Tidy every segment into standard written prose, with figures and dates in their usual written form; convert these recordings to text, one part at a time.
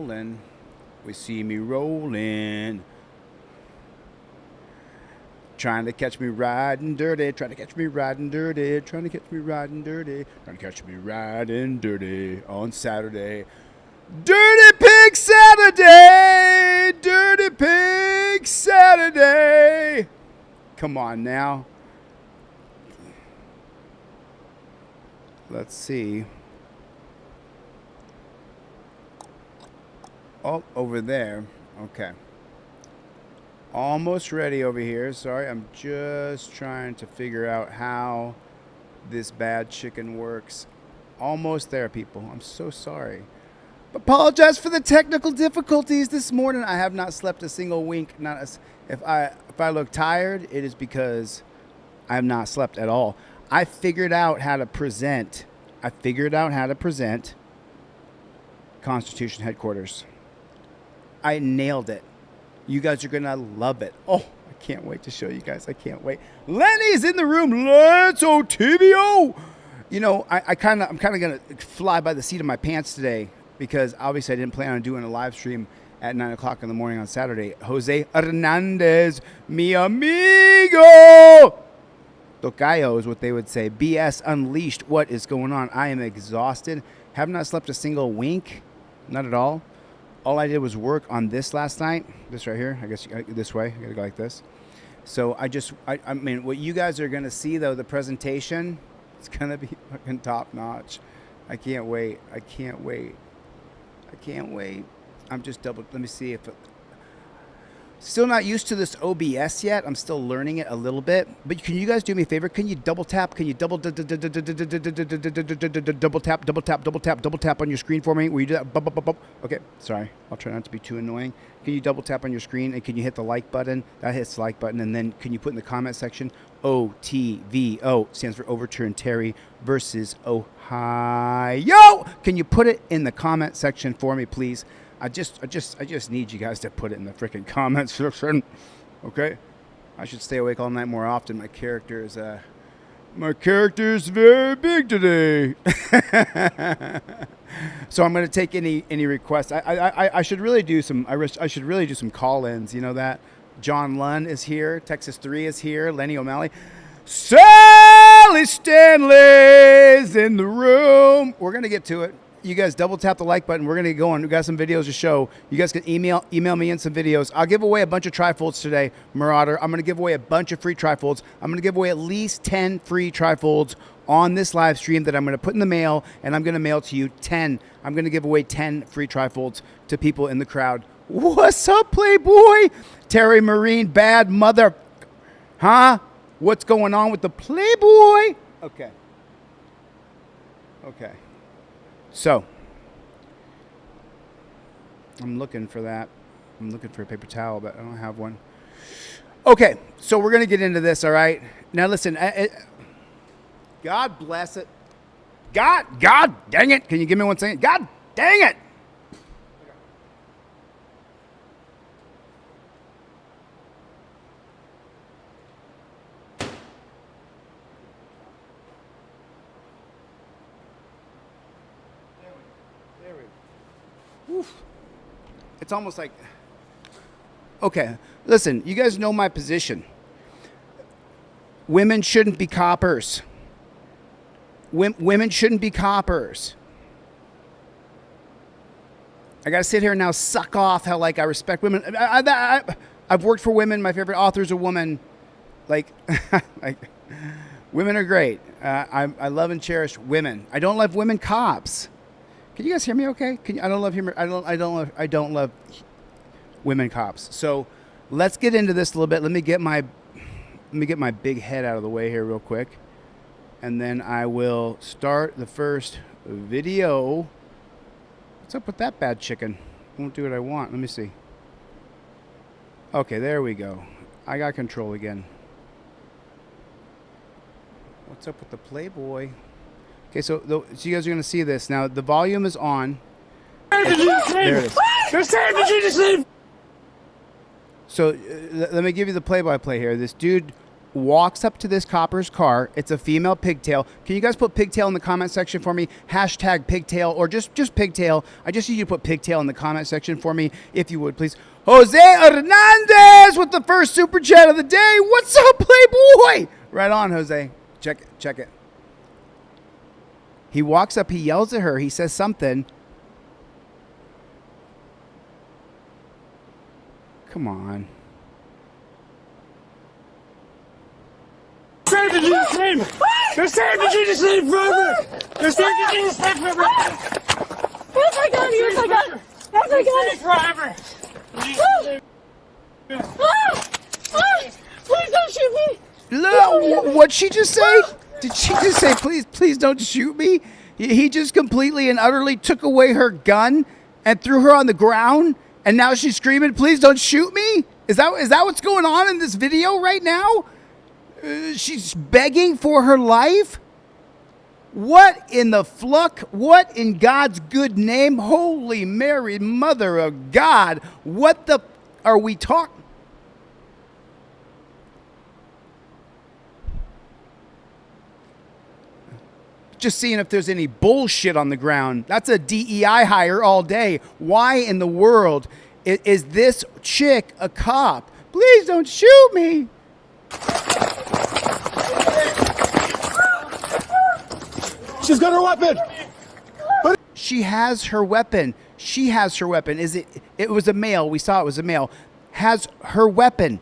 rolling. We see me rolling. Trying to catch me riding dirty. Trying to catch me riding dirty. Trying to catch me riding dirty. Trying to catch me riding dirty on Saturday. Dirty Pig Saturday! Dirty Pig Saturday! Come on now. Let's see. Oh, over there. Okay. Almost ready over here. Sorry, I'm just trying to figure out how this bad chicken works. Almost there, people. I'm so sorry. Apologize for the technical difficulties this morning. I have not slept a single wink. If I look tired, it is because I have not slept at all. I figured out how to present. Constitution headquarters. I nailed it. You guys are gonna love it. Oh, I can't wait to show you guys. I can't wait. Lenny's in the room. Let's OTBO. You know, I'm kind of gonna fly by the seat of my pants today because obviously I didn't plan on doing a live stream at 9 o'clock in the morning on Saturday. Jose Hernandez, mi amigo. Tocayo is what they would say. BS Unleashed. What is going on? I am exhausted. Have not slept a single wink. Not at all. All I did was work on this last night. This right here. I guess this way. I gotta go like this. So I mean, what you guys are gonna see though, the presentation, it's gonna be fucking top notch. I can't wait. I can't wait. I can't wait. I'm just let me see if still not used to this OBS yet. I'm still learning it a little bit. But can you guys do me a favor? Can you double tap? Can you double tap on your screen for me? Will you do that? Okay, sorry. I'll try not to be too annoying. Can you double tap on your screen and can you hit the like button? That hits the like button. And then can you put in the comment section OTVO stands for Overturn Terry versus Ohio. Can you put it in the comment section for me, please? I just need you guys to put it in the freaking comments section, okay? I should stay awake all night more often. My character is very big today. So I'm gonna take any requests. I should really do some. I should really do some call-ins. You know that. John Lunn is here. Texas 3 is here. Lenny O'Malley. Sally Stanley's in the room. We're gonna get to it. You guys double tap the like button. We're going to get going. We got some videos to show. You guys can email me in some videos. I'll give away a bunch of trifolds today, Marauder. I'm going to give away a bunch of free trifolds. I'm going to give away at least 10 free trifolds on this live stream that I'm going to put in the mail, and I'm going to mail to you 10. I'm going to give away 10 free trifolds to people in the crowd. What's up, Playboy? Terry Marine, bad mother. Huh? What's going on with the Playboy? Okay. Okay. So, I'm looking for that. I'm looking for a paper towel, but I don't have one. Okay, so we're going to get into this, all right? Now, listen. God bless it. God dang it. Can you give me 1 second? God dang it. It's almost like, okay, listen, you guys know my position. Women shouldn't be coppers. Women shouldn't be coppers. I got to sit here and now suck off how, like, I respect women. I've worked for women. My favorite author's a woman. Like, women are great. I love and cherish women. I don't love women cops. Can you guys hear me okay? I don't love women cops. So let's get into this a little bit. Let me get my big head out of the way here real quick. And then I will start the first video. What's up with that bad chicken? Won't do what I want. Let me see. Okay, there we go. I got control again. What's up with the Playboy? Okay, so you guys are going to see this. Now, the volume is on. There it is. So, let me give you the play-by-play here. This dude walks up to this copper's car. It's a female pigtail. Can you guys put pigtail in the comment section for me? Hashtag pigtail or just pigtail. I just need you to put pigtail in the comment section for me, if you would, please. Jose Hernandez with the first super chat of the day. What's up, Playboy? Right on, Jose. Check it. He walks up. He yells at her. He says something. Come on. They're saving Jesus' name! They're saving Jesus' name forever! They're saving Jesus' name forever! Yes, I got it! Yes, I got it! Yes, I got it! Forever! Please don't shoot me! Look, what'd she just say? Did she just say, please don't shoot me? He just completely and utterly took away her gun and threw her on the ground, and now she's screaming, please don't shoot me? Is that what's going on in this video right now? She's begging for her life? What in the fluck? What in God's good name? Holy Mary, Mother of God. What the are we talking? Just seeing if there's any bullshit on the ground. That's a DEI hire all day. Why in the world is this chick a cop? Please don't shoot me. She's got her weapon! She has her weapon. She has her weapon. It was a male. We saw it was a male. Has her weapon.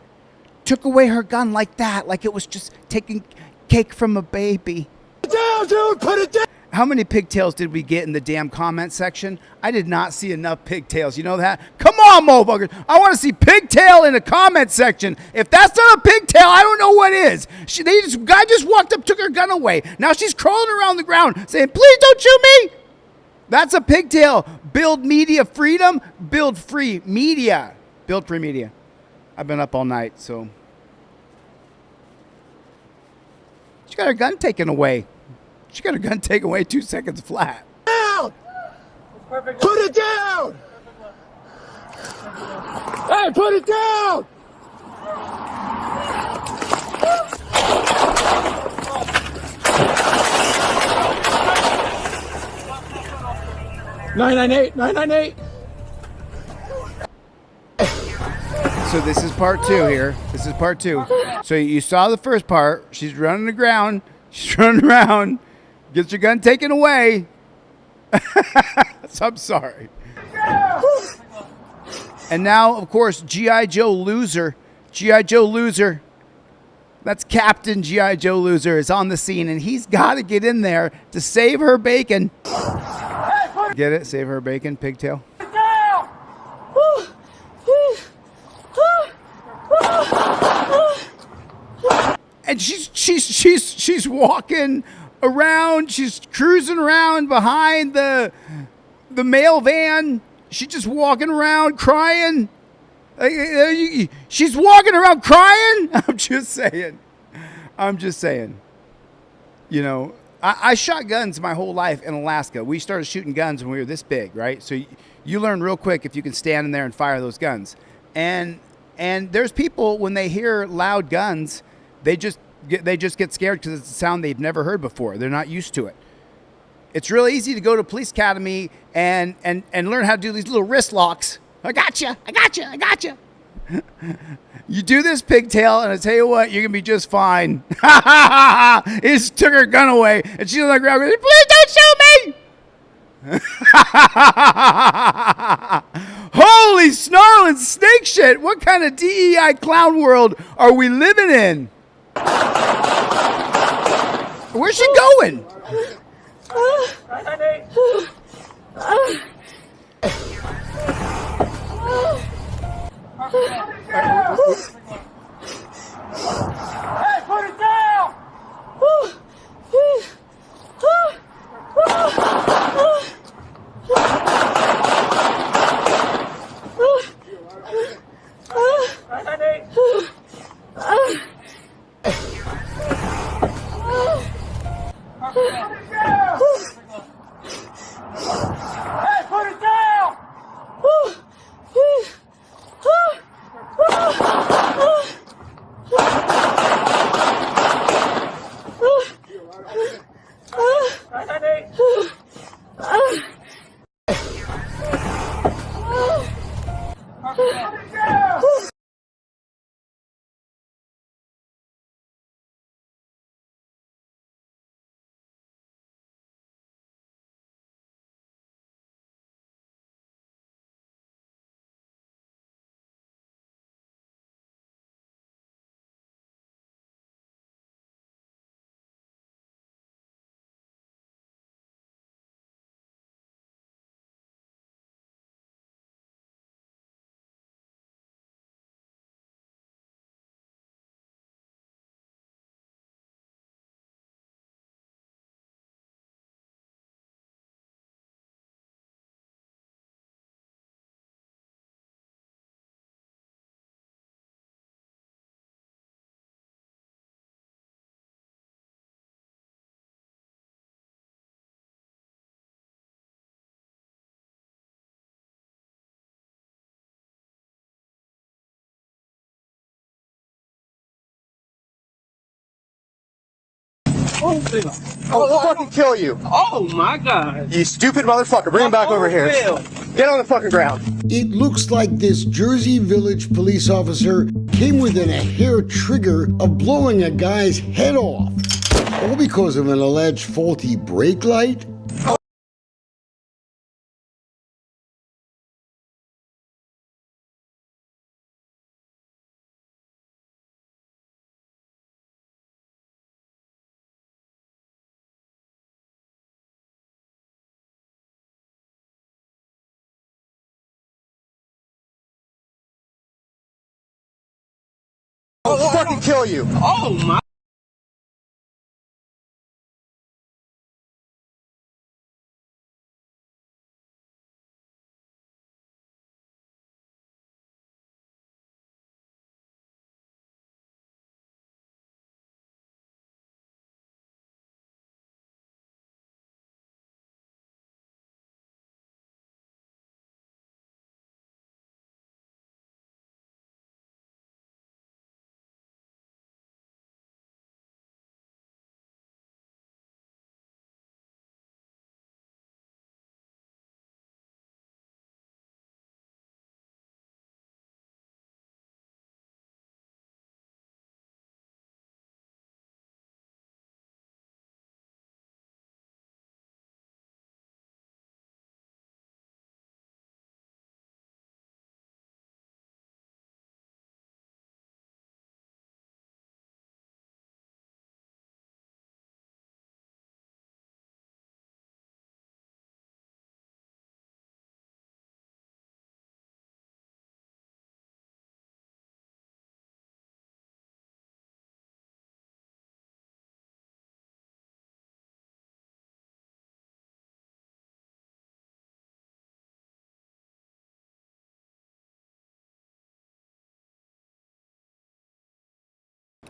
Took away her gun like that. Like it was just taking cake from a baby. Put it down, dude! Put it down! How many pigtails did we get in the damn comment section? I did not see enough pigtails. You know that? Come on, motherfuckers. I want to see pigtail in the comment section. If that's not a pigtail, I don't know what is. Guy just walked up, took her gun away. Now she's crawling around the ground saying, please don't shoot me. That's a pigtail. Build media freedom. Build free media. Build free media. I've been up all night, so. She got her gun taken away. She got her gun taken away 2 seconds flat. Down! Put it down! Hey, put it down! $998. So this is part two here. This is part two. So you saw the first part. She's running the ground. She's running around. Gets her gun taken away. So I'm sorry. And now, of course, G.I. Joe Loser. G.I. Joe Loser. That's Captain G.I. Joe Loser is on the scene, and he's got to get in there to save her bacon. Get it? Save her bacon, pigtail. And she's walking around. She's cruising around behind the mail van. She's just walking around crying. She's walking around crying. I'm just saying. You know, I shot guns my whole life in Alaska. We started shooting guns when we were this big, right? So you learn real quick if you can stand in there and fire those guns. And there's people, when they hear loud guns, they just get scared because it's a sound they've never heard before. They're not used to it. It's really easy to go to police academy and learn how to do these little wrist locks. I gotcha. You do this, pigtail, and I tell you what, you're going to be just fine. He just took her gun away, and she's on the ground going, please don't shoot me! Holy snarling snake shit! What kind of DEI clown world are we living in? Where's she going? Hey, put it down! Put it down! I'll fucking kill you. Oh my God. You stupid motherfucker. Bring him back over here. Get on the fucking ground. It looks like this Jersey Village police officer came within a hair trigger of blowing a guy's head off. All because of an alleged faulty brake light? I'll fucking kill you. Oh my.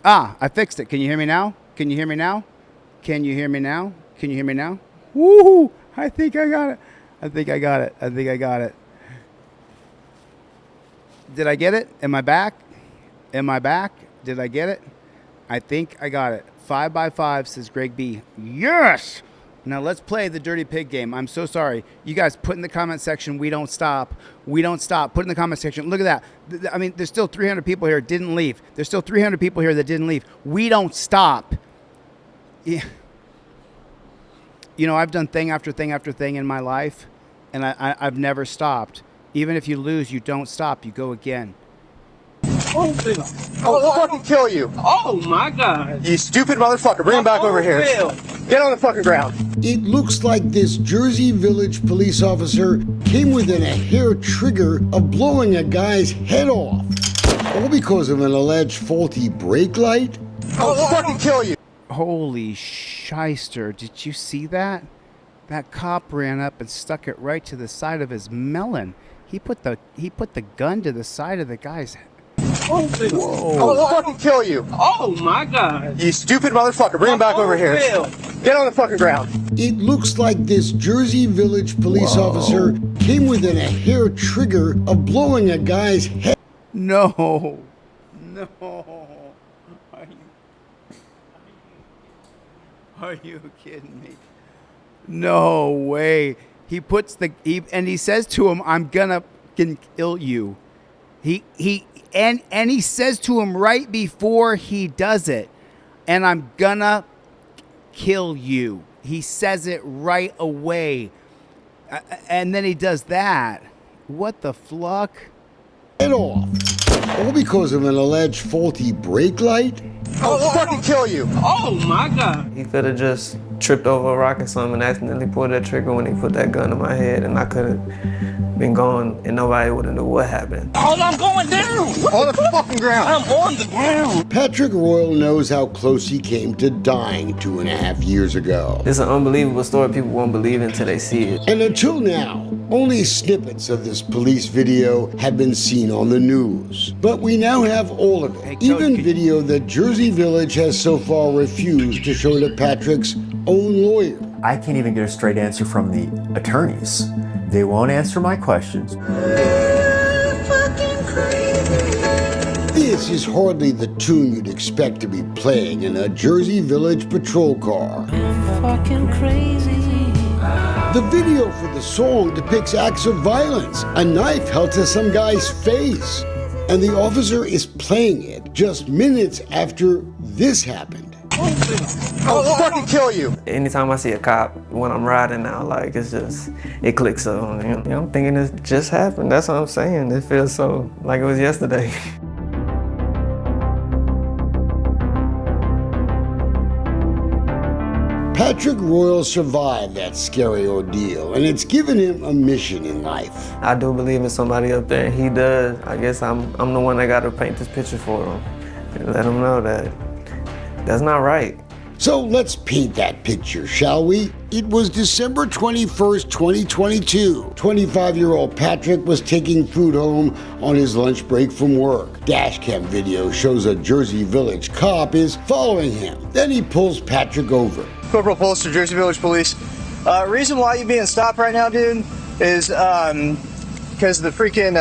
Ah, I fixed it. Can you hear me now? Can you hear me now? Can you hear me now? Can you hear me now? Woo! I think I got it. I think I got it. I think I got it. Did I get it? Am I back? Am I back? Did I get it? I think I got it. 5 by 5 says Greg B. Yes! Now let's play the Dirty Pig game. I'm so sorry. You guys put in the comment section, we don't stop. We don't stop. Put in the comment section. Look at that. I mean, there's still 300 people here that didn't leave. There's still 300 people here that didn't leave. We don't stop. Yeah. You know, I've done thing after thing after thing in my life, and I've never stopped. Even if you lose, you don't stop. You go again. I'll fucking kill you. Oh my God. You stupid motherfucker. Bring him back over here. Get on the fucking ground. It looks like this Jersey Village police officer came within a hair trigger of blowing a guy's head off. All because of an alleged faulty brake light? I'll fucking kill you. Holy shyster. Did you see that? That cop ran up and stuck it right to the side of his melon. He put the gun to the side of the guy's head. Whoa. I'll fucking kill you. Oh my God. You stupid motherfucker. Bring him back over here. Get on the fucking ground. It looks like this Jersey Village police officer came within a hair trigger of blowing a guy's head. No. No. Are you kidding me? No way. He puts and he says to him, I'm gonna kill you. He says to him right before he does it, and I'm gonna kill you. He says it right away. And then he does that. What the fuck? Head off. All because of an alleged faulty brake light? I'll fucking kill you. Oh my God. He could have just tripped over a rock or something and accidentally pulled that trigger when he put that gun in my head, and I could have been gone and nobody would have knew what happened. Oh, I'm going down. On the fucking ground. I'm on the ground. Patrick Royal knows how close he came to dying 2.5 years ago. It's an unbelievable story people won't believe until they see it. And until now, only snippets of this police video have been seen on the news. But we now have all of it, even video that Jersey Village has so far refused to show to Patrick's own lawyer. I can't even get a straight answer from the attorneys. They won't answer my questions. This is hardly the tune you'd expect to be playing in a Jersey Village patrol car. The video for the song depicts acts of violence, a knife held to some guy's face, and the officer is playing it just minutes after this happened. I'll fucking kill you. Anytime I see a cop when I'm riding now, like, it clicks on me. You know, I'm thinking it just happened. That's what I'm saying. It feels so like it was yesterday. Patrick Royal survived that scary ordeal, and it's given him a mission in life. I do believe in somebody up there. He does. I guess I'm the one that got to paint this picture for him and let him know that that's not right. So let's paint that picture, shall we? It was December 21st, 2022. 25-year-old Patrick was taking food home on his lunch break from work. Dashcam video shows a Jersey Village cop is following him. Then he pulls Patrick over. Corporal Polster, Jersey Village Police. Reason why you being stopped right now, dude, is because the freaking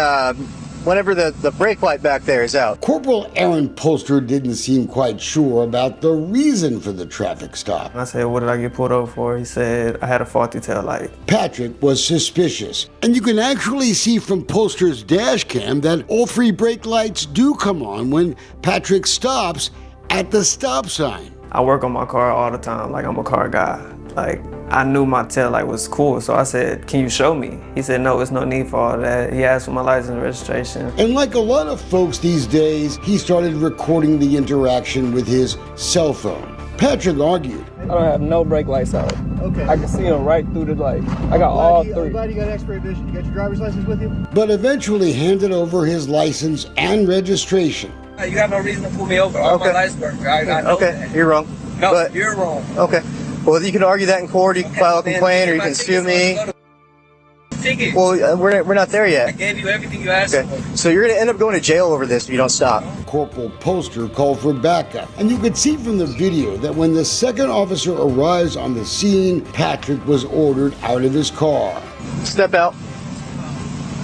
whenever the brake light back there is out. Corporal Aaron Polster didn't seem quite sure about the reason for the traffic stop. I said, what did I get pulled over for? He said, I had a faulty tail light. Patrick was suspicious, and you can actually see from Polster's dash cam that all three brake lights do come on when Patrick stops at the stop sign. I work on my car all the time, like I'm a car guy. Like, I knew my tail light was cool, so I said, can you show me? He said, no, it's no need for all that. He asked for my license and registration. And like a lot of folks these days, he started recording the interaction with his cell phone. Patrick argued. I don't have no brake lights out. Okay. I can see them right through the light. I got all three. I'm glad you got X-ray vision. You got your driver's license with you? But eventually handed over his license and registration. You have no reason to pull me over. Okay. My license work. I know Okay, that. you're wrong. No, But- you're wrong. Okay. Well, you can argue that in court. You can file a complaint, or you can sue me. Ticket. Well, we're not there I yet. gave you everything you asked Okay. for. So you're gonna end up going to jail over this if you don't stop. Corporal Polster called for backup, and you could see from the video that when the second officer arrives on the scene, Patrick was ordered out of his car. Step out.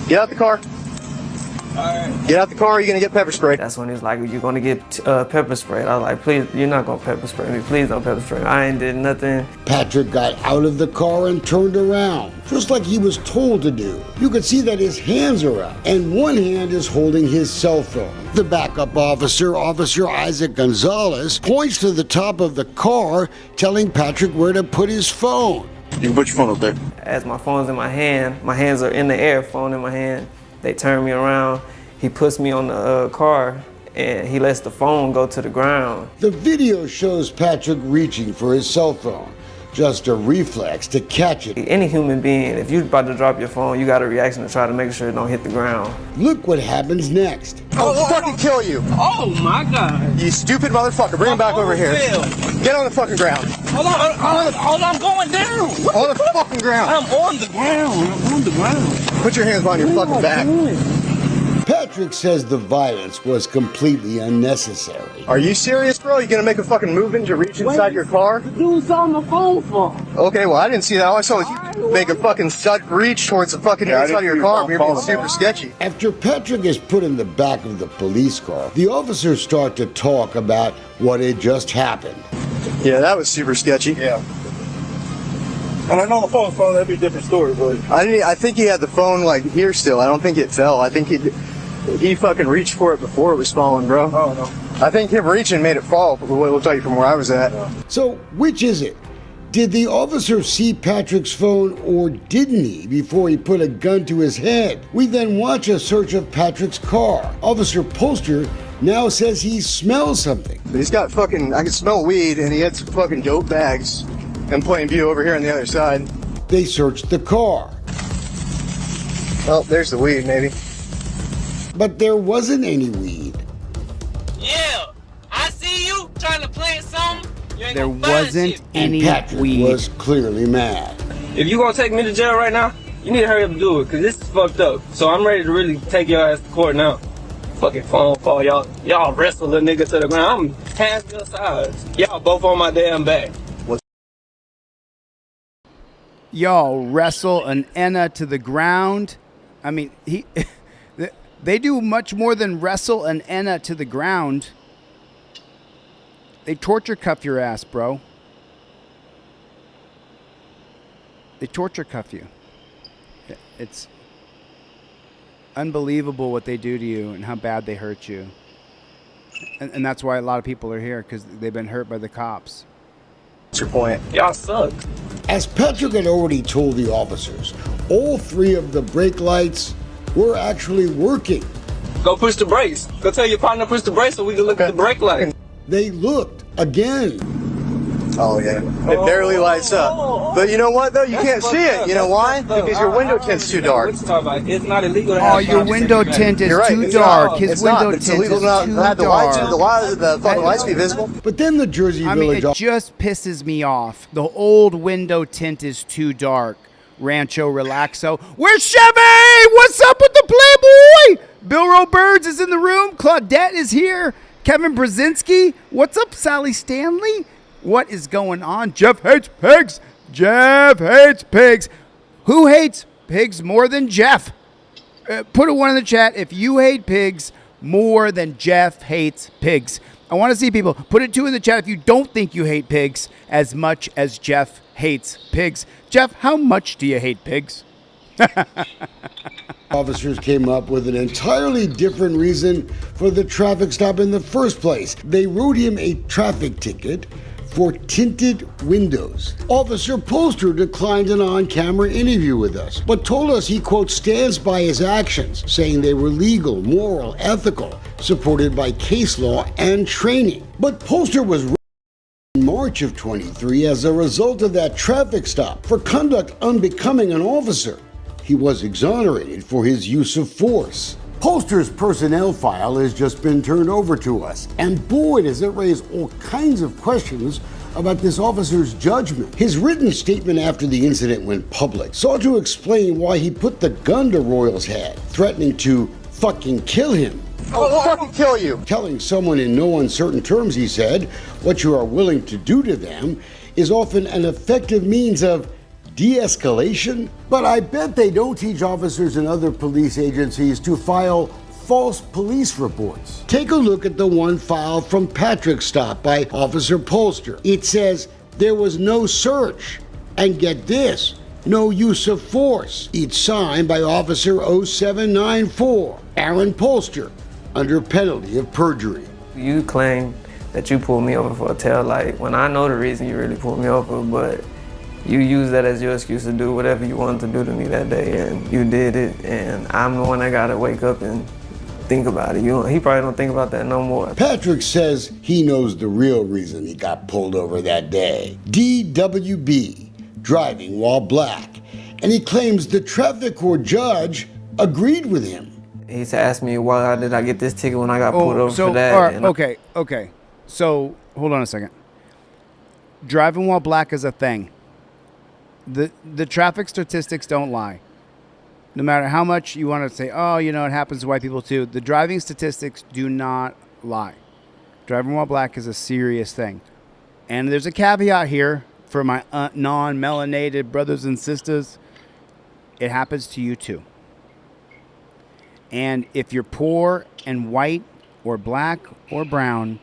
Get out the car. Get out the car, or you're gonna get pepper sprayed. That's when he's like, you're gonna get pepper sprayed. I was like, please, you're not gonna pepper spray me. Please don't pepper spray me. I ain't did nothing. Patrick got out of the car and turned around, just like he was told to do. You could see that his hands are up, and one hand is holding his cell phone. The backup officer, Officer Isaac Gonzalez, points to the top of the car, telling Patrick where to put his phone. You can put your phone up there. As my phone's in my hand, my hands are in the air, phone in my hand. They turn me around. He puts me on the car, and he lets the phone go to the ground. The video shows Patrick reaching for his cell phone, just a reflex to catch it. Any human being, if you're about to drop your phone, you got a reaction to try to make sure it don't hit the ground. Look what happens next. I'll fucking kill you. Oh my God. You stupid motherfucker. Bring him back over here. Get on the fucking ground. Hold on, I'm going down. On the fucking ground. I'm on the ground. I'm on the ground. Put your hands behind your fucking back. Patrick says the violence was completely unnecessary. Are you serious, bro? You gonna make a fucking movement to reach inside your car? Dude's on the phone for. Okay, well, I didn't see that. All I saw was you make a fucking sudden reach towards the fucking inside of your car. You're being super sketchy. After Patrick is put in the back of the police car, the officers start to talk about what had just happened. Yeah, that was super sketchy. Yeah. And I know the phone, that'd be a different story, but I think he had the phone like here still. I don't think it fell. I think he fucking reached for it before it was falling, bro. Oh, no. I think him reaching made it fall, what it looked like from where I was at. So, which is it? Did the officer see Patrick's phone or didn't he before he put a gun to his head? We then watch a search of Patrick's car. Officer Polster now says he smells something. But he's got fucking, I can smell weed, and he had some fucking dope bags in plain view over here on the other side. They searched the car. Oh, there's the weed, maybe. But there wasn't any weed. Yeah, I see you trying to plant something. You ain't There gonna find wasn't shit. any Patrick weed. was clearly mad. If you gonna take me to jail right now, you need to hurry up and do it, cause this is fucked up. So I'm ready to really take your ass to court now. Fucking phone call, y'all wrestle the nigga to the ground. I'm hands to your sides. Y'all both on my damn back. Y'all wrestle an Enna to the ground. I mean, they do much more than wrestle an Enna to the ground. They torture cuff your ass, bro. They torture cuff you. It's unbelievable what they do to you and how bad they hurt you. And that's why a lot of people are here, because they've been hurt by the cops. What's your point? Y'all suck. As Patrick had already told the officers, all three of the brake lights were actually working. Go push the brakes. Go tell your partner to push the brakes so we can look at the brake light. They looked again. Oh, yeah. It barely lights up. But you know what, though? You can't see it. You know why? Because your window tint's too dark. It's not illegal to Oh, have your window tint is too dark. His window It's tint illegal is to too have the dark. the fucking lights be visible. But then the Jersey I mean, Village it just pisses me off. The old window tint is too dark. Rancho Relaxo. Where's Chevy? What's up with the Playboy? Bill Roberts is in the room. Claudette is here. Kevin Brzezinski. What's up, Sally Stanley? What is going on? Jeff hates pigs. Jeff hates pigs. Who hates pigs more than Jeff? Put a 1 in the chat if you hate pigs more than Jeff hates pigs. I want to see people. Put a 2 in the chat if you don't think you hate pigs as much as Jeff hates pigs. Jeff, how much do you hate pigs? officers came up with an entirely different reason for the traffic stop in the first place. They wrote him a traffic ticket for tinted windows. Officer Polster declined an on-camera interview with us, but told us he, quote, stands by his actions, saying they were legal, moral, ethical, supported by case law and training. But Polster was in March of 23 as a result of that traffic stop for conduct unbecoming an officer. He was exonerated for his use of force. Polster's personnel file has just been turned over to us, and boy, does it raise all kinds of questions about this officer's judgment. His written statement after the incident went public sought to explain why he put the gun to Royal's head, threatening to fucking kill him. I'll fucking kill you. Telling someone in no uncertain terms, he said, what you are willing to do to them is often an effective means of de-escalation. But I bet they don't teach officers in other police agencies to file false police reports. Take a look at the one filed from Patrick's stop by Officer Polster. It says there was no search, and get this, no use of force. It's signed by Officer 0794, Aaron Polster, under penalty of perjury. You claim that you pulled me over for a tail light when I know the reason you really pulled me over, but you use that as your excuse to do whatever you wanted to do to me that day, and you did it, and I'm the one that gotta wake up and think about it. He probably don't think about that no more. Patrick says he knows the real reason he got pulled over that day. DWB, driving while black, and he claims the traffic court judge agreed with him. He's asked me why did I get this ticket when I got pulled over for that. All right, okay. So, hold on a second. Driving while black is a thing. The traffic statistics don't lie. No matter how much you want to say, oh, you know, it happens to white people too. The driving statistics do not lie. Driving while black is a serious thing. And there's a caveat here for my non-melanated brothers and sisters. It happens to you too. And if you're poor and white or black or brown,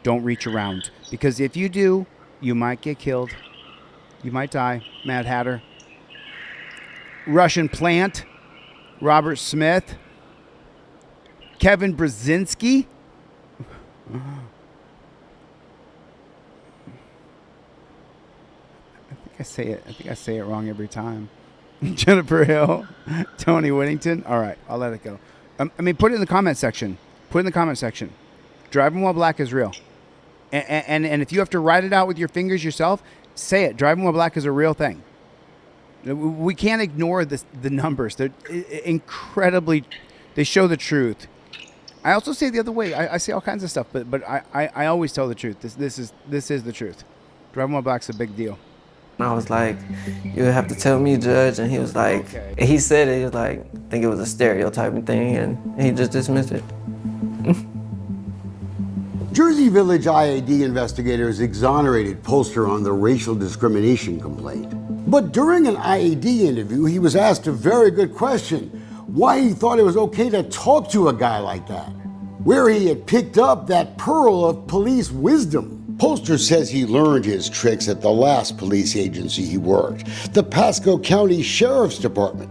don't reach around. Because if you do, you might get killed. You might die. Mad Hatter. Russian plant. Robert Smith. Kevin Brzezinski. I think I say it wrong every time. Jennifer Hill, Tony Whittington. All right, I'll let it go. I mean, put it in the comment section. Put it in the comment section. Driving while black is real. And if you have to write it out with your fingers yourself, say it. Driving while black is a real thing. We can't ignore the numbers. They're incredibly, they show the truth. I also say the other way. I say all kinds of stuff, but I always tell the truth. This is the truth. Driving while black's a big deal. And I was like, you have to tell me, Judge. And he was like, he said it, he was like, I think it was a stereotyping thing, and he just dismissed it. Jersey Village IAD investigators exonerated Polster on the racial discrimination complaint. But during an IAD interview, he was asked a very good question, why he thought it was okay to talk to a guy like that, where he had picked up that pearl of police wisdom. Polster says he learned his tricks at the last police agency he worked, the Pasco County Sheriff's Department.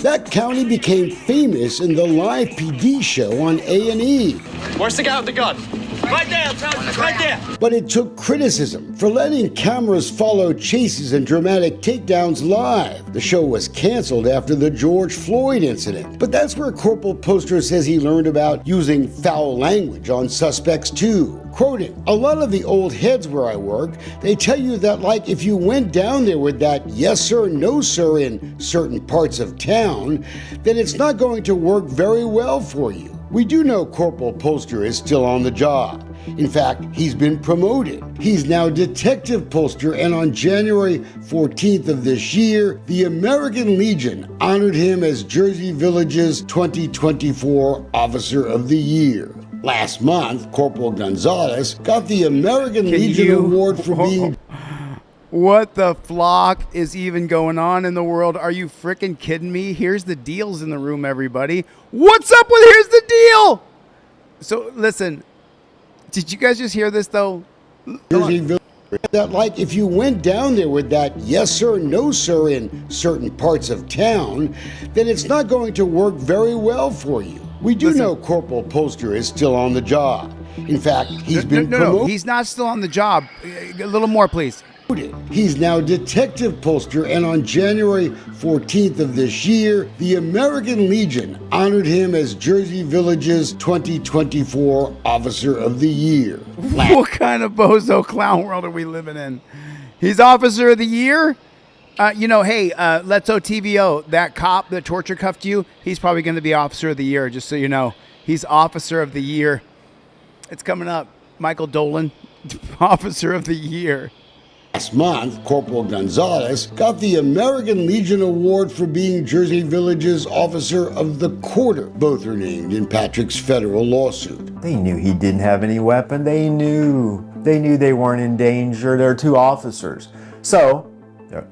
That county became famous in the live PD show on A&E. Where's the guy with the gun? Right there, right there. But it took criticism for letting cameras follow chases and dramatic takedowns live. The show was canceled after the George Floyd incident. But that's where Corporal Polster says he learned about using foul language on suspects too. Quoting, a lot of the old heads where I work, they tell you that like if you went down there with that yes sir, no sir in certain parts of town, then it's not going to work very well for you. We do know Corporal Polster is still on the job. In fact, he's been promoted. He's now Detective Polster, and on January 14th of this year, the American Legion honored him as Jersey Village's 2024 Officer of the Year. Last month, Corporal Gonzalez got the American Legion Award for being... What the flock is even going on in the world? Are you freaking kidding me? Here's the deals in the room, everybody. What's up with here's the deal? So listen, did you guys just hear this though? Jersey Village, that like if you went down there with that yes sir, no sir in certain parts of town, then it's not going to work very well for you. We do know Corporal Polster is still on the job. In fact, he's been promoted. No, he's not still on the job. A little more, please. He's now Detective Polster, and on January 14th of this year, the American Legion honored him as Jersey Village's 2024 Officer of the Year. What kind of bozo clown world are we living in? He's Officer of the Year? Hey, Let's OTVO, that cop that torture cuffed you, he's probably going to be Officer of the Year, just so you know. He's Officer of the Year. It's coming up. Michael Dolan, Officer of the Year. Last month, Corporal Gonzalez got the American Legion Award for being Jersey Village's Officer of the Quarter. Both are named in Patrick's federal lawsuit. They knew he didn't have any weapon. They knew they weren't in danger. There are two officers. So,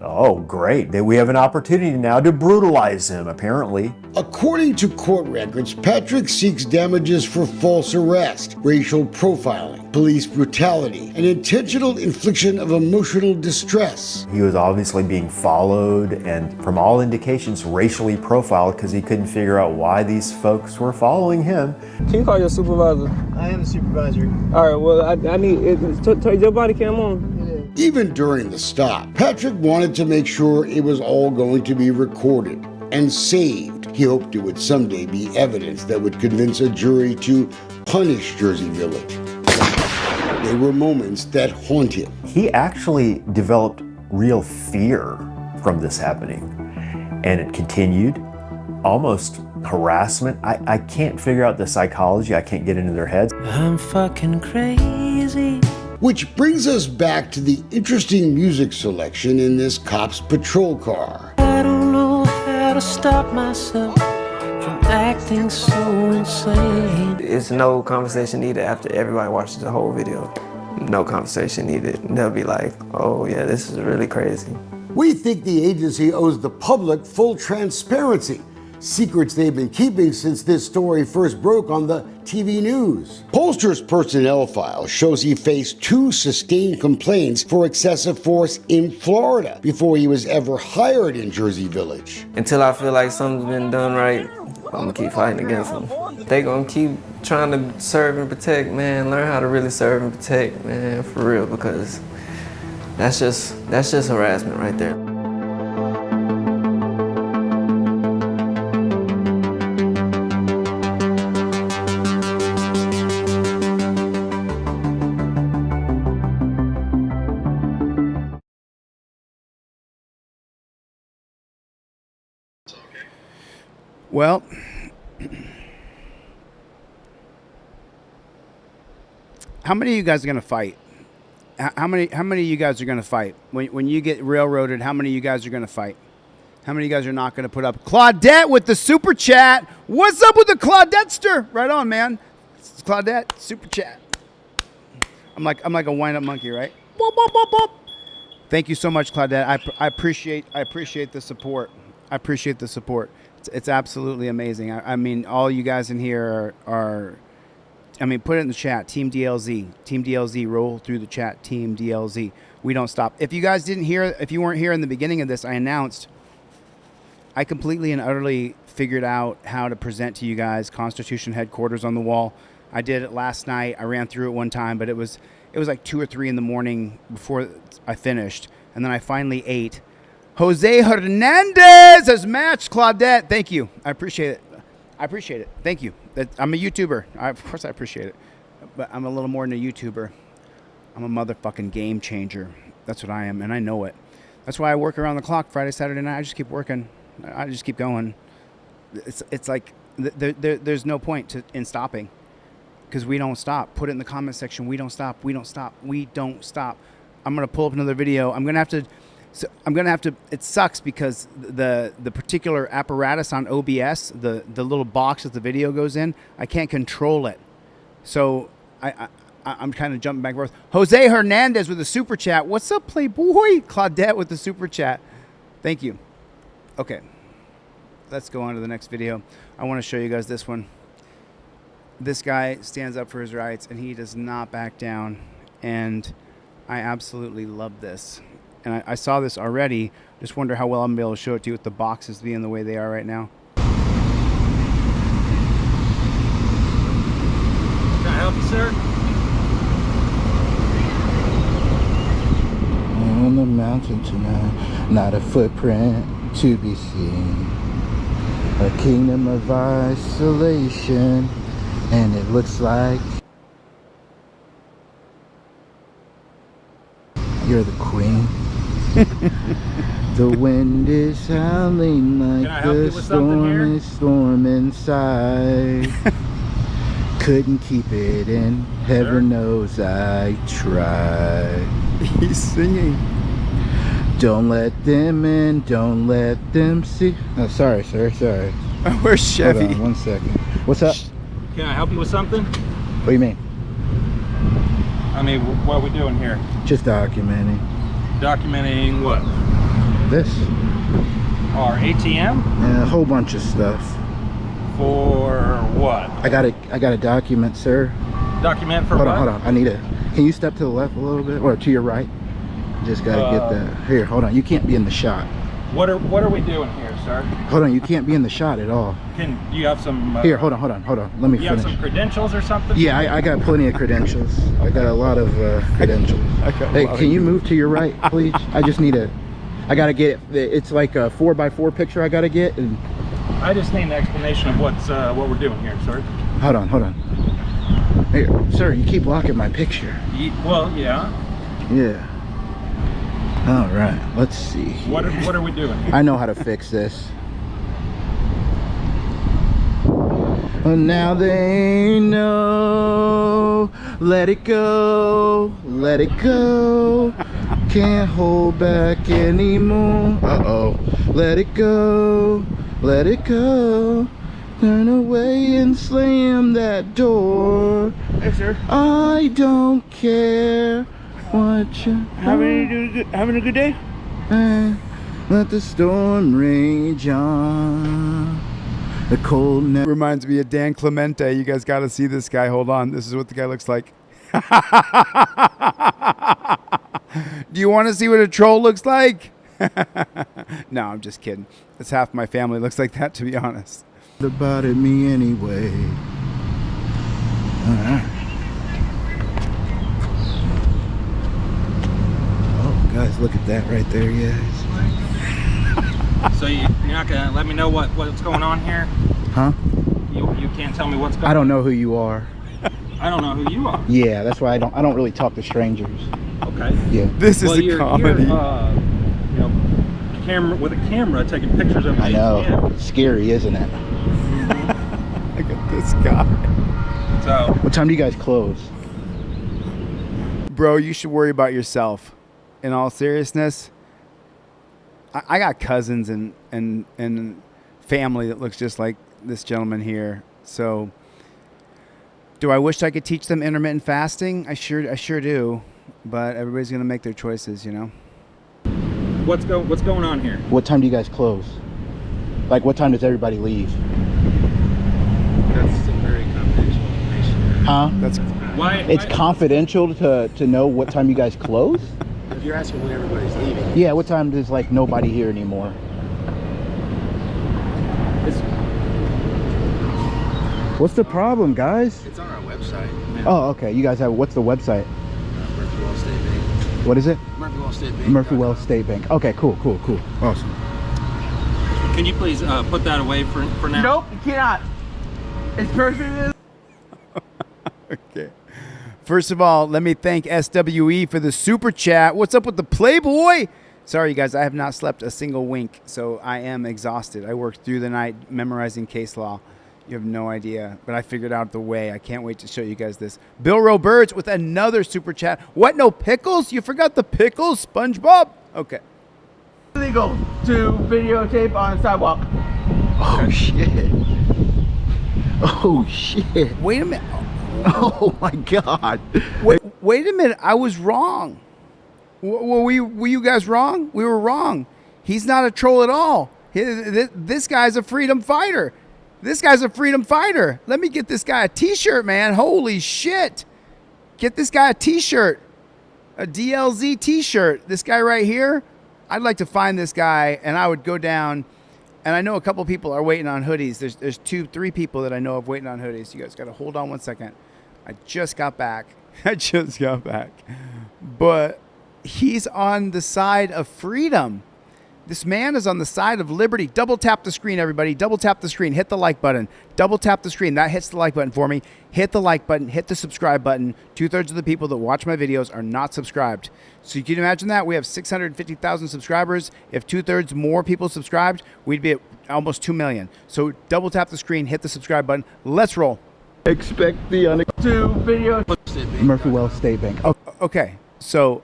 oh, great. We have an opportunity now to brutalize him, apparently. According to court records, Patrick seeks damages for false arrest, racial profiling, police brutality, and intentional infliction of emotional distress. He was obviously being followed and, from all indications, racially profiled because he couldn't figure out why these folks were following him. Can you call your supervisor? I am the supervisor. All right, well, I need your body cam on. Even during the stop, Patrick wanted to make sure it was all going to be recorded and saved. He hoped it would someday be evidence that would convince a jury to punish Jersey Village. They were moments that haunt him. He actually developed real fear from this happening, and it continued, almost harassment. I can't figure out the psychology. I can't get into their heads. I'm fucking crazy. Which brings us back to the interesting music selection in this cop's patrol car. I don't know how to stop myself from acting so insane. It's no conversation needed after everybody watches the whole video. No conversation needed. They'll be like, oh yeah, this is really crazy. We think the agency owes the public full transparency. Secrets they've been keeping since this story first broke on the TV news. Polster's personnel file shows he faced 2 sustained complaints for excessive force in Florida before he was ever hired in Jersey Village. Until I feel like something's been done right, I'm gonna keep fighting against them. They gonna keep trying to serve and protect, man. Learn how to really serve and protect, man, for real, because that's just harassment right there. Well, how many of you guys are gonna fight? How many of you guys are gonna fight when you get railroaded? How many of you guys are gonna fight? How many of you guys are not gonna put up? Claudette with the super chat. What's up with the Claudette-ster? Right on, man. It's Claudette super chat. I'm like a wind-up monkey, right? Boop, boop, boop, boop. Thank you so much, Claudette. I appreciate the support. I appreciate the support. It's absolutely amazing. I mean, all you guys in here are, I mean, put it in the chat. Team DLZ. Team DLZ. Roll through the chat. Team DLZ. We don't stop. If you guys didn't hear, if you weren't here in the beginning of this, I announced I completely and utterly figured out how to present to you guys Constitution headquarters on the wall. I did it last night. I ran through it one time, but it was like 2 or 3 in the morning before I finished. And then I finally ate. Jose Hernandez has matched Claudette. Thank you. I appreciate it. I appreciate it. Thank you. I'm a YouTuber. Of course I appreciate it. But I'm a little more than a YouTuber. I'm a motherfucking game changer. That's what I am, and I know it. That's why I work around the clock Friday, Saturday night. I just keep working. I just keep going. It's like there's no point in stopping because we don't stop. Put it in the comment section. We don't stop. We don't stop. We don't stop. I'm going to pull up another video. I'm going to have to, it sucks because the particular apparatus on OBS, the little box that the video goes in, I can't control it. So I'm kind of jumping back and forth. Jose Hernandez with a super chat. What's up, Playboy? Claudette with the super chat. Thank you. Okay. Let's go on to the next video. I want to show you guys this one. This guy stands up for his rights and he does not back down. And I absolutely love this. And I saw this already. Just wonder how well I'm going to be able to show it to you with the boxes being the way they are right now. Can I help you, sir? On the mountain tonight, not a footprint to be seen. A kingdom of isolation, and it looks like you're the queen. The wind is howling like the storm inside. Couldn't keep it in. Heaven knows I tried. He's singing. Don't let them in. Don't let them see. Oh, sorry, sir. Sorry. Where's Chevy? Hold on 1 second. What's up? Can I help you with something? What do you mean? I mean, what are we doing here? Just documenting. Documenting what? This. Our ATM? And a whole bunch of stuff. For what? I got a document, sir. Document for hold what? Hold on. I need a. Can you step to the left a little bit, or to your right? Just gotta get that. Here, hold on. You can't be in the shot. What are we doing here, sir? Hold on. You can't be in the shot at all. Can you have some? Here, hold on. Let me finish. You have some credentials or something? Yeah, I got plenty of credentials. I got a lot of credentials. Hey, can you move to your right, please? I just need a. I gotta get it. It's like a 4x4 picture. I gotta get. And I just need an explanation of what we're doing here, sir. Hold on. Here, sir, you keep blocking my picture. Well, yeah. Yeah. All right, let's see. What are we doing here? I know how to fix this. Well, now they know. Let it go. Let it go. Can't hold back anymore. Uh-oh. Let it go. Let it go. Turn away and slam that door. Hey, sir. I don't care what you having a good day? Let the storm rage on. The cold never reminds me of Dan Clemente. You guys got to see this guy. Hold on. This is what the guy looks like. Do you want to see what a troll looks like? No, I'm just kidding. It's half my family looks like that, to be honest. about it me anyway. All right. Oh, guys, look at that right there, guys. So you're not gonna let me know what's going on here? Huh? You can't tell me what's going on? I don't know who you are. I don't know who you are. Yeah, that's why I don't really talk to strangers. Okay. Yeah. This is a comedy. You're, you know, camera with a camera taking pictures of me. I know. Yeah. It's scary, isn't it? Look at this guy. So. What time do you guys close? Bro, you should worry about yourself. In all seriousness, I got cousins and family that looks just like this gentleman here. So, do I wish I could teach them intermittent fasting? I sure do. But everybody's gonna make their choices, you know. What's going on here? What time do you guys close? Like, what time does everybody leave? That's some very confidential information. Huh? That's It's confidential to know what time you guys close? If you're asking when everybody's leaving. Yeah, what time does like nobody here anymore? What's the problem, guys? It's on our website. Oh, okay. You guys have, what's the website? Murphy Well State Bank. What is it? Murphy Well State Bank. Murphy Well State Bank. Okay, cool. Awesome. Can you please put that away for now? Nope, you cannot. It's perfect. Okay. First of all, let me thank SWE for the super chat. What's up with the Playboy? Sorry, you guys, I have not slept a single wink, so I am exhausted. I worked through the night memorizing case law. You have no idea, but I figured out the way. I can't wait to show you guys this. Bill Roberts with another super chat. What, no pickles? You forgot the pickles, SpongeBob? Okay. Illegal to videotape on sidewalk. Oh, shit. Oh, shit. Wait a minute. Oh, my God. Wait a minute. I was wrong. Were you guys wrong? We were wrong. He's not a troll at all. This guy's a freedom fighter. This guy's a freedom fighter. Let me get this guy a t-shirt, man. Holy shit. Get this guy a t-shirt. A DLZ t-shirt. This guy right here. I'd like to find this guy, and I would go down. And I know a couple people are waiting on hoodies. There's 3 people that I know of waiting on hoodies. You guys got to hold on one second. I just got back. But he's on the side of freedom. This man is on the side of liberty. Double tap the screen, everybody. Double tap the screen. Hit the like button. Double tap the screen. That hits the like button for me. Hit the like button. Hit the subscribe button. 2/3 of the people that watch my videos are not subscribed. So you can imagine that. We have 650,000 subscribers. If 2/3 more people subscribed, we'd be at almost 2 million. So double tap the screen. Hit the subscribe button. Let's roll. Expect the To video. Murphy Well State Bank. Oh. Okay. So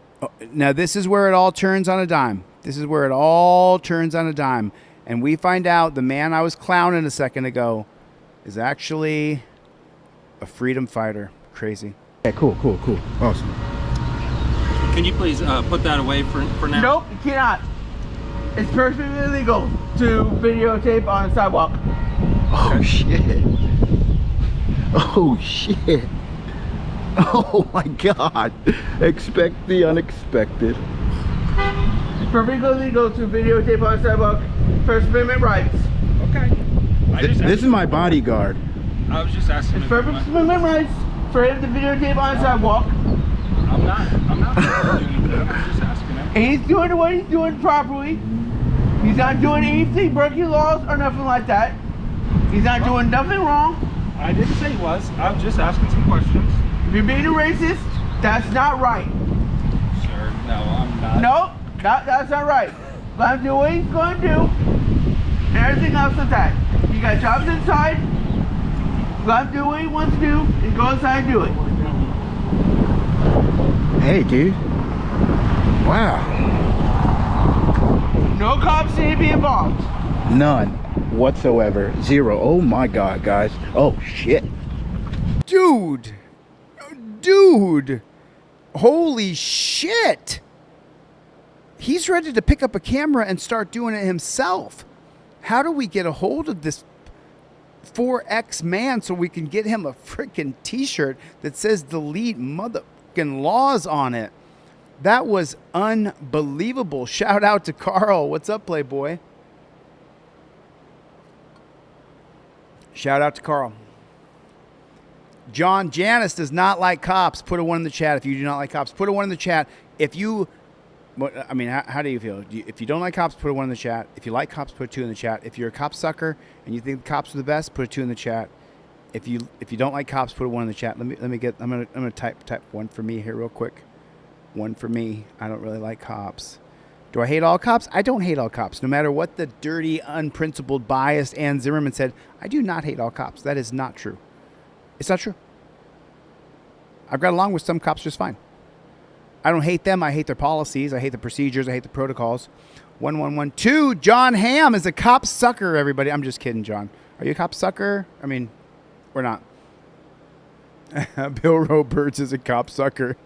now this is where it all turns on a dime. This is where it all turns on a dime. And we find out the man I was clowning a second ago is actually a freedom fighter. Crazy. Yeah, cool. Awesome. Can you please put that away for now? Nope, you cannot. It's perfectly illegal to videotape on sidewalk. Oh, shit. Oh, shit. Oh, my God. Expect the unexpected. It's perfectly illegal to videotape on sidewalk. First Amendment rights. Okay. This is my bodyguard. I was just asking. It's First Amendment rights for him to videotape on sidewalk. I'm not doing anything. I'm just asking him. And he's doing what he's doing properly. He's not doing anything breaking laws or nothing like that. He's not doing nothing wrong. I didn't say he was. I was just asking some questions. If you're being a racist, that's not right. Sir, no, I'm not. No, that's not right. Let him do what he's going to do. And everything else is that. You got jobs inside. Let him do what he wants to do and go inside and do it. Hey, dude. Wow. No cops need to be involved. None whatsoever. 0. Oh my God, guys. Oh shit. Dude. Holy shit. He's ready to pick up a camera and start doing it himself. How do we get a hold of this 4X man so we can get him a freaking t-shirt that says delete motherfucking Lawz on it? That was unbelievable. Shout out to Carl. What's up, Playboy? Shout out to Carl. John Janice does not like cops. Put a 1 in the chat if you do not like cops. Put a 1 in the chat. If you, I mean, how do you feel? If you don't like cops, put a 1 in the chat. If you like cops, put a 2 in the chat. If you're a cop sucker and you think the cops are the best, put a 2 in the chat. If you don't like cops, put a 1 in the chat. Let me get. I'm gonna type 1 for me here real quick. 1 for me. I don't really like cops. Do I hate all cops? I don't hate all cops. No matter what the dirty, unprincipled, biased Ann Zimmerman said, I do not hate all cops. That is not true. It's not true. I've got along with some cops just fine. I don't hate them. I hate their policies. I hate the procedures. I hate the protocols. 1112. John Hamm is a cop sucker, everybody. I'm just kidding, John. Are you a cop sucker? I mean, we're not. Bill Roberts is a cop sucker.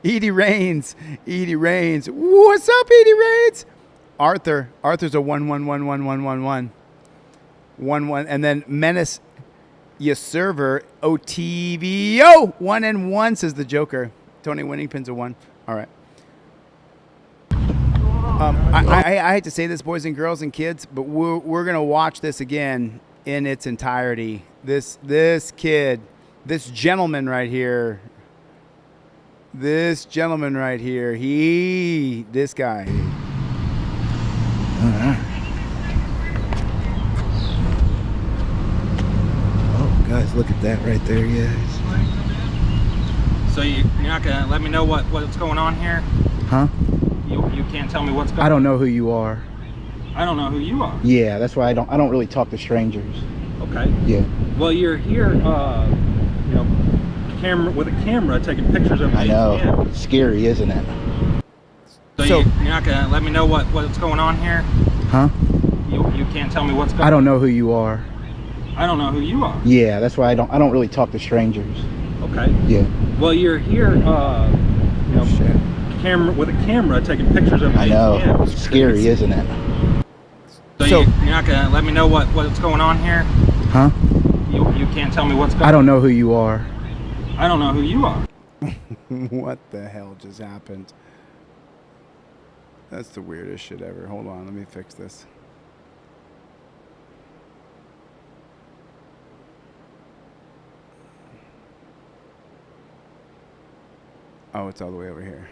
Edie Rains. Edie Rains. What's up, Edie Rains? Arthur's a 1111111. 1-1. And then Menace Server OTVO 1 and 1 says the Joker. Tony Winningpin's a 1. All right. I hate to say this, boys and girls and kids, but we're gonna watch this again in its entirety. This kid, this gentleman right here, this guy. All right. Oh, guys, look at that right there, guys. So you're not gonna let me know what's going on here? Huh? You can't tell me what's going on? I don't know who you are. I don't know who you are. Yeah, that's why I don't really talk to strangers. Okay. Yeah. Well, you're here, with a camera taking pictures of me. I know. It's scary, isn't it? So you're not gonna let me know what's going on here? Huh? You can't tell me what's going on? I don't know who you are. I don't know who you are. Yeah, that's why I don't really talk to strangers. Okay. Yeah. Well, you're here, with a camera taking pictures of me. I know. It's scary, isn't it? So you're not gonna let me know what's going on here? Huh? You can't tell me what's going on? I don't know who you are. I don't know who you are. What the hell just happened? That's the weirdest shit ever. Hold on, let me fix this. Oh, it's all the way over here.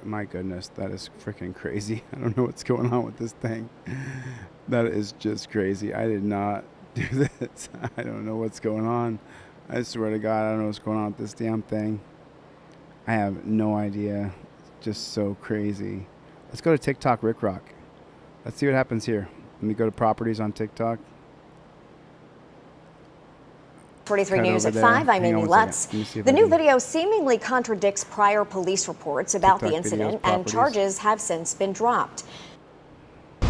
My goodness, that is freaking crazy. I don't know what's going on with this thing. That is just crazy. I did not do this. I don't know what's going on. I swear to God, I don't know what's going on with this damn thing. I have no idea. It's just so crazy. Let's go to TikTok Rick Rock. Let's see what happens here. Let me go to properties on TikTok. 43 News at 5, I'm Amy Lutz. The new video seemingly contradicts prior police reports about the incident, and charges have since been dropped. We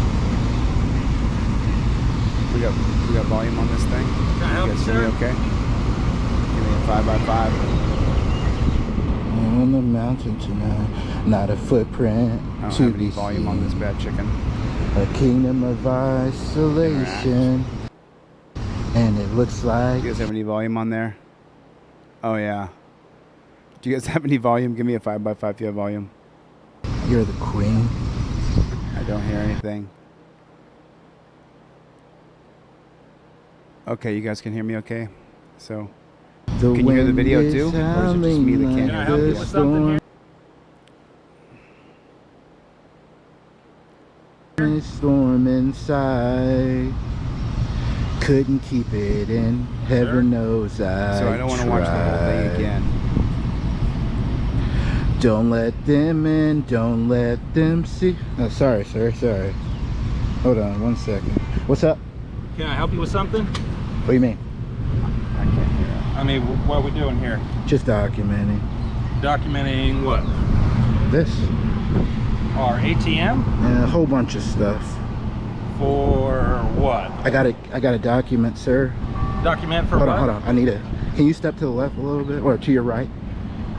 got volume on this thing. Can I help you, sir? Okay. Give me a 5x5. On the mountain tonight, not a footprint. I don't have any volume on this bad chicken. A kingdom of isolation. And it looks like... Do you guys have any volume on there? Oh, yeah. Do you guys have any volume? Give me a 5x5 if you have volume. You're the queen. I don't hear anything. Okay, you guys can hear me okay? So, can you hear the video too? Or is it just me that can't hear? Can I help you with something here? Storm inside. Couldn't keep it in. Heaven knows I So I don't want to watch the whole thing again. Don't let them in. Don't let them see. Oh, sorry, sir. Sorry. Hold on 1 second. What's up? Can I help you with something? What do you mean? I can't hear it. I mean, what are we doing here? Just documenting. Documenting what? This. Our ATM? And a whole bunch of stuff. For what? I got a document, sir. Document for Hold what? on. I need a... Can you step to the left a little bit? Or to your right?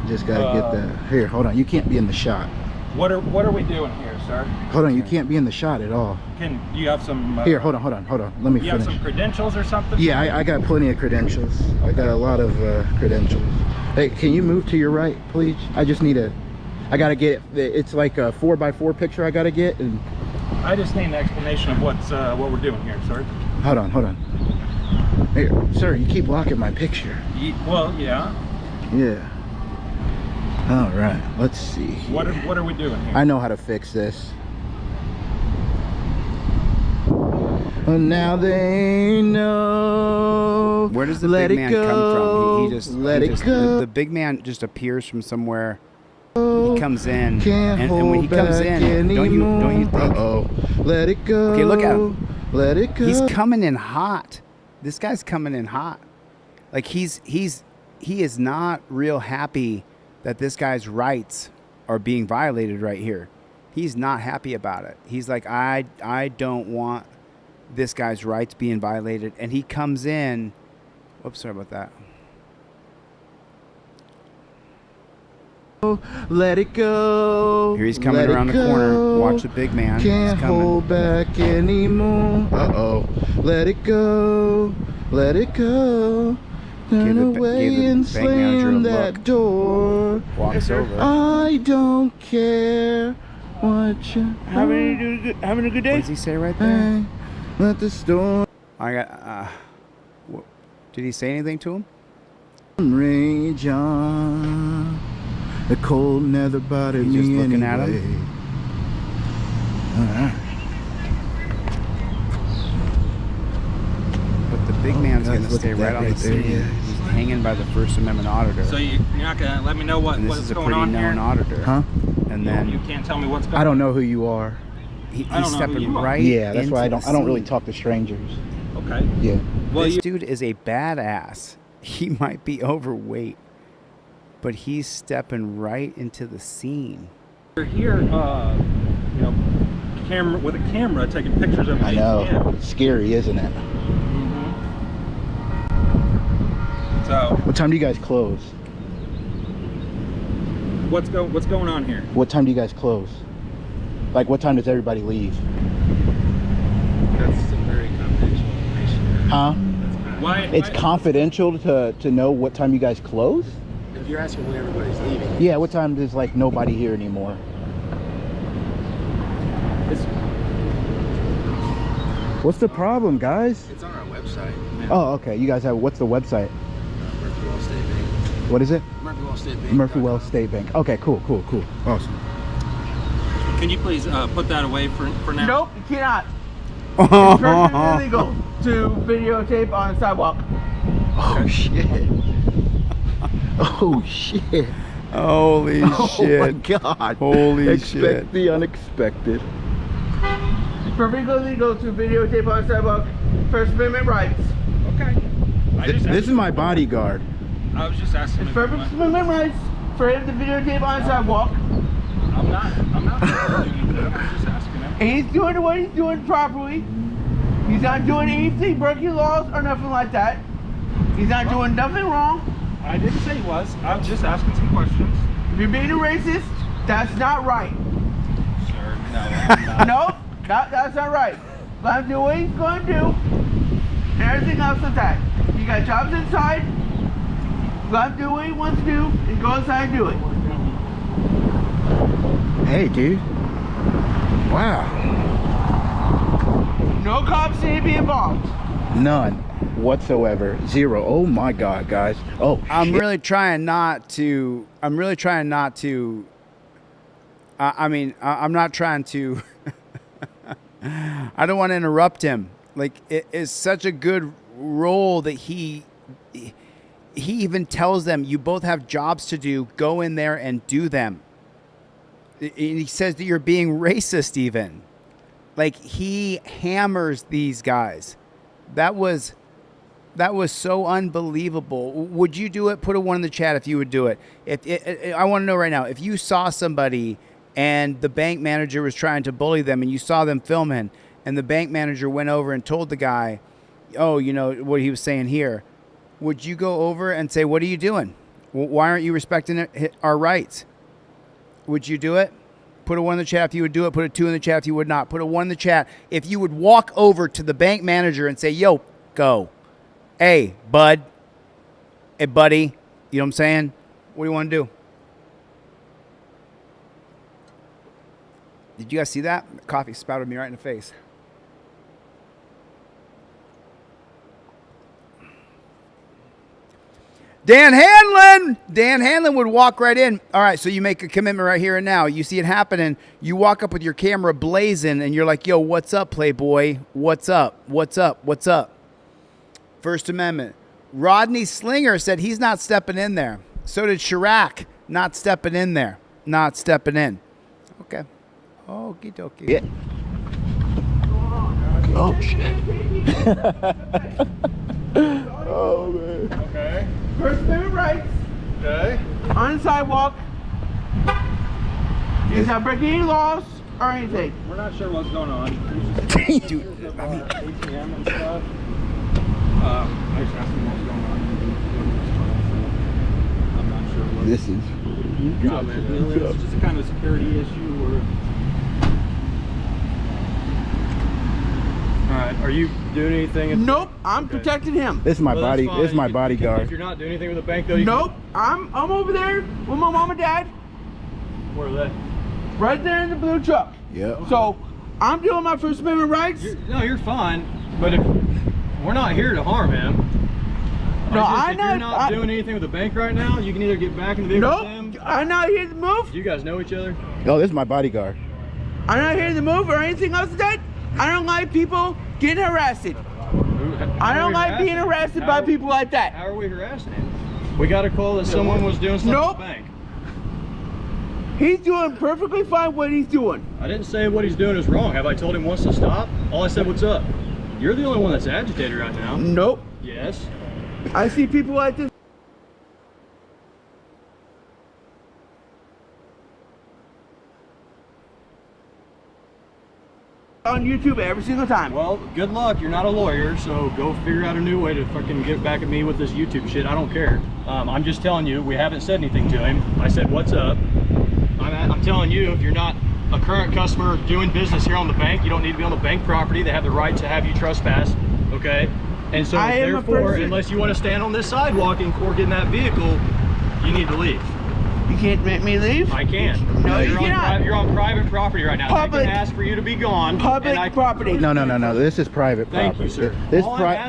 Just gotta get the. Here, hold on. You can't be in the shot. What are we doing here, sir? Hold on. You can't be in the shot at all. Can you have some? Here, hold on. Let me you finish. have some credentials or something? Yeah, I got plenty of credentials. I got a lot of credentials. Hey, can you move to your right, please? I just need I gotta get it's like a 4x4 picture I gotta get. And I just need an explanation of what we're doing here, sir. Hold on. Here, sir, you keep blocking my picture. Well, yeah. Yeah. All right, let's see. What are we doing here? I know how to fix this. And now they know. Where does the big man come from? He just the big man just appears from somewhere. He comes in, and when he comes in, don't you think? Let it go. Okay, look at him. Let it go. He's coming in hot. This guy's coming in hot. Like he is not real happy that this guy's rights are being violated right here. He's not happy about it. He's like, I don't want this guy's rights being violated. And he comes in. Oops, sorry about that. Let it go. Here he's coming around the corner. Watch the big man. Can't he's coming. hold back anymore. Let it go. Let it go. Turn away and slam that door. Walks over. I don't care what you having a good day. What does he say right there? Let the storm. I got. Did he say anything to him? Rage on. The cold never bothered me just looking anyway. at him. All right. But the big man's going to stay right on the scene. Yeah. He's hanging by the First Amendment auditor. So you're not gonna let me know what's going on here? This is a pretty known auditor. Huh? And then you can't tell me what's going on. I don't know who you are. He's stepping right. Yeah, that's why I into don't the really scene. talk to strangers. Okay. Yeah. Well, This dude is a badass. He might be overweight, but he's stepping right into the scene. You're here, camera with a camera taking pictures of. I know. Yeah. It's scary, isn't it? So. What time do you guys close? What's going on here? What time do you guys close? Like, what time does everybody leave? That's some very confidential information. Huh? Why? It's confidential to know what time you guys close? If you're asking when everybody's leaving. Yeah, what time does like nobody here anymore? What's the problem, guys? It's on our website. Oh, okay. You guys have, what's the website? Murphy Wall State Bank. What is it? Murphy Wall State Bank. Murphy Wells State Bank. Okay, cool. Awesome. Can you please put that away for now? Nope, you cannot. It's perfectly illegal to videotape on a sidewalk. Oh shit. Oh shit. Holy shit. Oh my god. Holy Expect shit. the unexpected. It's perfectly illegal to videotape on a sidewalk. First Amendment rights. Okay. This is my bodyguard. I was just asking. It's First Amendment rights for him to videotape on a sidewalk. I'm not doing anything. I'm just asking him. And he's doing what he's doing properly. He's not doing anything breaking laws or nothing like that. He's not doing nothing wrong. I didn't say he was. I was just asking some questions. If you're being a racist, that's not right. Sir, no, I'm not. No, that's not right. Let him do what he's going to do. And everything else is that. You got jobs inside. Let him do what he wants to do and go inside and do it. Hey, dude. Wow. No cops need to be involved. None whatsoever. Zero. Oh my god, guys. Oh, I'm shit. really trying not to. I'm not trying to. I don't want to interrupt him. Like, it is such a good role that he even tells them, you both have jobs to do. Go in there and do them. And he says that you're being racist even. Like, he hammers these guys. That was so unbelievable. Would you do it? Put a 1 in the chat if you would do it. I want to know right now, if you saw somebody and the bank manager was trying to bully them and you saw them filming and the bank manager went over and told the guy, oh, you know what he was saying here, would you go over and say, what are you doing? Well, why aren't you respecting our rights? Would you do it? Put a 1 in the chat if you would do it. Put a 2 in the chat if you would not. Put a 1 in the chat if you would walk over to the bank manager and say, yo, go. Hey, bud. Hey, buddy. You know what I'm saying? What do you want to do? Did you guys see that? Coffee spouted me right in the face. Dan Hanlon would walk right in. All right, so you make a commitment right here and now. You see it happening. You walk up with your camera blazing, and you're like, yo, what's up, Playboy? What's up? What's up? What's up? First Amendment. Rodney Slinger said he's not stepping in there. So did Chirac. Not stepping in there. Not stepping in. Okay. Okie dokie. Yeah. Oh, shit. Oh, man. Okay. First Amendment rights. Okay. On the sidewalk. Is not breaking any laws or anything. We're not sure what's going on. Dude, I mean, ATM and stuff. I just asked him what's going on. I'm not sure what. This is. It's just a kind of security issue or. All right, are you doing anything? Nope, I'm protecting him. This is my body. This is my bodyguard. If you're not doing anything with the bank, though, you nope, I'm over there with my mom and dad. Where are they? Right there in the blue truck. Yeah. So I'm doing my First Amendment rights. You're fine, but if we're not here to harm him. No, if you're not doing anything with the bank right now, you can either get back in the vehicle with them. I'm not here to move. Do you guys know each other? Oh, this is my bodyguard. I'm not here to move or anything else like that. I don't like people getting harassed. I don't like being harassed by people like that. How are we harassing him? We got a call that someone was doing something at the bank. He's doing perfectly fine what he's doing. I didn't say what he's doing is wrong. Have I told him once to stop? All I said, what's up? You're the only one that's agitated right now. Nope. Yes. I see people like this. On YouTube every single time. Well, good luck. You're not a lawyer, so go figure out a new way to fucking get back at me with this YouTube shit. I don't care. I'm just telling you, we haven't said anything to him. I said, what's up? I'm telling you, if you're not a current customer doing business here on the bank, you don't need to be on the bank property. They have the right to have you trespass, okay? And so therefore, unless you want to stand on this sidewalk and or get in that vehicle, you need to leave. You can't make me leave? I can't. No, you cannot. You're on private property right now. Public. I can ask for you to be gone. Public property. No. This is private property. Thank you, sir.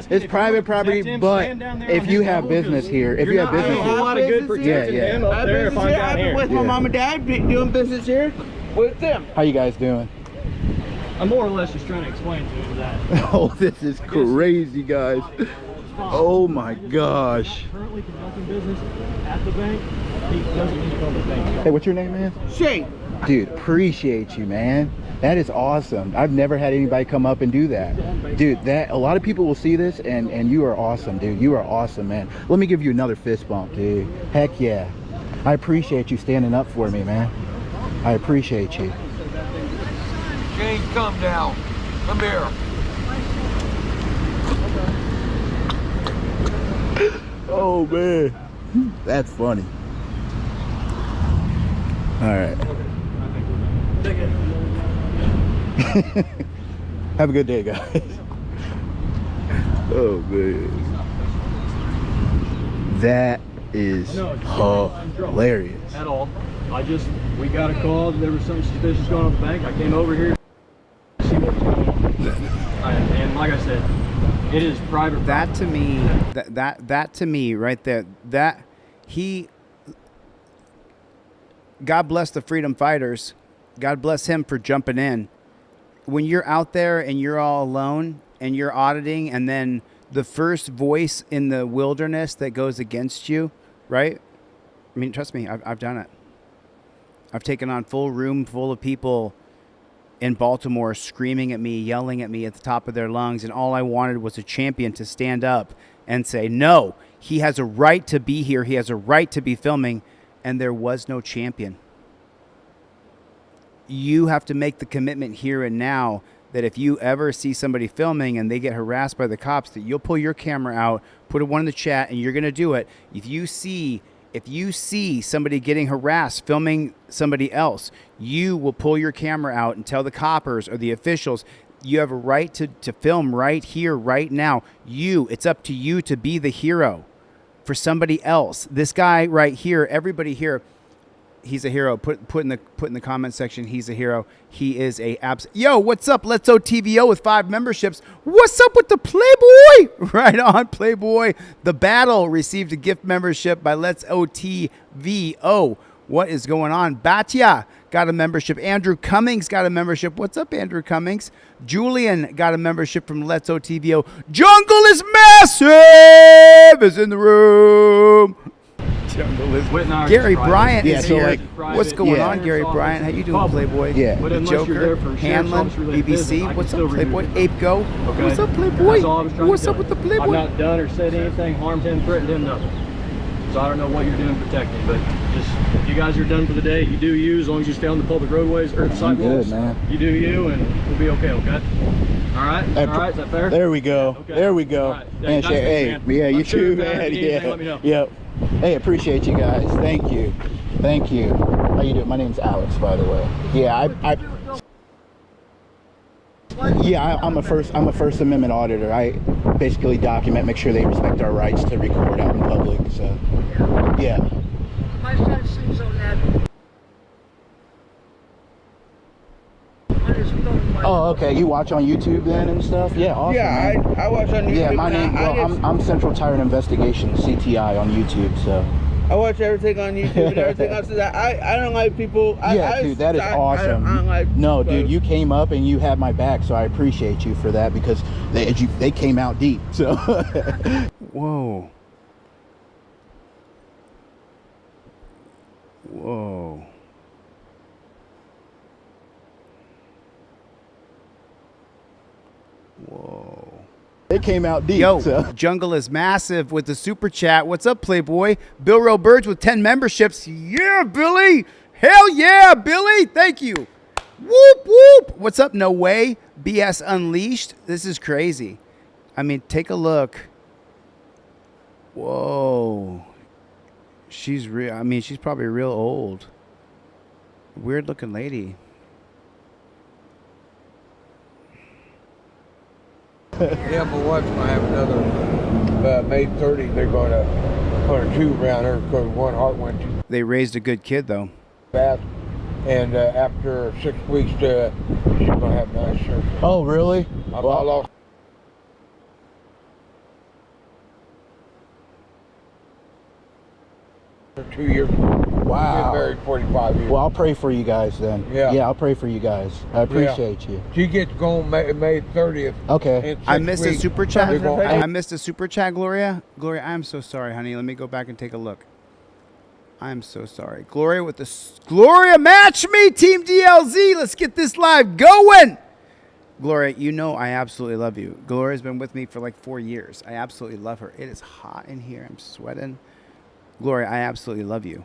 This private property, but if you have business here, if you have business here, a lot of good protecting him up there if I'm down I've been with my mom and dad doing business here with them. How you guys doing? I'm more or less just trying to explain to him that. Oh, this is crazy, guys. Oh my gosh. Currently conducting business at the bank. He doesn't need to go to the bank. Hey, what's your name, man? Shane. Dude, appreciate you, man. That is awesome. I've never had anybody come up and do that. Dude, a lot of people will see this and you are awesome, dude. You are awesome, man. Let me give you another fist bump, dude. Heck yeah. I appreciate you standing up for me, man. I appreciate you. Shane, come down. Come here. Oh, man. That's funny. All right. Have a good day, guys. Oh, man. That is hilarious. At all. We got a call that there was something suspicious going on at the bank. I came over here to see what was going on. And like I said, it is private property. That to me right there, God bless the freedom fighters. God bless him for jumping in. When you're out there and you're all alone and you're auditing, and then the first voice in the wilderness that goes against you, right? I mean, trust me, I've done it. I've taken on full room full of people in Baltimore screaming at me, yelling at me at the top of their lungs, and all I wanted was a champion to stand up and say, no, he has a right to be here. He has a right to be filming. And there was no champion. You have to make the commitment here and now that if you ever see somebody filming and they get harassed by the cops, that you'll pull your camera out, put a 1 in the chat, and you're going to do it. If you see If you see somebody getting harassed filming somebody else, you will pull your camera out and tell the coppers or the officials, you have a right to film right here, right now. It's up to you to be the hero for somebody else. This guy right here, everybody here, he's a hero. Put in the comment section, he's a hero. He is a Yo, what's up? Let's OTVO with 5 memberships. What's up with the Playboy? Right on, Playboy. The Battle received a gift membership by Let's OTVO. What is going on? Batya got a membership. Andrew Cummings got a membership. What's up, Andrew Cummings? Julian got a membership from Let's OTVO. Jungle is massive is in the room. Gary Bryant is here. What's going on, Gary Bryant? How you doing, Playboy? The Joker, Hanlon, BBC. What's up, Playboy? Ape Go. What's up, Playboy? What's up with the Playboy? I've not done or said anything, harmed him, threatened him, nothing. So I don't know what you're doing to protect me, but just if you guys are done for the day, you do you, as long as you stay on the public roadways or the sidewalks. Good, man. You do you, and we'll be okay, okay? All right? All right, is that fair? There we go. Okay. There we go. Right. And Nice hey, man. yeah, you I'm sure too, if I man. need Yeah. anything, let me know. Yep. Hey, appreciate you guys. Thank you. Thank you. How you doing? My name's Alex, by the way. Yeah, I'm a First Amendment auditor. I basically document, make sure they respect our rights to record out in public. So, yeah. My son sings on that. On his phone. Oh, okay. You watch on YouTube then and stuff? Yeah, awesome. Yeah, man. I watch on YouTube. Yeah, my name. Well, I'm Central Tire and Investigation, CTI, on YouTube. So. I watch everything on YouTube and everything else. I don't like people. Dude, that is awesome. I don't like no, dude, you came up and you had my back, so I appreciate you for that because they came out deep. So. Whoa. Whoa. Whoa. They came out deep. Yo, so. Jungle is massive with the super chat. What's up, Playboy? Bill Rowe Birds with 10 memberships. Yeah, Billy. Hell yeah, Billy. Thank you. Whoop, whoop. What's up, No Way? BS Unleashed. This is crazy. I mean, take a look. Whoa. She's real. I mean, she's probably real old. Weird looking lady. Yeah, my wife's gonna have another May 30. They're gonna put a tube around her because one heart went too They raised a good kid, though. fast, and after 6 weeks, she's gonna have nice surgery. Oh, really? I lost. her 2 years. Wow. Been married 45 years. Well, I'll pray for you guys then. Yeah. Yeah, I'll pray for you guys. I appreciate you. She gets going May 30th. Okay. I missed a super chat. They're I missed a super chat, Gloria. Gloria, I'm so sorry, honey. Let me go back and take a look. I'm so sorry. Gloria with the... Gloria, match me, Team DLZ. Let's get this live going. Gloria, you know I absolutely love you. Gloria's been with me for like 4 years. I absolutely love her. It is hot in here. I'm sweating. Gloria, I absolutely love you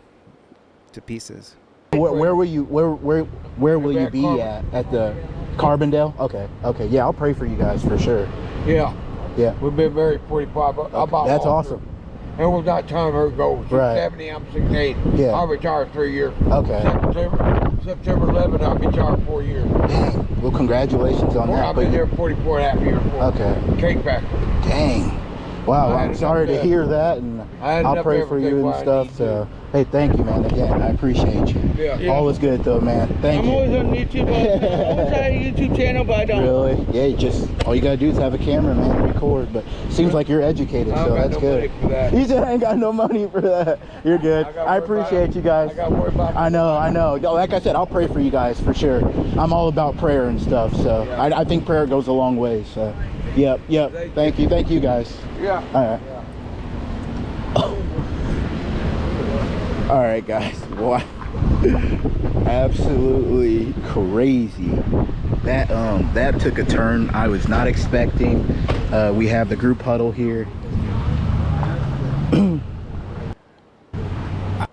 to pieces. Where will you? Where will you be at the Carbondale? Okay. Okay. Yeah, I'll pray for you guys for sure. Yeah. Yeah. We've been married 45. Okay. That's awesome. And we've got time her goals. She's Right. 70, I'm 68. Yeah. I'll retire 3 years. Okay. September 11, I'll retire 4 years. Dang. Well, congratulations on that. I've been there 44 and a half years. Okay. Cake factory. Dang. Wow, I'm sorry to hear that, and I'll pray for you and stuff. So, hey, thank you, man. Again, I appreciate you. Yeah. All is good, though, man. Thank I'm you. always on YouTube. I always have a YouTube channel, but I don't. Really? Yeah, you just all you gotta do is have a camera, man, and record. But seems like you're educated, I so got that's no good. money for that. You said I ain't got no money for that. You're good. I appreciate you guys. I know. Like I said, I'll pray for you guys for sure. I'm all about prayer and stuff, so I think prayer goes a long way. So, yep. Thank you guys. Yeah. All right. All right, guys. Boy, absolutely crazy. That took a turn I was not expecting. We have the group huddle here.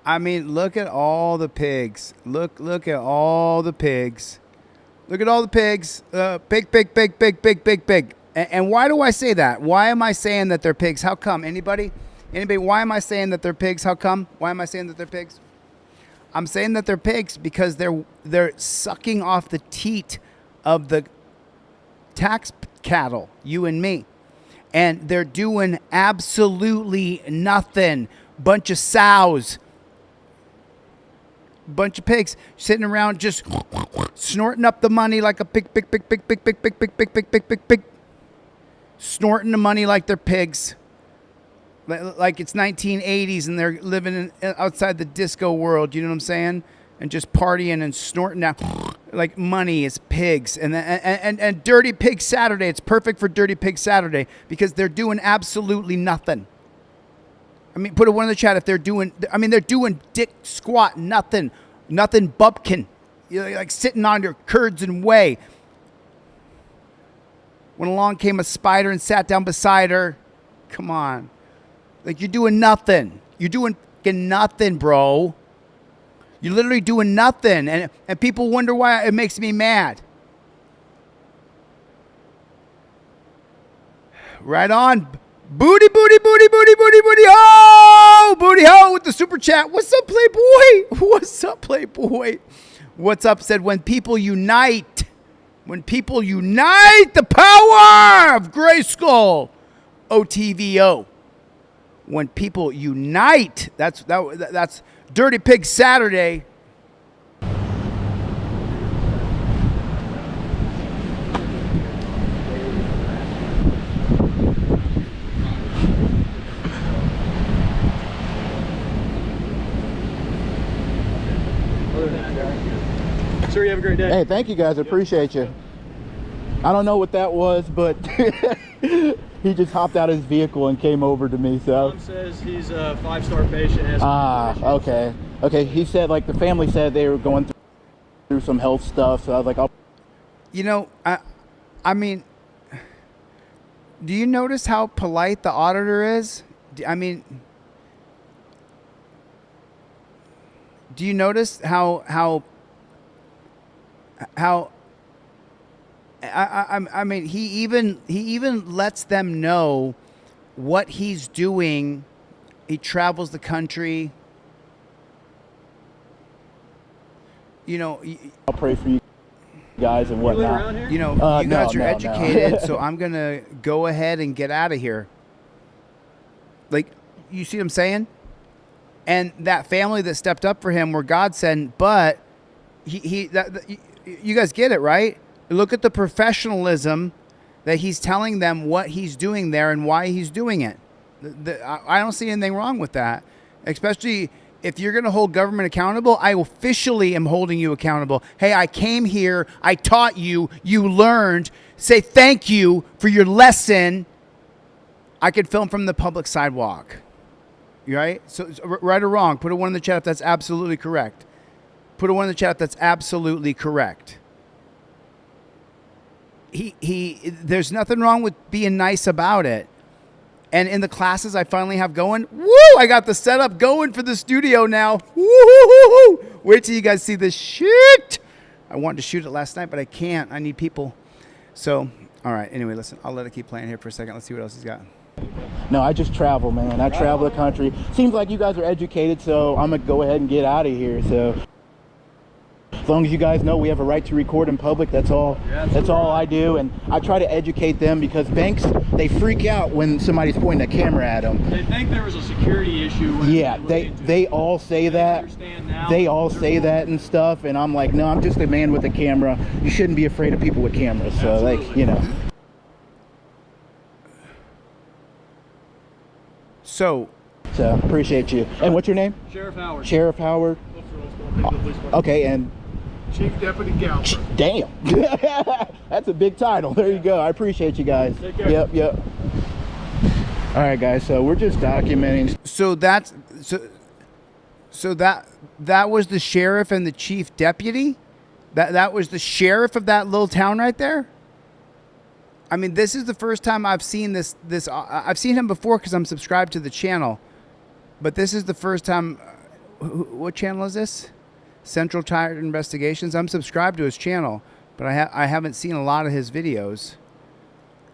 I mean, look at all the pigs. Look at all the pigs. Look at all the pigs. Pig. And why do I say that? Why am I saying that they're pigs? How come? Anybody? Anybody? Why am I saying that they're pigs? How come? Why am I saying that they're pigs? I'm saying that they're pigs because they're sucking off the teat of the tax cattle, you and me. And they're doing absolutely nothing. Bunch of sows. Bunch of pigs sitting around just snorting up the money like a pig. Snorting the money like they're pigs. Like it's 1980s and they're living outside the disco world, you know what I'm saying? And just partying and snorting out like money is pigs. And Dirty Pig Saturday, it's perfect for Dirty Pig Saturday because they're doing absolutely nothing. I mean, put a one in the chat if they're doing dick squat, nothing bupkin. You're like sitting on your curds and whey. When along came a spider and sat down beside her. Come on. Like, you're doing nothing. You're doing fucking nothing, bro. You're literally doing nothing. And people wonder why it makes me mad. Right on. Booty, booty, booty, booty, booty, booty, ho! Booty, ho, with the super chat. What's up, Playboy? What's up, Playboy? What's up, said, when people unite. When people unite, the power of Grayskull. OTVO. When people unite, that's Dirty Pig Saturday. Sir, you have a great day. Hey, thank you guys. I appreciate you. I don't know what that was, but he just hopped out of his vehicle and came over to me. So Tom says he's a 5-star patient. Has okay. Okay, he said, like, the family said they were going through some health stuff. So I was like, You know, I mean, do you notice how polite the auditor is? I mean, do you notice how I mean, he even lets them know what he's doing. He travels the country. You know, I'll pray for you guys and whatnot. You know, you guys are educated, so I'm gonna go ahead and get out of here. Like, you see what I'm saying? And that family that stepped up for him were godsend, but you guys get it, right? Look at the professionalism that he's telling them what he's doing there and why he's doing it. I don't see anything wrong with that, especially if you're going to hold government accountable. I officially am holding you accountable. Hey, I came here, I taught you, you learned. Say thank you for your lesson. I could film from the public sidewalk. You right? So right or wrong, put a one in the chat if that's absolutely correct. Put a one in the chat if that's absolutely correct. There's nothing wrong with being nice about it. And in the classes I finally have going, woo! I got the setup going for the studio now. Woo! Wait till you guys see this shit. I wanted to shoot it last night, but I can't. I need people. So, all right. Anyway, listen, I'll let it keep playing here for a second. Let's see what else he's got. No, I just travel, man. I travel the country. Seems like you guys are educated, so I'm gonna go ahead and get out of here. So as long as you guys know we have a right to record in public, that's all. That's all I do, and I try to educate them because banks, they freak out when somebody's pointing a camera at them. They think there was a security issue. Yeah, they all say that. They all say that and stuff, and I'm like, no, I'm just a man with a camera. You shouldn't be afraid of people with cameras. So, like, you know. So appreciate you. And what's your name? Sheriff Howard. Sheriff Howard. Okay, and Chief Deputy Galbraith. Damn. That's a big title. There you go. I appreciate you guys. Take care. Yep. All right, guys. So we're just documenting. So that was the sheriff and the chief deputy? That was the sheriff of that little town right there? I mean, this is the first time I've seen this. I've seen him before because I'm subscribed to the channel, but this is the first time. What channel is this? Central Tire Investigations. I'm subscribed to his channel, but I haven't seen a lot of his videos.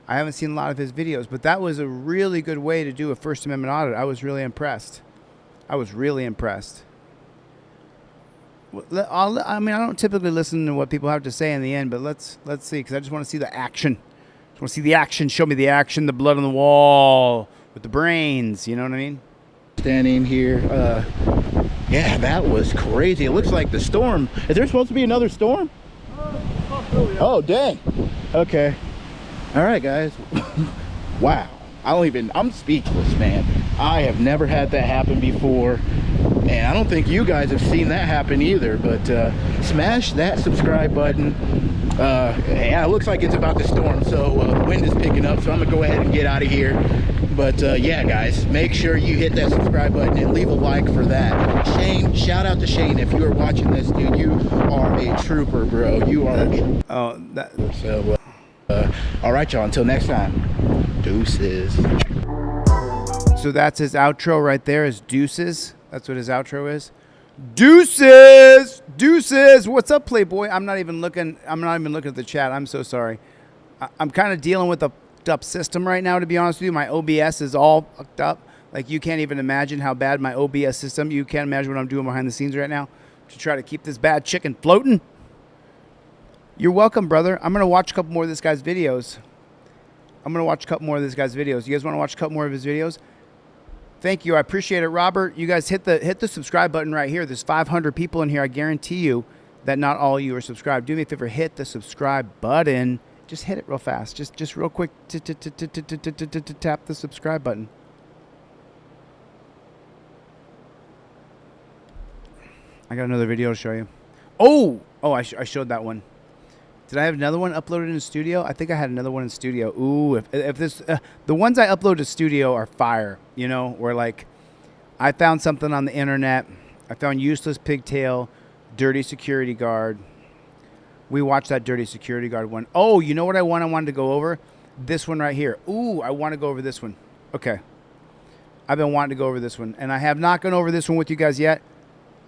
I haven't seen a lot of his videos, but that was a really good way to do a First Amendment audit. I was really impressed. I was really impressed. I mean, I don't typically listen to what people have to say in the end, but let's see, because I just want to see the action. Just want to see the action. Show me the action, the blood on the wall with the brains. You know what I mean? Standing here. Yeah, that was crazy. It looks like the storm. Is there supposed to be another storm? Oh, dang. Okay. All right, guys. Wow. I'm speechless, man. I have never had that happen before. And I don't think you guys have seen that happen either, but smash that subscribe button. Yeah, it looks like it's about to storm, so the wind is picking up, so I'm gonna go ahead and get out of here. But yeah, guys, make sure you hit that subscribe button and leave a like for that. Shane, shout out to Shane if you are watching this, dude. You are a trooper, bro. You are a trooper. Oh, that. So, all right, y'all. Until next time, deuces. So that's his outro right there. Is deuces. That's what his outro is. Deuces, deuces. What's up, Playboy? I'm not even looking at the chat. I'm so sorry. I'm kind of dealing with a fucked up system right now, to be honest with you. My OBS is all fucked up. Like, you can't even imagine how bad my OBS system. You can't imagine what I'm doing behind the scenes right now to try to keep this bad chicken floating. You're welcome, brother. I'm gonna watch a couple more of this guy's videos. You guys want to watch a couple more of his videos? Thank you. I appreciate it, Robert. You guys hit the subscribe button right here. There's 500 people in here. I guarantee you that not all of you are subscribed. Do me a favor, hit the subscribe button. Just hit it real fast. Just real quick. Tap the subscribe button. I got another video to show you. Oh, I showed that one. Did I have another one uploaded in studio? I think I had another one in studio. Ooh, if this, the ones I upload to studio are fire, you know, where like I found something on the internet. I found useless pigtail, dirty security guard. We watched that dirty security guard one. Oh, you know what I wanted to go over? This one right here. Ooh, I want to go over this one. Okay. I've been wanting to go over this one, and I have not gone over this one with you guys yet.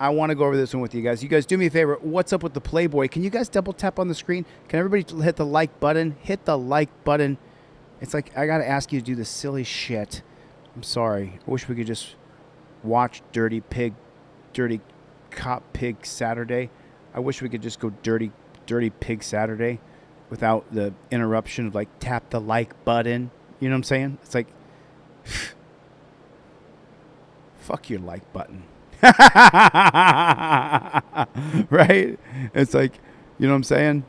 I want to go over this one with you guys. You guys do me a favor. What's up with the Playboy? Can you guys double tap on the screen? Can everybody hit the like button? Hit the like button. It's like I got to ask you to do this silly shit. I'm sorry. I wish we could just watch Dirty Cop Pig Saturday. I wish we could just go Dirty Pig Saturday without the interruption of like tap the like button. You know what I'm saying? It's like, fuck your like button. Right? It's like, you know what I'm saying?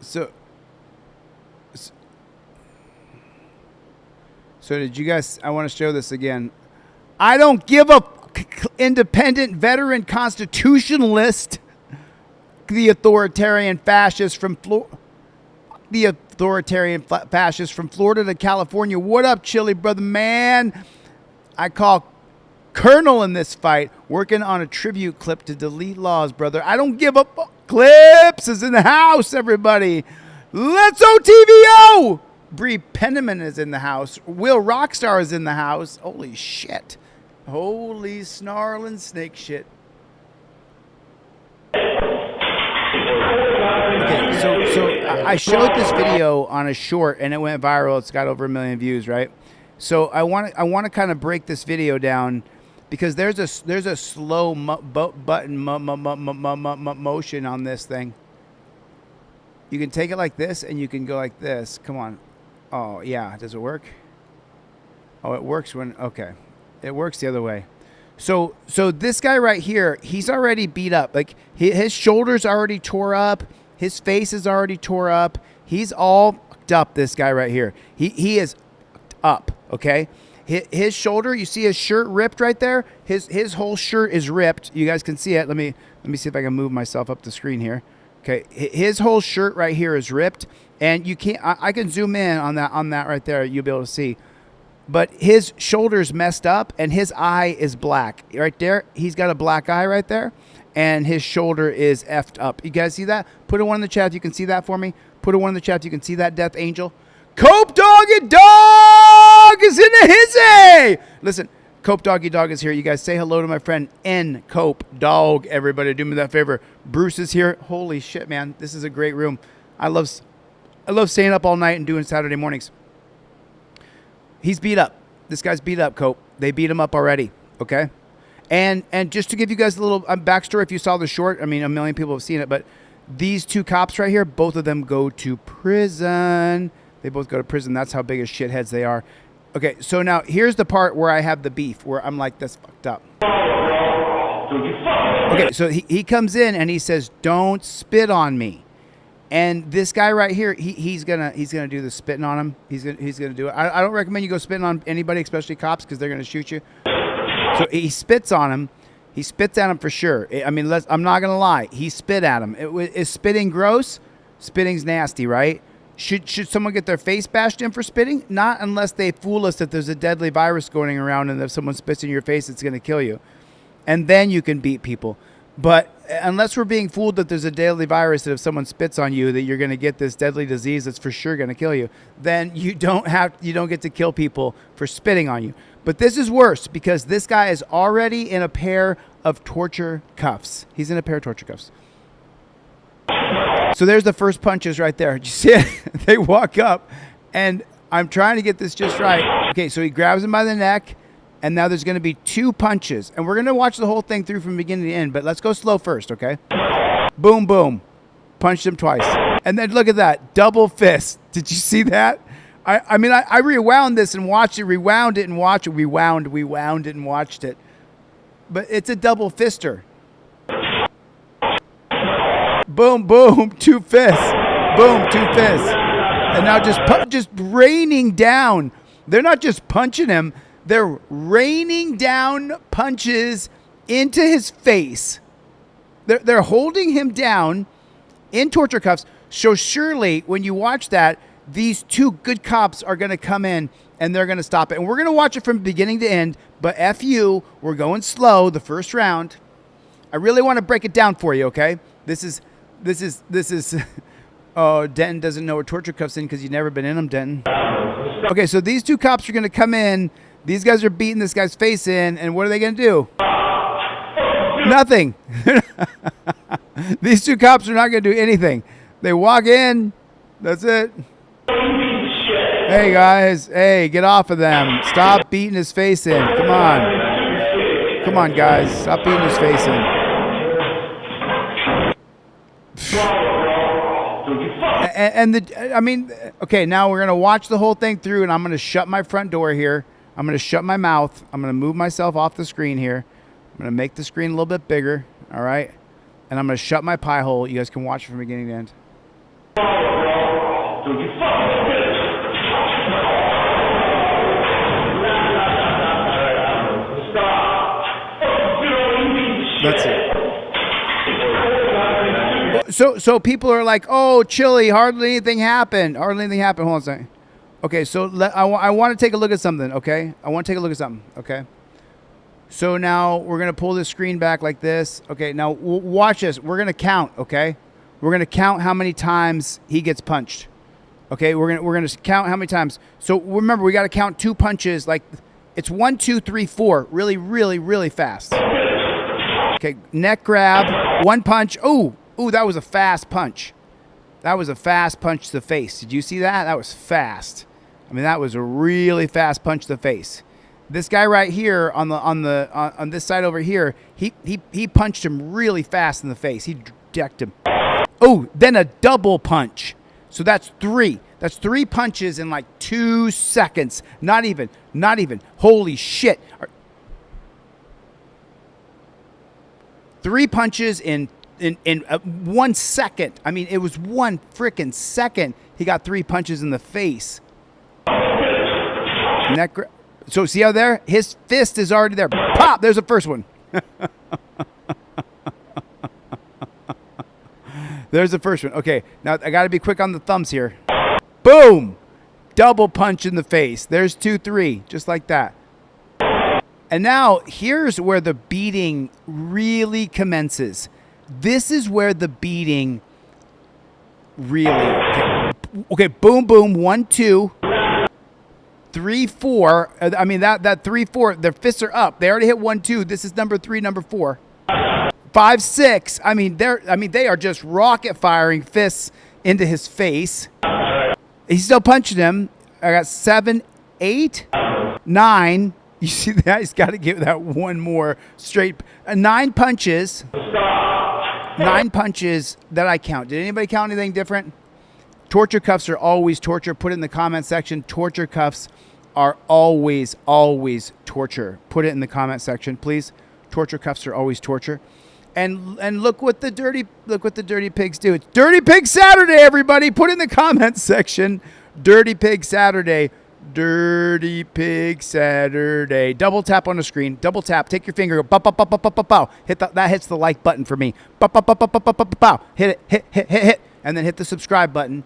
So did you guys, I want to show this again. I don't give a independent veteran constitutionalist, the authoritarian fascist from Florida to California. What up, Chille, brother, man? I call Colonel in this fight, working on a tribute clip to delete Lawz, brother. I don't give a fuck. Clips is in the house, everybody. Let's OTVO. Bree Penniman is in the house. Will Rockstar is in the house. Holy shit. Holy snarling snake shit. Okay, so I showed this video on a short and it went viral. It's got over 1 million views, right? So I want to kind of break this video down because there's a slow button motion on this thing. You can take it like this and you can go like this. Come on. Oh, yeah. Does it work? Oh, it works when, okay. It works the other way. So this guy right here, he's already beat up. Like his shoulders already tore up. His face is already tore up. He's all fucked up, this guy right here. He is up, okay? His shoulder, you see his shirt ripped right there? His whole shirt is ripped. You guys can see it. Let me see if I can move myself up the screen here. Okay, his whole shirt right here is ripped, and you can't. I can zoom in on that right there. You'll be able to see, but his shoulder's messed up, and his eye is black right there. He's got a black eye right there, and his shoulder is effed up. You guys see that? Put a one in the chat. You can see that for me. Put a one in the chat. You can see that, Death Angel. Cope Doggy Dog is in a hizzy. Listen, Cope Doggy Dog is here. You guys say hello to my friend N Cope Dog. Everybody, do me that favor. Bruce is here. Holy shit, man. This is a great room. I love staying up all night and doing Saturday mornings. He's beat up. This guy's beat up, Cope. They beat him up already, okay? And just to give you guys a little backstory, if you saw the short, I mean, a million people have seen it, but these two cops right here, both of them go to prison. They both go to prison. That's how big as shitheads they are. Okay, so now here's the part where I have the beef, where I'm like, that's fucked up. Okay, so he comes in and he says, don't spit on me. And this guy right here, he's gonna do the spitting on him. He's gonna do it. I don't recommend you go spitting on anybody, especially cops, because they're gonna shoot you. So he spits on him. He spits at him for sure. I mean, I'm not gonna lie. He spit at him. Is spitting gross? Spitting's nasty, right? Should someone get their face bashed in for spitting? Not unless they fool us that there's a deadly virus going around, and if someone spits in your face, it's gonna kill you. And then you can beat people. But unless we're being fooled that there's a deadly virus that if someone spits on you that you're going to get this deadly disease that's for sure going to kill you, then you don't get to kill people for spitting on you. But this is worse because this guy is already in a pair of torture cuffs. He's in a pair of torture cuffs. So there's the first punches right there. Did you see it? They walk up, and I'm trying to get this just right. Okay, so he grabs him by the neck. And now there's going to be 2 punches. And we're going to watch the whole thing through from beginning to end. But let's go slow first, okay? Boom, boom. Punched him twice. And then look at that. Double fist. Did you see that? I mean, I rewound this and watched it. Rewound it and watched it. Rewound it and watched it. But it's a double fister. Boom, boom. 2 fists. Boom, 2 fists. And now just raining down. They're not just punching him. They're raining down punches into his face. They're holding him down in torture cuffs. So surely when you watch that, these 2 good cops are going to come in and they're going to stop it. And we're going to watch it from beginning to end. But F you, we're going slow the first round. I really want to break it down for you, okay? This is oh, Denton doesn't know what torture cuffs in because you've never been in them, Denton. Okay, so these 2 cops are going to come in. These guys are beating this guy's face in, and what are they going to do? Nothing. These 2 cops are not going to do anything. They walk in. That's it. Hey, guys. Hey, get off of them. Stop beating his face in. Come on. Come on, guys. Stop beating his face in. I mean, okay, now we're going to watch the whole thing through, and I'm going to shut my front door here. I'm going to shut my mouth. I'm going to move myself off the screen here. I'm going to make the screen a little bit bigger, all right? And I'm going to shut my pie hole. You guys can watch it from beginning to end. That's it. So people are like, oh, Chille, hardly anything happened. Hardly anything happened. Hold on a second. Okay, so I want to take a look at something, okay? I want to take a look at something, okay? So now we're going to pull this screen back like this. Okay, now watch this. We're going to count, okay? We're going to count how many times he gets punched. Okay, we're going to count how many times. So remember, we got to count 2 punches. Like, it's 1, 2, 3, 4. Really, really, really fast. Okay, neck grab. 1 punch. Ooh, that was a fast punch. That was a fast punch to the face. Did you see that? That was fast. I mean, that was a really fast punch to the face. This guy right here on this side over here, he punched him really fast in the face. He decked him. Oh, then a double punch. So that's 3. That's 3 punches in like 2 seconds. Not even. Holy shit. 3 punches in 1 second. I mean, it was 1 freaking second. He got 3 punches in the face. So see how there? His fist is already there. Pop! There's the first one. There's the first one. Okay, now I got to be quick on the thumbs here. Boom! Double punch in the face. There's 2, 3, just like that. And now here's where the beating really commences. This is where the beating really... Okay. Okay, boom, boom, 1, 2, 3, 4. I mean, that 3, 4, their fists are up. They already hit 1, 2. This is number 3, number 4. 5, 6. I mean, they are just rocket firing fists into his face. He's still punching him. I got 7, 8, 9. You see that? He's got to give that one more straight. 9 punches. 9 punches that I count. Did anybody count anything different? Torture cuffs are always torture. Put it in the comment section. Torture cuffs are always torture. Put it in the comment section, please. Torture cuffs are always torture. And look what the dirty pigs do. It's Dirty Pig Saturday, everybody. Put it in the comment section. Dirty Pig Saturday. Dirty Pig Saturday. Double tap on the screen. Double tap. Take your finger. Bow, bow, bow, bow, bow, bow, bow. That hits the like button for me. Bow, bow, bow, bow, bow, bow, bow, bow. Hit it. Hit. And then hit the subscribe button.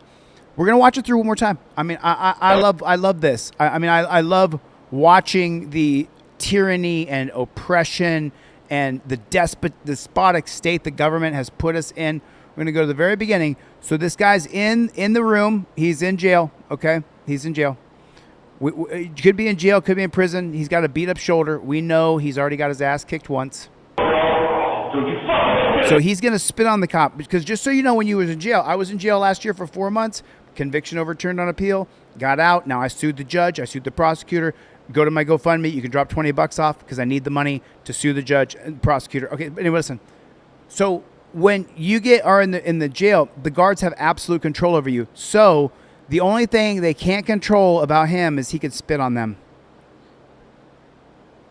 We're gonna watch it through one more time. I mean, I love this. I love watching the tyranny and oppression and the despotic state the government has put us in. We're gonna go to the very beginning. So this guy's in the room. He's in jail. Okay, he's in jail. Could be in jail, could be in prison. He's got a beat up shoulder. We know he's already got his ass kicked once. So he's going to spit on the cop. Because just so you know, when you was in jail, I was in jail last year for 4 months. Conviction overturned on appeal. Got out. Now I sued the judge. I sued the prosecutor. Go to my GoFundMe. You can drop $20 off because I need the money to sue the judge and prosecutor. Okay, but anyway, listen. So when you are in the jail, the guards have absolute control over you. So the only thing they can't control about him is he could spit on them.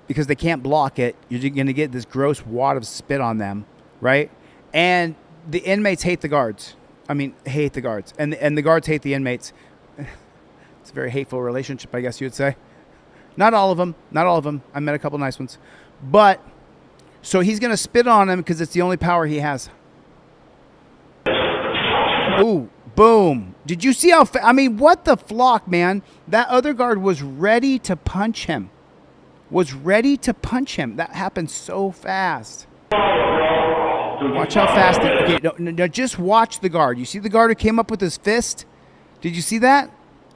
Because they can't block it. You're going to get this gross wad of spit on them, right? And the inmates hate the guards. I mean, hate the guards. And the guards hate the inmates. It's a very hateful relationship, I guess you would say. Not all of them. Not all of them. I met a couple nice ones. But, so he's going to spit on him because it's the only power he has. Ooh. Boom. Did you see how I mean, what the flock, man? That other guard was ready to punch him. That happened so fast. Watch how fast. Okay, no, just watch the guard. You see the guard who came up with his fist? Did you see that?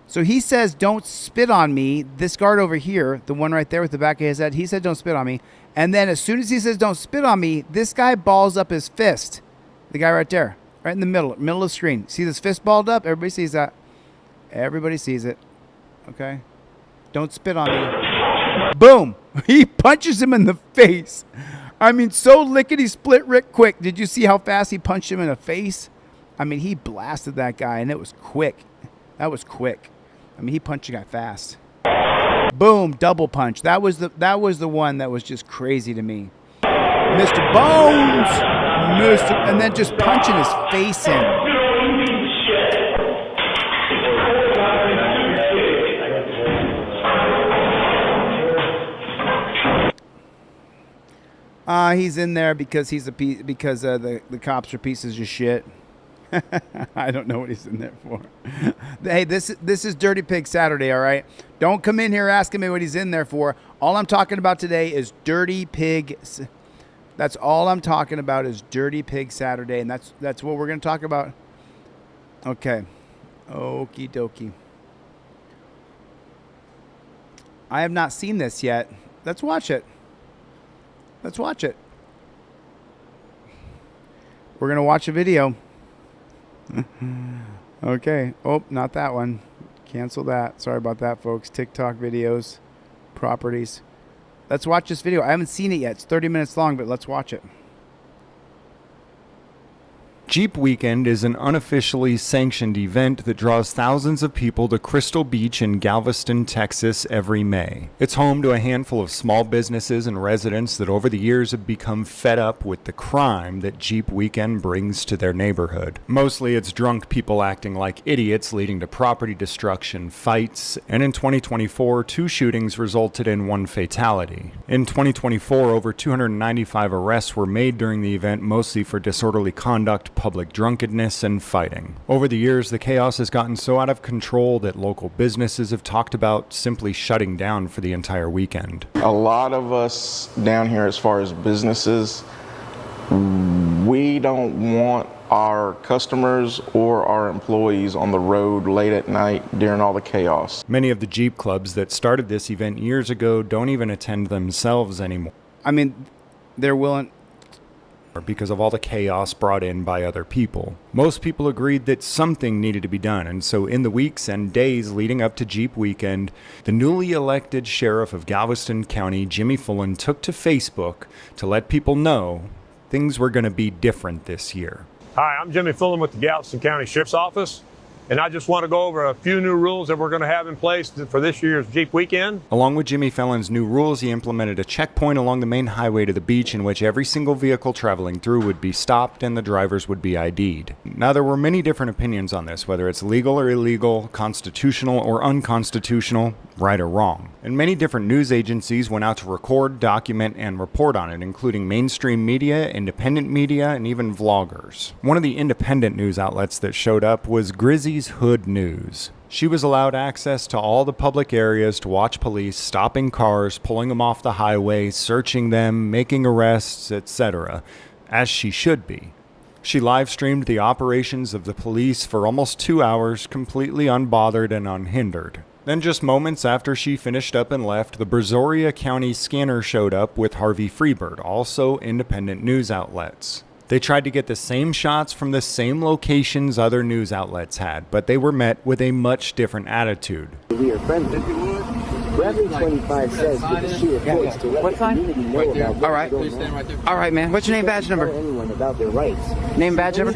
So he says, don't spit on me. This guard over here, the one right there with the back of his head, he said, don't spit on me. And then as soon as he says, don't spit on me, this guy balls up his fist. The guy right there. Right in the middle of the screen. See this fist balled up? Everybody sees that. Everybody sees it. Okay? Don't spit on me. Boom! He punches him in the face. I mean, so lickety-split Rick quick. Did you see how fast he punched him in the face? I mean, he blasted that guy, and it was quick. That was quick. I mean, he punched the guy fast. Boom! Double punch. That was the one that was just crazy to me. Mr. Bones! And then just punching his face in. He's in there because the cops are pieces of shit. I don't know what he's in there for. Hey, this is Dirty Pig Saturday, all right? Don't come in here asking me what he's in there for. All I'm talking about today is Dirty Pig. That's all I'm talking about is Dirty Pig Saturday, and that's what we're going to talk about. Okay. Okie dokie. I have not seen this yet. Let's watch it. Let's watch it. We're going to watch a video. Okay. Oh, not that one. Cancel that. Sorry about that, folks. TikTok videos, properties. Let's watch this video. I haven't seen it yet. It's 30 minutes long, but let's watch it. Jeep Weekend is an unofficially sanctioned event that draws thousands of people to Crystal Beach in Galveston, Texas every May. It's home to a handful of small businesses and residents that over the years have become fed up with the crime that Jeep Weekend brings to their neighborhood. Mostly it's drunk people acting like idiots, leading to property destruction, fights, and in 2024, 2 shootings resulted in 1 fatality. In 2024, over 295 arrests were made during the event, mostly for disorderly conduct, public drunkenness, and fighting. Over the years, the chaos has gotten so out of control that local businesses have talked about simply shutting down for the entire weekend. A lot of us down here, as far as businesses, We don't want our customers or our employees on the road late at night during all the chaos. Many of the Jeep clubs that started this event years ago don't even attend themselves anymore. I mean, they're willing, because of all the chaos brought in by other people. Most people agreed that something needed to be done, and so in the weeks and days leading up to Jeep weekend, the newly elected sheriff of Galveston County, Jimmy Fullen, took to Facebook to let people know things were going to be different this year. Hi, I'm Jimmy Fullen with the Galveston County Sheriff's Office, and I just want to go over a few new rules that we're going to have in place for this year's Jeep weekend. Along with Jimmy Fullen's new rules, he implemented a checkpoint along the main highway to the beach in which every single vehicle traveling through would be stopped and the drivers would be ID'd. Now, there were many different opinions on this, whether it's legal or illegal, constitutional or unconstitutional, right or wrong. And many different news agencies went out to record, document, and report on it, including mainstream media, independent media, and even vloggers. One of the independent news outlets that showed up was Grizzly's Hood News. She was allowed access to all the public areas to watch police stopping cars, pulling them off the highway, searching them, making arrests, etc., as she should be. She live-streamed the operations of the police for almost 2 hours, completely unbothered and unhindered. Then just moments after she finished up and left, the Brazoria County scanner showed up with Harvey Freebird, also independent news outlets. They tried to get the same shots from the same locations other news outlets had, but they were met with a much different attitude. We are friendly. Bradley 25 says with the sheer voice to let what time? the community know about All right. All right, man. What's your name, badge number? anyone about their rights. Name, badge number?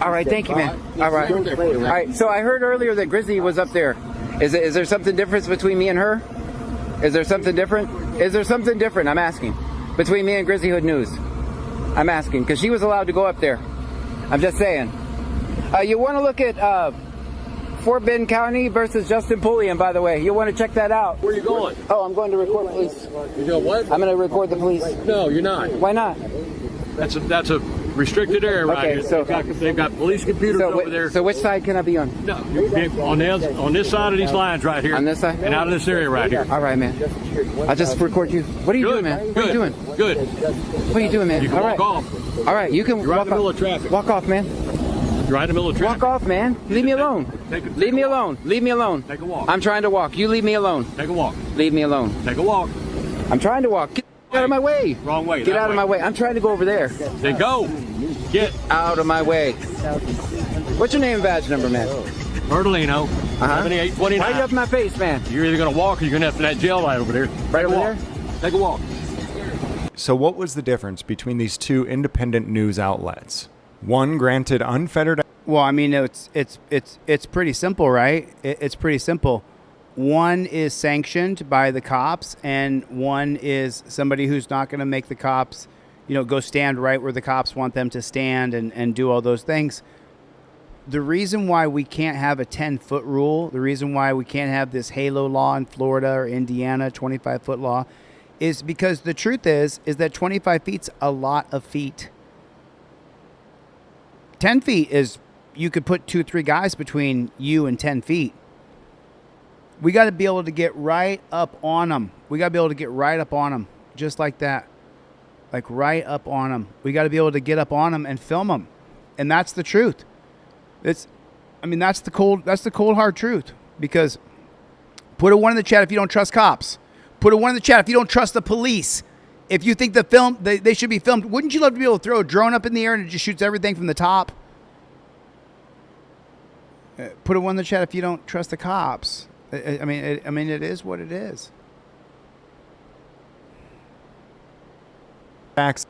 All right, thank you, man. All right. All right, so I heard earlier that Grizzly was up there. Is there something different between me and her? Is there something different? Is there something different, I'm asking, between me and Grizzly Hood News? I'm asking, because she was allowed to go up there. I'm just saying. You want to look at Fort Bend County versus Justin Pulliam, by the way. You'll want to check that out. Where are you going? Oh, I'm going to record police. You're doing what? I'm going to record the police. No, you're not. Why not? That's a restricted area right Okay, here. so they've got police computers over there. So which side can I be on? No, on this side of these lines right here. On this side? And out of this area right here. All right, man. I'll just record you. What are you doing, man? What are you doing? Good. What are you doing, man? You can All walk right. off. All right, you can You're right walk in the middle off. of traffic. Walk off, man. You're right in the middle of traffic. Walk off, man. Leave me alone. Leave me alone. Leave me alone. Take a walk. I'm trying to walk. You leave me alone. Take a walk. Leave me alone. Take a walk. I'm trying to walk. Get out of my way. Wrong way. Get out of my way. I'm trying to go over there. Then go. Get out of my way. What's your name and badge number, man? Bertolino. 7829. Right up my face, man. You're either going to walk or you're going to have to that jail light over there. Right over there? Take a walk. So what was the difference between these two independent news outlets? One granted unfettered. Well, I mean, it's pretty simple, right? It's pretty simple. One is sanctioned by the cops, and one is somebody who's not going to make the cops, go stand right where the cops want them to stand and do all those things. The reason why we can't have a 10-foot rule, the reason why we can't have this halo law in Florida or Indiana, 25-foot law, is because the truth is that 25 feet's a lot of feet. 10 feet is, you could put 2 or 3 guys between you and 10 feet. We got to be able to get right up on them. We got to be able to get right up on them, just like that. Like right up on them. We got to be able to get up on them and film them. And that's the truth. That's the cold hard truth. Because put a 1 in the chat if you don't trust cops. Put a 1 in the chat if you don't trust the police. If you think they should be filmed, wouldn't you love to be able to throw a drone up in the air and it just shoots everything from the top? Put a 1 in the chat if you don't trust the cops. I mean, it is what it is. Access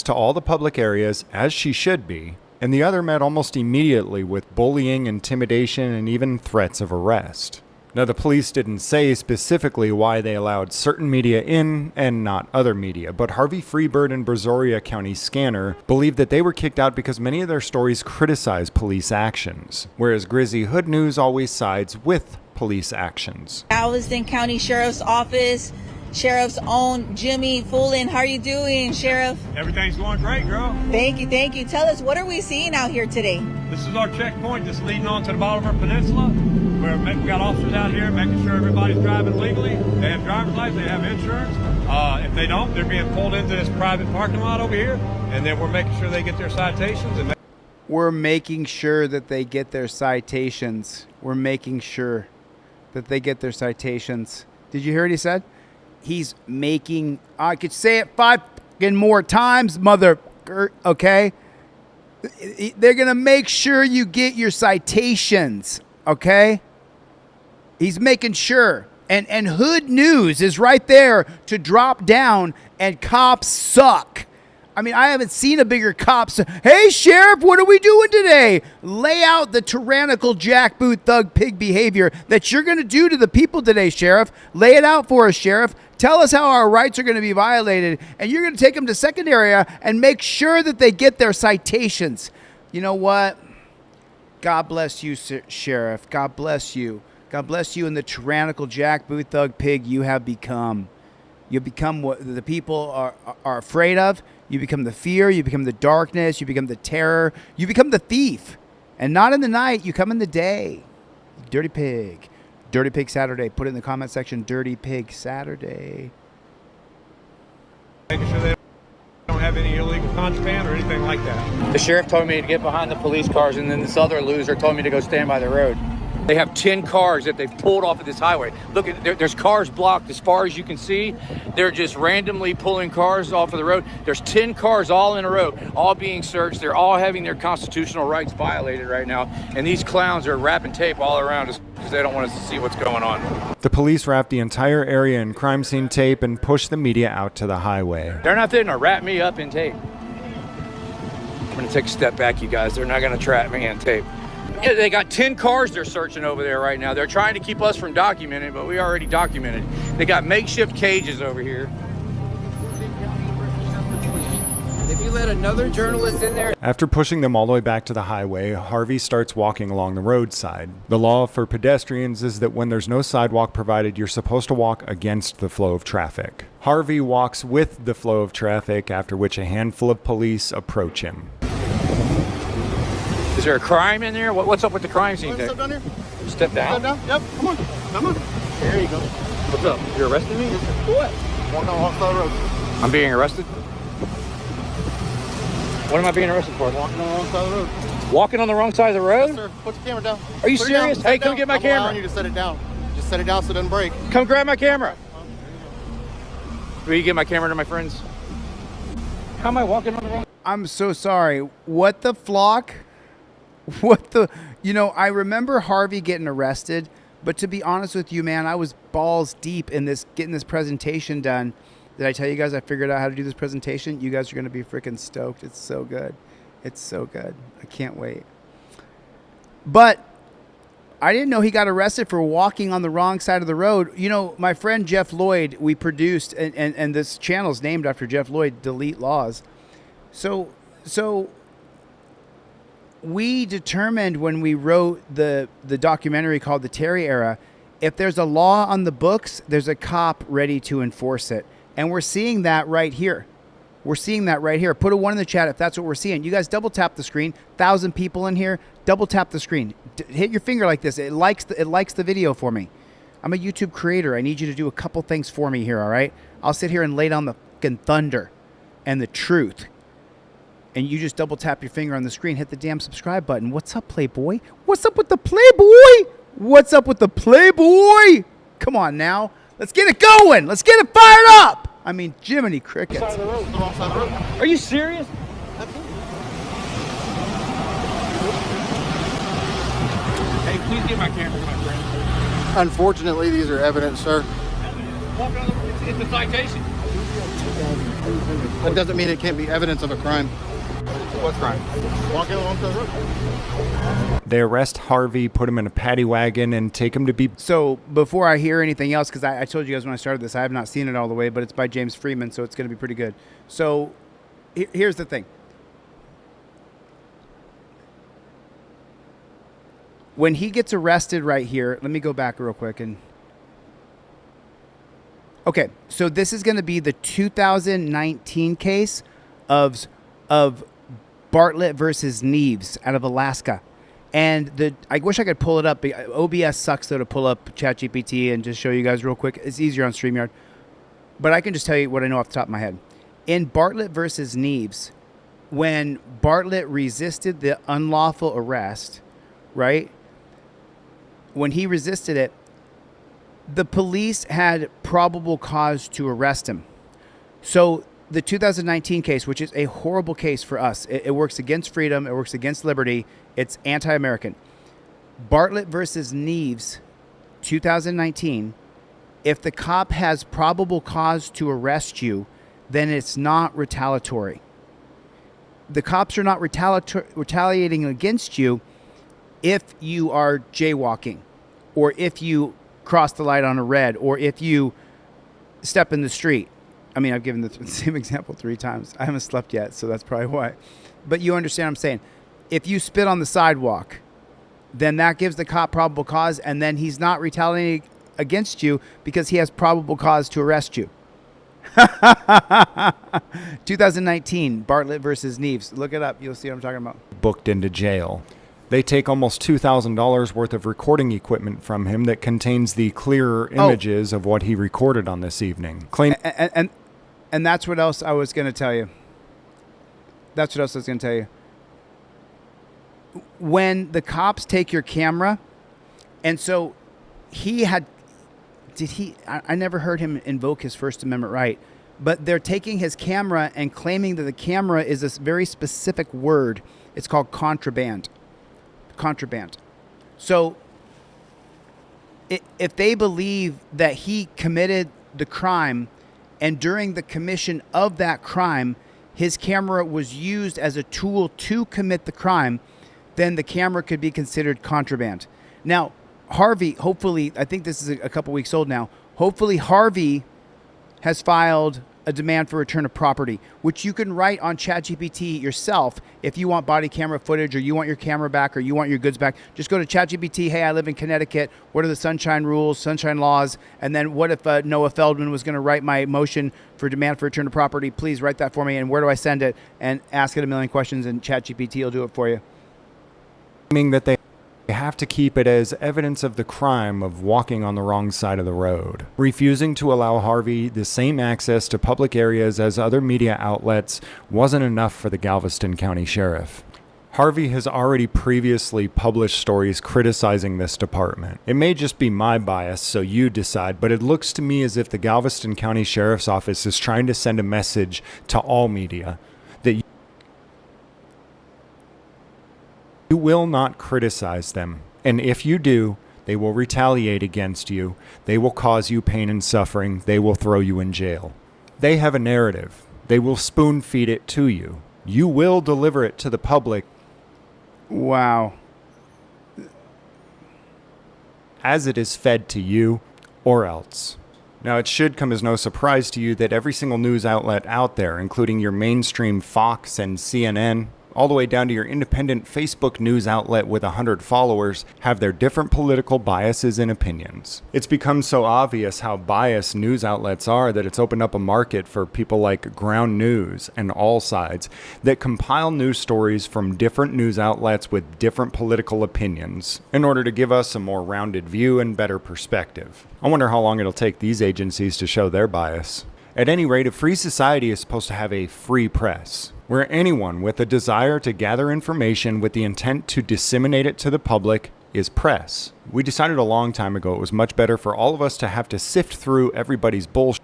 to all the public areas, as she should be, and the other met almost immediately with bullying, intimidation, and even threats of arrest. Now, the police didn't say specifically why they allowed certain media in and not other media, but Harvey Freebird and Brazoria County Scanner believed that they were kicked out because many of their stories criticize police actions, whereas Grizzly Hood News always sides with police actions. Galveston County Sheriff's Office, Sheriff's own Jimmy Fullen. How are you doing, Sheriff? Everything's going great, girl. Thank you, thank you. Tell us, what are we seeing out here today? This is our checkpoint that's leading onto the Bolivar Peninsula. We got officers out here making sure everybody's driving legally. They have driver's license, they have insurance. If they don't, they're being pulled into this private parking lot over here, and then we're making sure they get their citations. And we're making sure that they get their citations. We're making sure that they get their citations. Did you hear what he said? He's making, I could say it 5 more times, mother, okay? They're going to make sure you get your citations, okay? He's making sure. And Hood News is right there to drop down, and cops suck. I mean, I haven't seen a bigger cop say, hey, Sheriff, what are we doing today? Lay out the tyrannical jackboot thug pig behavior that you're going to do to the people today, Sheriff. Lay it out for us, Sheriff. Tell us how our rights are going to be violated, and you're going to take them to second area and make sure that they get their citations. You know what? God bless you, Sheriff. God bless you. God bless you and the tyrannical jackboot thug pig you have become. You become what the people are afraid of. You become the fear. You become the darkness. You become the terror. You become the thief. And not in the night. You come in the day. Dirty pig. Dirty Pig Saturday. Put it in the comment section. Dirty Pig Saturday. making sure they don't have any illegal contraband or anything like that. The sheriff told me to get behind the police cars, and then this other loser told me to go stand by the road. They have 10 cars that they've pulled off of this highway. Look, there's cars blocked as far as you can see. They're just randomly pulling cars off of the road. There's 10 cars all in a row, all being searched. They're all having their constitutional rights violated right now. And these clowns are wrapping tape all around us because they don't want us to see what's going on. The police wrapped the entire area in crime scene tape and pushed the media out to the highway. They're not there to wrap me up in tape. I'm gonna take a step back, you guys. They're not gonna trap me in tape. Yeah, they got 10 cars they're searching over there right now. They're trying to keep us from documenting, but we already documented. They got makeshift cages over here. If you let another journalist in there... After pushing them all the way back to the highway, Harvey starts walking along the roadside. The law for pedestrians is that when there's no sidewalk provided, you're supposed to walk against the flow of traffic. Harvey walks with the flow of traffic, after which a handful of police approach him. Is there a crime in there? What's up with the crime scene there? Step down here. Step down? Step down. Yep. Come on. Come on. There you go. What's up? You're arresting me? For what? Walking on the wrong side of the road. I'm being arrested? What am I being arrested for? Walking on the wrong side of the road. Walking on the wrong side of the road? Yes, sir. Put your camera down. Are you Put it down. serious? Set Hey, it come down. get my I'm camera. allowing you to set it down. Just set it down so it doesn't break. Come grab my camera. Will you get my camera to my friends? How am I walking on the wrong? I'm so sorry. What the flock? What the... You know, I remember Harvey getting arrested, but to be honest with you, man, I was balls deep in this, getting this presentation done. Did I tell you guys I figured out how to do this presentation? You guys are going to be freaking stoked. It's so good. It's so good. I can't wait. But I didn't know he got arrested for walking on the wrong side of the road. You know, my friend Jeff Lloyd, we produced, and this channel's named after Jeff Lloyd, Delete Lawz. So we determined when we wrote the documentary called The Terry Era, if there's a law on the books, there's a cop ready to enforce it. And we're seeing that right here. We're seeing that right here. Put a 1 in the chat if that's what we're seeing. You guys double tap the screen. 1,000 people in here. Double tap the screen. Hit your finger like this. It likes the video for me. I'm a YouTube creator. I need you to do a couple things for me here, all right? I'll sit here and lay down the fucking thunder and the truth. And you just double tap your finger on the screen. Hit the damn subscribe button. What's up, Playboy? What's up with the Playboy? What's up with the Playboy? Come on now. Let's get it going. Let's get it fired up. I mean, Jiminy Crickets. Side of the road. The wrong side of the road. Are you serious? Hey, please get my camera to my friend. Unfortunately, these are evidence, sir. It's a citation. That doesn't mean it can't be evidence of a crime. What crime? Walking on the wrong side of the road. They arrest Harvey, put him in a paddy wagon, and take him to be... So before I hear anything else, because I told you guys when I started this, I have not seen it all the way, but it's by James Freeman, so it's going to be pretty good. So here's the thing. When he gets arrested right here, let me go back real quick and... Okay, so this is going to be the 2019 case of Bartlett versus Neves out of Alaska. And I wish I could pull it up. OBS sucks though to pull up ChatGPT and just show you guys real quick. It's easier on StreamYard. But I can just tell you what I know off the top of my head. In Bartlett versus Neves, when Bartlett resisted the unlawful arrest, right? When he resisted it, the police had probable cause to arrest him. So the 2019 case, which is a horrible case for us, it works against freedom, it works against liberty, it's anti-American. Bartlett versus Neves, 2019, if the cop has probable cause to arrest you, then it's not retaliatory. The cops are not retaliating against you if you are jaywalking, or if you cross the light on a red, or if you step in the street. I mean, I've given the same example 3 times. I haven't slept yet, so that's probably why. But you understand what I'm saying. If you spit on the sidewalk, then that gives the cop probable cause, and then he's not retaliating against you because he has probable cause to arrest you. 2019, Bartlett versus Neves. Look it up. You'll see what I'm talking about. Booked into jail. They take almost $2,000 worth of recording equipment from him that contains the clearer images of what he recorded on this evening. And that's what else I was going to tell you. That's what else I was going to tell you. When the cops take your camera, and so I never heard him invoke his First Amendment right, but they're taking his camera and claiming that the camera is this very specific word. It's called contraband. Contraband. So if they believe that he committed the crime, and during the commission of that crime, his camera was used as a tool to commit the crime, then the camera could be considered contraband. Now, Harvey, hopefully, I think this is a couple weeks old now, hopefully Harvey has filed a demand for return of property, which you can write on ChatGPT yourself if you want body camera footage, or you want your camera back, or you want your goods back. Just go to ChatGPT, hey, I live in Connecticut, what are the sunshine rules, sunshine laws, and then what if Noah Feldman was going to write my motion for demand for return of property? Please write that for me, and where do I send it? And ask it a million questions, and ChatGPT will do it for you. Meaning that they have to keep it as evidence of the crime of walking on the wrong side of the road. Refusing to allow Harvey the same access to public areas as other media outlets wasn't enough for the Galveston County Sheriff. Harvey has already previously published stories criticizing this department. It may just be my bias, so you decide, but it looks to me as if the Galveston County Sheriff's Office is trying to send a message to all media that you will not criticize them, and if you do, they will retaliate against you, they will cause you pain and suffering, they will throw you in jail. They have a narrative. They will spoon feed it to you. You will deliver it to the public. Wow. As it is fed to you, or else. Now, it should come as no surprise to you that every single news outlet out there, including your mainstream Fox and CNN, all the way down to your independent Facebook news outlet with 100 followers, have their different political biases and opinions. It's become so obvious how biased news outlets are that it's opened up a market for people like Ground News and All Sides that compile news stories from different news outlets with different political opinions in order to give us a more rounded view and better perspective. I wonder how long it'll take these agencies to show their bias. At any rate, a free society is supposed to have a free press, where anyone with a desire to gather information with the intent to disseminate it to the public is press. We decided a long time ago it was much better for all of us to have to sift through everybody's bullshit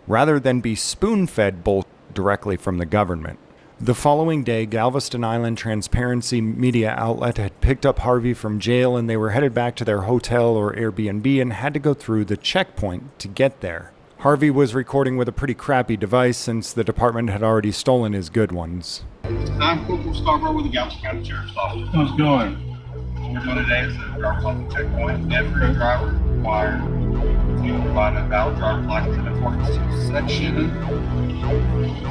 rather than be spoon-fed bullshit directly from the government. The following day, Galveston Island Transparency media outlet had picked up Harvey from jail, and they were headed back to their hotel or Airbnb and had to go through the checkpoint to get there. Harvey was recording with a pretty crappy device since the department had already stolen his good ones. I'm Corporal Scarborough with the Galveston County Sheriff's Office. How's it going? What we're doing today is a driver's license checkpoint. Every driver required to provide a valid driver's license in accordance to section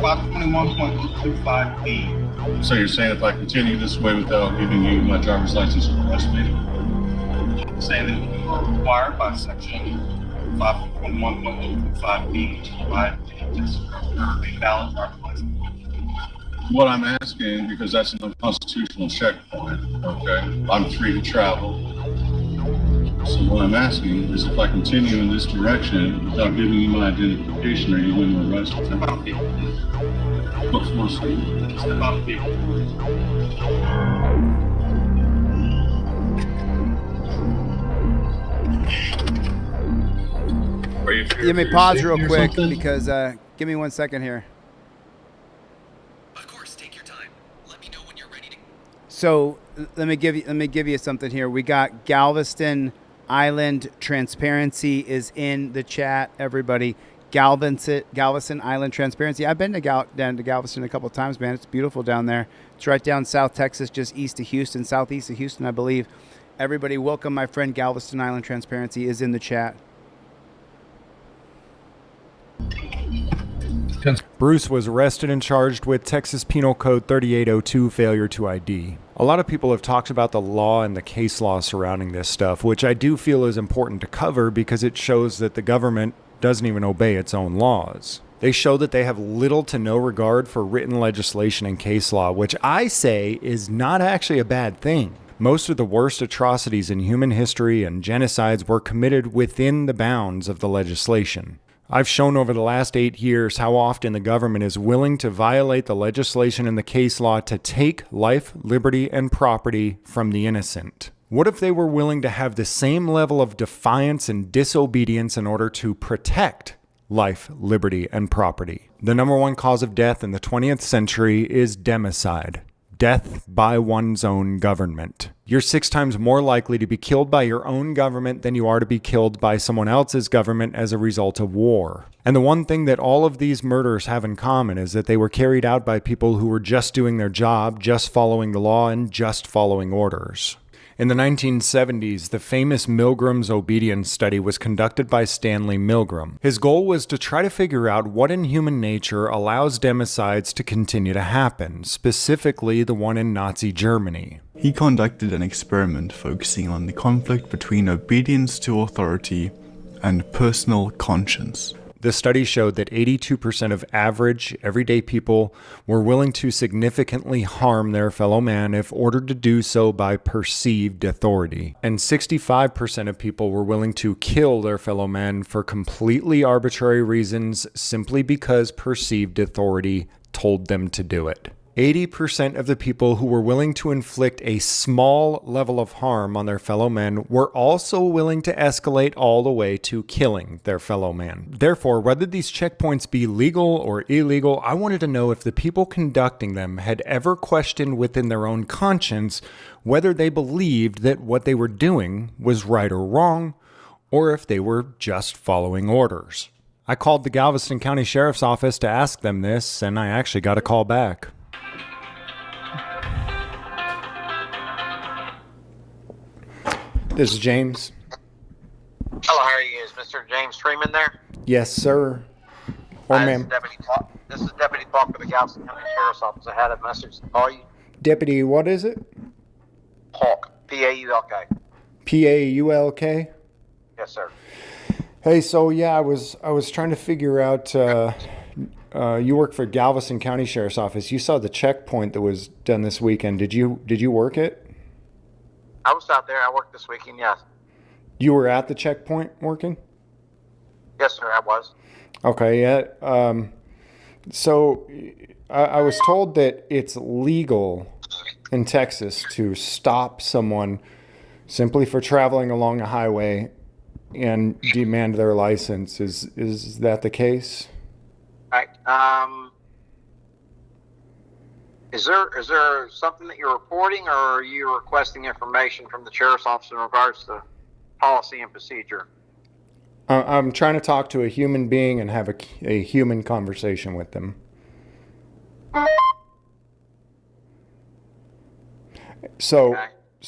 521.225B. So you're saying if I continue this way without giving you my driver's license, you'll arrest me? Saying that you are required by section 521.225B to provide a valid driver's license. What I'm asking, because that's an unconstitutional checkpoint, okay? I'm free to travel. So what I'm asking is if I continue in this direction without giving you my identification, are you going to arrest me? Step out, people. What for, sir? Step out, people. Let me pause real quick because give me 1 second here. Of course, take your time. Let me know when you're ready to. So let me give you something here. We got Galveston Island Transparency is in the chat. Everybody, Galveston Island Transparency. I've been down to Galveston a couple of times, man. It's beautiful down there. It's right down South Texas, just east of Houston, southeast of Houston, I believe. Everybody, welcome. My friend Galveston Island Transparency is in the chat. Bruce was arrested and charged with Texas Penal Code 3802, failure to ID. A lot of people have talked about the law and the case law surrounding this stuff, which I do feel is important to cover because it shows that the government doesn't even obey its own laws. They show that they have little to no regard for written legislation and case law, which I say is not actually a bad thing. Most of the worst atrocities in human history and genocides were committed within the bounds of the legislation. I've shown over the last 8 years how often the government is willing to violate the legislation and the case law to take life, liberty, and property from the innocent. What if they were willing to have the same level of defiance and disobedience in order to protect life, liberty, and property? The number one cause of death in the 20th century is democide. Death by one's own government. You're 6 times more likely to be killed by your own government than you are to be killed by someone else's government as a result of war. And the one thing that all of these murders have in common is that they were carried out by people who were just doing their job, just following the law, and just following orders. In the 1970s, the famous Milgram's obedience study was conducted by Stanley Milgram. His goal was to try to figure out what in human nature allows democides to continue to happen, specifically the one in Nazi Germany. He conducted an experiment focusing on the conflict between obedience to authority and personal conscience. The study showed that 82% of average, everyday people were willing to significantly harm their fellow man if ordered to do so by perceived authority. And 65% of people were willing to kill their fellow man for completely arbitrary reasons simply because perceived authority told them to do it. 80% of the people who were willing to inflict a small level of harm on their fellow men were also willing to escalate all the way to killing their fellow man. Therefore, whether these checkpoints be legal or illegal, I wanted to know if the people conducting them had ever questioned within their own conscience whether they believed that what they were doing was right or wrong, or if they were just following orders. I called the Galveston County Sheriff's Office to ask them this, and I actually got a call back. This is James. Hello, how are you? Is Mr. James Freeman there? Yes, sir. Or ma'am. This is Deputy Paulk with the Galveston County Sheriff's Office. I had a message to call you. Deputy, what is it? Paulk. P-A-U-L-K. P-A-U-L-K? Yes, sir. Hey, so yeah, I was trying to figure out, you work for Galveston County Sheriff's Office. You saw the checkpoint that was done this weekend. Did you work it? I was out there. I worked this weekend, yes. You were at the checkpoint working? Yes, sir, I was. Okay, yeah. So I was told that it's legal in Texas to stop someone simply for traveling along a highway and demand their license. Is that the case? All right. Is there something that you're reporting, or are you requesting information from the sheriff's office in regards to policy and procedure? I'm trying to talk to a human being and have a human conversation with them. So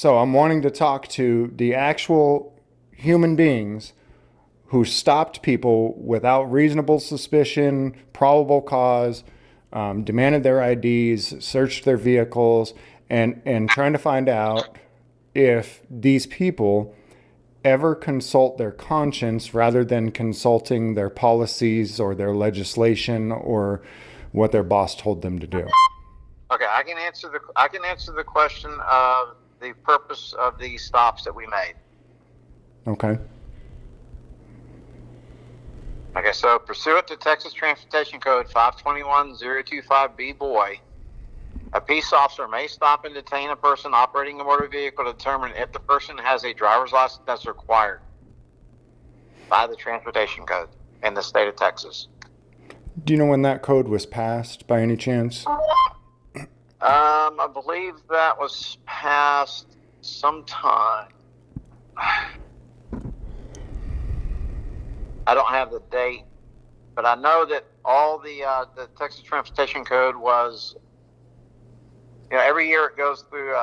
I'm wanting to talk to the actual human beings who stopped people without reasonable suspicion, probable cause, demanded their IDs, searched their vehicles, and trying to find out if these people ever consult their conscience rather than consulting their policies or their legislation or what their boss told them to do. Okay, I can answer the question of the purpose of the stops that we made. Okay. Okay, so pursuant to Texas Transportation Code 521025B boy, a peace officer may stop and detain a person operating a motor vehicle to determine if the person has a driver's license that's required by the Transportation Code in the state of Texas. Do you know when that code was passed by any chance? I believe that was passed sometime. I don't have the date, but I know that all the Texas Transportation Code was, every year it goes through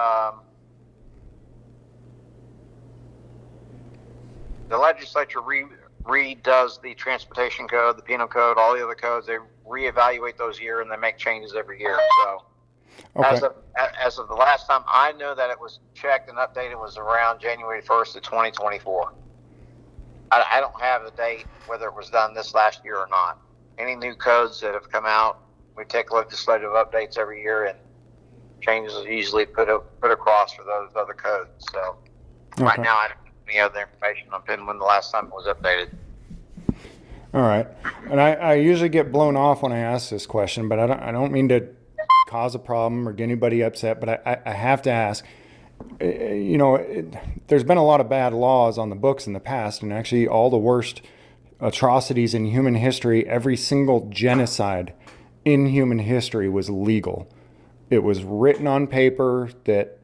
the legislature redoes the Transportation Code, the Penal Code, all the other codes. They reevaluate those year and they make changes every year. So Okay. as of the last time I know that it was checked and updated was around January 1st of 2024. I don't have the date, whether it was done this last year or not. Any new codes that have come out, we take legislative updates every year, and changes are usually put across for those other codes. So right now, I don't have any other information on when the last time it was updated. All right. And I usually get blown off when I ask this question, but I don't mean to cause a problem or get anybody upset, but I have to ask. There's been a lot of bad laws on the books in the past, and actually all the worst atrocities in human history, every single genocide in human history was legal. It was written on paper that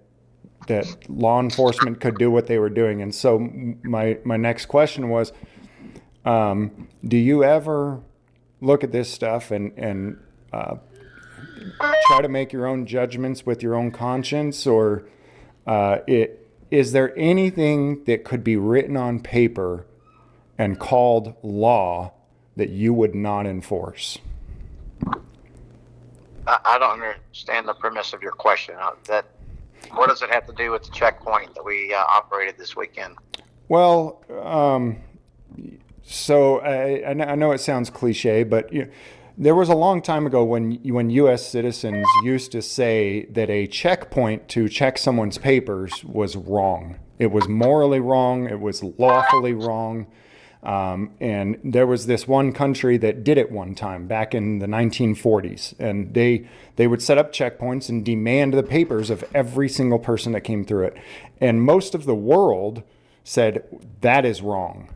law enforcement could do what they were doing. And so my next question was, do you ever look at this stuff and try to make your own judgments with your own conscience, or is there anything that could be written on paper and called law that you would not enforce? I don't understand the premise of your question. What does it have to do with the checkpoint that we operated this weekend? Well, so I know it sounds cliche, but there was a long time ago when U.S. citizens used to say that a checkpoint to check someone's papers was wrong. It was morally wrong. It was lawfully wrong. And there was this one country that did it one time back in the 1940s. And they would set up checkpoints and demand the papers of every single person that came through it. And most of the world said that is wrong.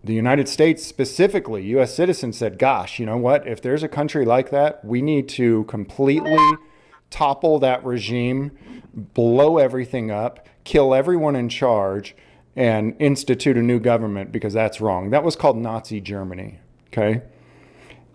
The United States specifically, U.S. citizens said, gosh, you know what? If there's a country like that, we need to completely topple that regime, blow everything up, kill everyone in charge, and institute a new government, because that's wrong. That was called Nazi Germany, okay?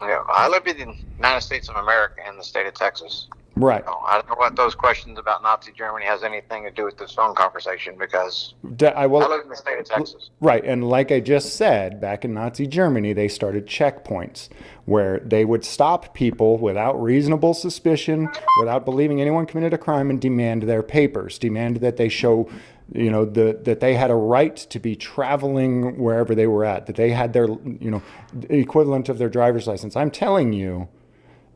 Yeah, I live in the United States of America in the state of Texas. Right. I don't know what those questions about Nazi Germany has anything to do with this phone conversation, because I live in the state of Texas. Right, and like I just said, back in Nazi Germany, they started checkpoints where they would stop people without reasonable suspicion, without believing anyone committed a crime, and demand their papers, demand that they show, that they had a right to be traveling wherever they were at, that they had their, equivalent of their driver's license. I'm telling you,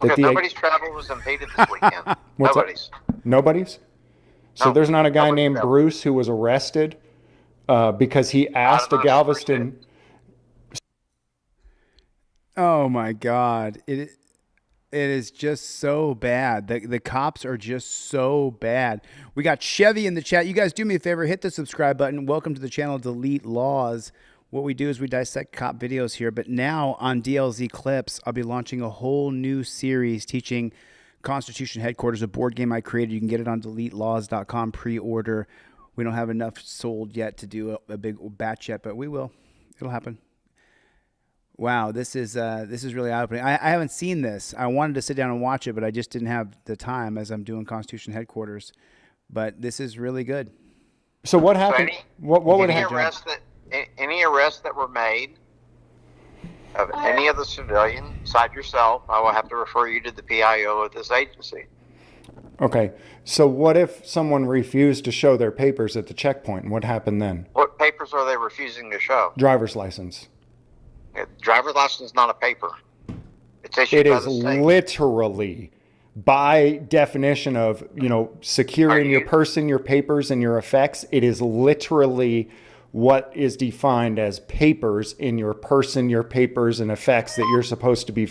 Okay, nobody's travel was impeded this weekend. Nobody's. Nobody's? So there's not a guy named Bruce who was arrested because he asked a Galveston... Oh my God. It is just so bad. The cops are just so bad. We got Chevy in the chat. You guys do me a favor, hit the subscribe button. Welcome to the channel, Delete Lawz. What we do is we dissect cop videos here, but now on DLZ Clips, I'll be launching a whole new series teaching Constitution Headquarters, a board game I created. You can get it on DeleteLawz.com, pre-order. We don't have enough sold yet to do a big batch yet, but we will. It'll happen. Wow, this is really eye-opening. I haven't seen this. I wanted to sit down and watch it, but I just didn't have the time as I'm doing Constitution Headquarters. But this is really good. So what happened? What would happen? Any arrests that were made of any of the civilian, besides yourself, I will have to refer you to the PIO of this agency. Okay. So what if someone refused to show their papers at the checkpoint? What happened then? What papers are they refusing to show? Driver's license. Driver's license is not a paper. It's issued by the state. Literally by definition of, securing your person, your papers, and your effects, it is literally what is defined as papers in your person, your papers, and effects that you're supposed to be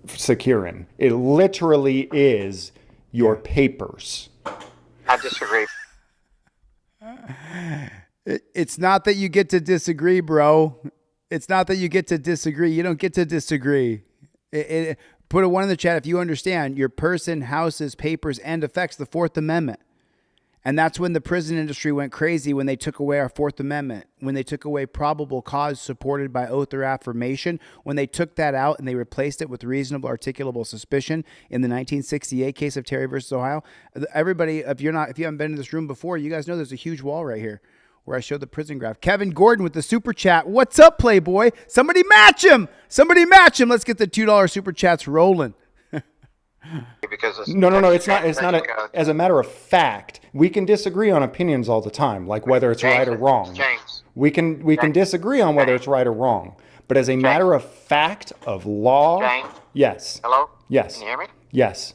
securing. It literally is your papers. I disagree. It's not that you get to disagree, bro. It's not that you get to disagree. You don't get to disagree. Put a 1 in the chat if you understand your person, houses, papers, and effects, the Fourth Amendment. And that's when the prison industry went crazy, when they took away our Fourth Amendment, when they took away probable cause supported by oath or affirmation, when they took that out and they replaced it with reasonable articulable suspicion in the 1968 case of Terry versus Ohio. Everybody, if you haven't been in this room before, you guys know there's a huge wall right here where I showed the prison graph. Kevin Gordon with the super chat. What's up, Playboy? Somebody match him. Somebody match him. Let's get the $2 super chats rolling. Because No. It's not. As a matter of fact, we can disagree on opinions all the time, like whether it's right or wrong. We can disagree on whether it's right or wrong. But as a matter of fact of law, yes. Hello? Yes. Can you hear me? Yes.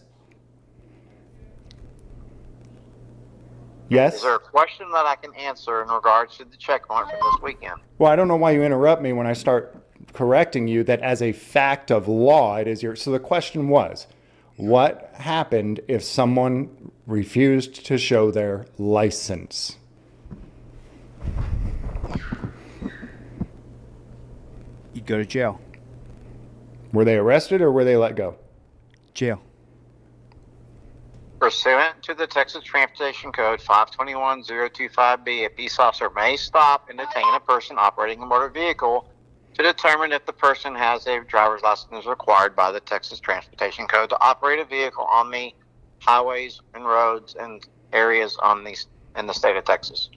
Yes. Is there a question that I can answer in regards to the checkpoint for this weekend? Well, I don't know why you interrupt me when I start correcting you that as a fact of law, it is your. So the question was, what happened if someone refused to show their license? You'd go to jail. Were they arrested or were they let go? Jail. Pursuant to the Texas Transportation Code 521025B, a peace officer may stop and detain a person operating a motor vehicle to determine if the person has a driver's license required by the Texas Transportation Code to operate a vehicle on the highways and roads and areas in the state of Texas.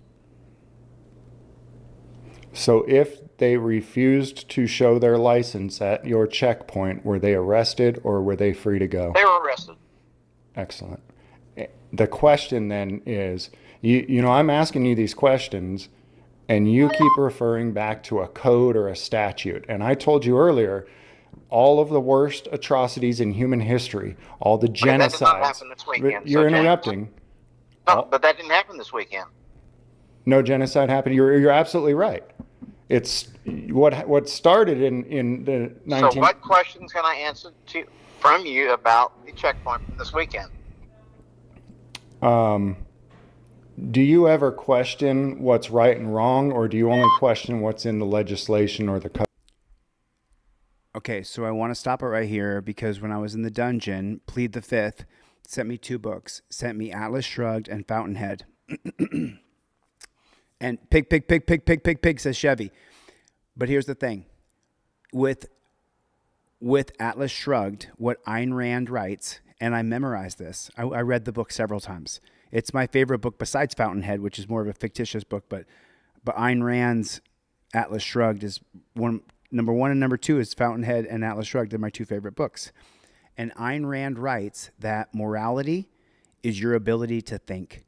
So if they refused to show their license at your checkpoint, were they arrested or were they free to go? They were arrested. Excellent. The question then is, I'm asking you these questions and you keep referring back to a code or a statute. And I told you earlier, all of the worst atrocities in human history, all the genocides. That did not happen this weekend. You're interrupting. No, but that didn't happen this weekend. No genocide happened. You're absolutely right. It's what started in the 19. So what questions can I answer from you about the checkpoint from this weekend? Do you ever question what's right and wrong, or do you only question what's in the legislation or the code? Okay, so I want to stop it right here because when I was in the dungeon, Plead the Fifth sent me 2 books, sent me Atlas Shrugged and Fountainhead. And pig, says Chevy. But here's the thing. With Atlas Shrugged, what Ayn Rand writes, and I memorized this. I read the book several times. It's my favorite book besides Fountainhead, which is more of a fictitious book. But Ayn Rand's Atlas Shrugged is number 1 and number 2 is Fountainhead and Atlas Shrugged. They're my 2 favorite books. And Ayn Rand writes that morality is your ability to think.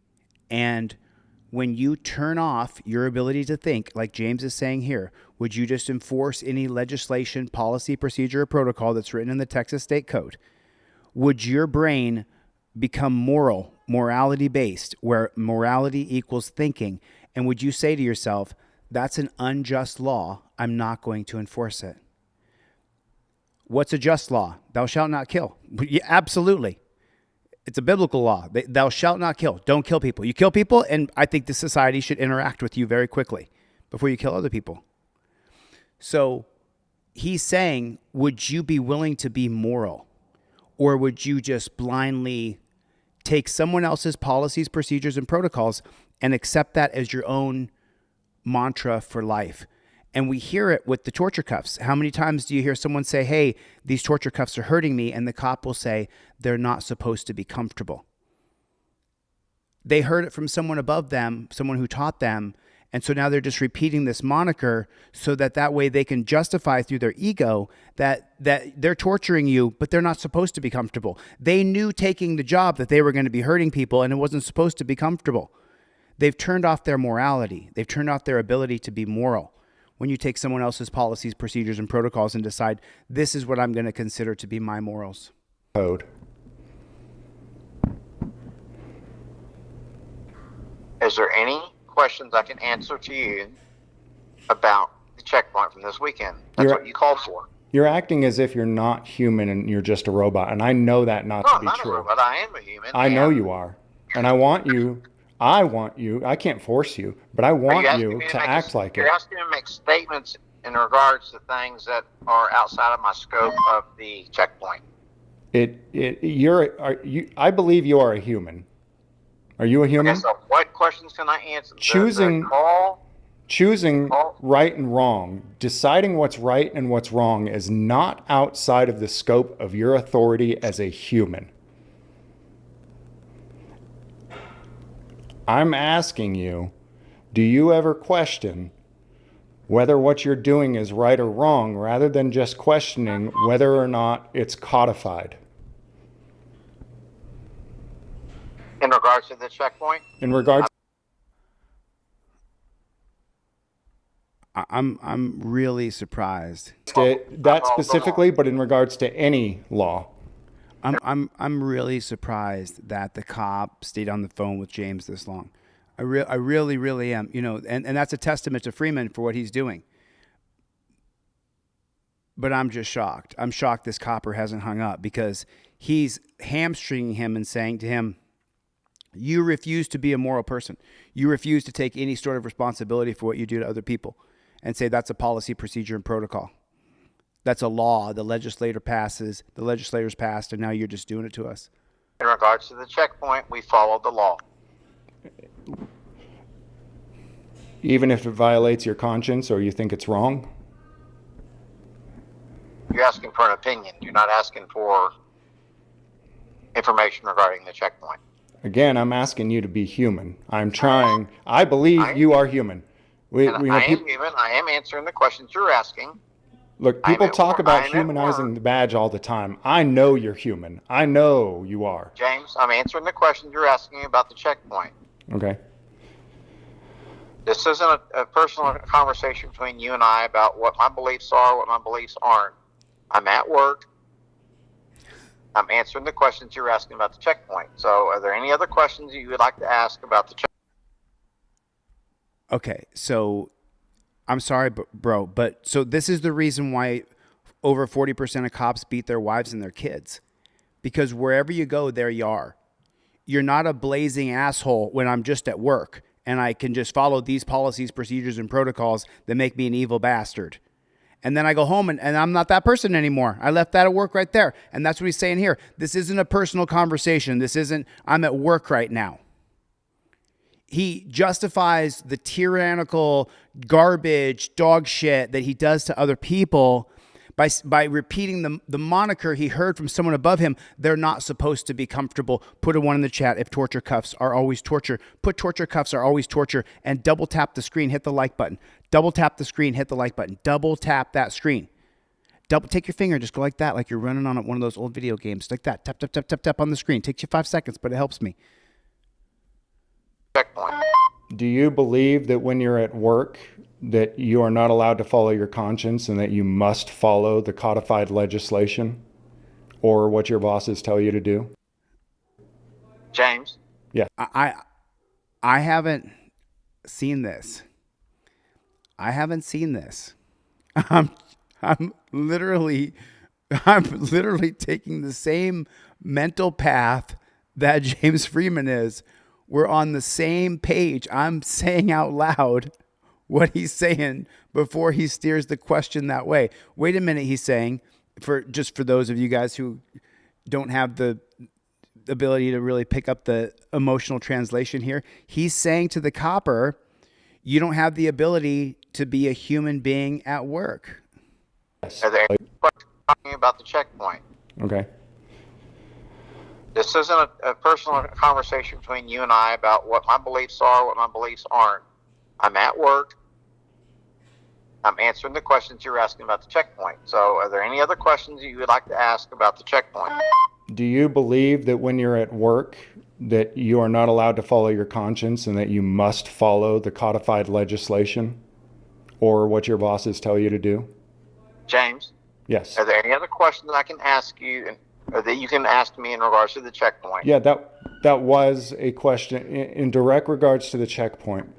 And when you turn off your ability to think, like James is saying here, would you just enforce any legislation, policy, procedure, or protocol that's written in the Texas State Code? Would your brain become morality-based, where morality equals thinking? And would you say to yourself, that's an unjust law, I'm not going to enforce it? What's a just law? Thou shalt not kill. Yeah, absolutely. It's a biblical law. Thou shalt not kill. Don't kill people. You kill people, and I think the society should interact with you very quickly before you kill other people. So he's saying, would you be willing to be moral? Or would you just blindly take someone else's policies, procedures, and protocols and accept that as your own mantra for life? And we hear it with the torture cuffs. How many times do you hear someone say, hey, these torture cuffs are hurting me? And the cop will say, they're not supposed to be comfortable. They heard it from someone above them, someone who taught them. And so now they're just repeating this moniker so that way they can justify through their ego that they're torturing you, but they're not supposed to be comfortable. They knew taking the job that they were going to be hurting people and it wasn't supposed to be comfortable. They've turned off their morality. They've turned off their ability to be moral. When you take someone else's policies, procedures, and protocols and decide, this is what I'm going to consider to be my morals. Code. Is there any questions I can answer to you about the checkpoint from this weekend? That's what you called for. You're acting as if you're not human and you're just a robot, and I know that not to be I'm true. not a robot. I am a human. I know you are, and I want you. I can't force you, but I want you to act like it. You're asking me to make statements in regards to things that are outside of my scope of the checkpoint. I believe you are a human. Are you a human? Okay, so what questions can I answer? Choosing right and wrong, deciding what's right and what's wrong is not outside of the scope of your authority as a human. I'm asking you, do you ever question whether what you're doing is right or wrong, rather than just questioning whether or not it's codified? In regards to the checkpoint? In regards, I'm really surprised. That specifically, but in regards to any law. I'm really surprised that the cop stayed on the phone with James this long. I really am. You know, and that's a testament to Freeman for what he's doing. But I'm just shocked. I'm shocked this copper hasn't hung up, because he's hamstringing him and saying to him, you refuse to be a moral person. You refuse to take any sort of responsibility for what you do to other people, and say that's a policy, procedure, and protocol. That's a law the legislators passed, and now you're just doing it to us. In regards to the checkpoint, we followed the law. Even if it violates your conscience or you think it's wrong? You're asking for an opinion. You're not asking for information regarding the checkpoint. Again, I'm asking you to be human. I believe you are human. I am human. I am answering the questions you're asking. Look, people talk about humanizing the badge all the time. I know you're human. I know you are. James, I'm answering the questions you're asking about the checkpoint. Okay. This isn't a personal conversation between you and I about what my beliefs are, what my beliefs aren't. I'm at work. I'm answering the questions you're asking about the checkpoint. So are there any other questions you would like to ask about the checkpoint? Okay, so I'm sorry, bro, but so this is the reason why over 40% of cops beat their wives and their kids. Because wherever you go, there you are. You're not a blazing asshole when I'm just at work and I can just follow these policies, procedures, and protocols that make me an evil bastard. And then I go home and I'm not that person anymore. I left that at work right there. And that's what he's saying here. This isn't a personal conversation. This isn't, I'm at work right now. He justifies the tyrannical garbage, dog shit that he does to other people by repeating the moniker he heard from someone above him. They're not supposed to be comfortable. Put a 1 in the chat if torture cuffs are always torture. Put torture cuffs are always torture, and double tap the screen, hit the like button. Double tap the screen, hit the like button. Double tap that screen. Take your finger, just go like that, like you're running on one of those old video games. Like that. Tap, tap, tap, tap, tap on the screen. Takes you 5 seconds, but it helps me. Checkpoint. Do you believe that when you're at work that you are not allowed to follow your conscience and that you must follow the codified legislation or what your bosses tell you to do? James? Yeah. I haven't seen this. I'm literally taking the same mental path that James Freeman is. We're on the same page. I'm saying out loud what he's saying before he steers the question that way. Wait a minute, he's saying, for those of you guys who don't have the ability to really pick up the emotional translation here, he's saying to the copper, you don't have the ability to be a human being at work. Are there any questions talking about the checkpoint? Okay. This isn't a personal conversation between you and I about what my beliefs are, what my beliefs aren't. I'm at work. I'm answering the questions you're asking about the checkpoint. So are there any other questions you would like to ask about the checkpoint? Do you believe that when you're at work that you are not allowed to follow your conscience and that you must follow the codified legislation or what your bosses tell you to do? James? Yes. Are there any other questions I can ask you or that you can ask me in regards to the checkpoint? Yeah, that was a question in direct regards to the checkpoint.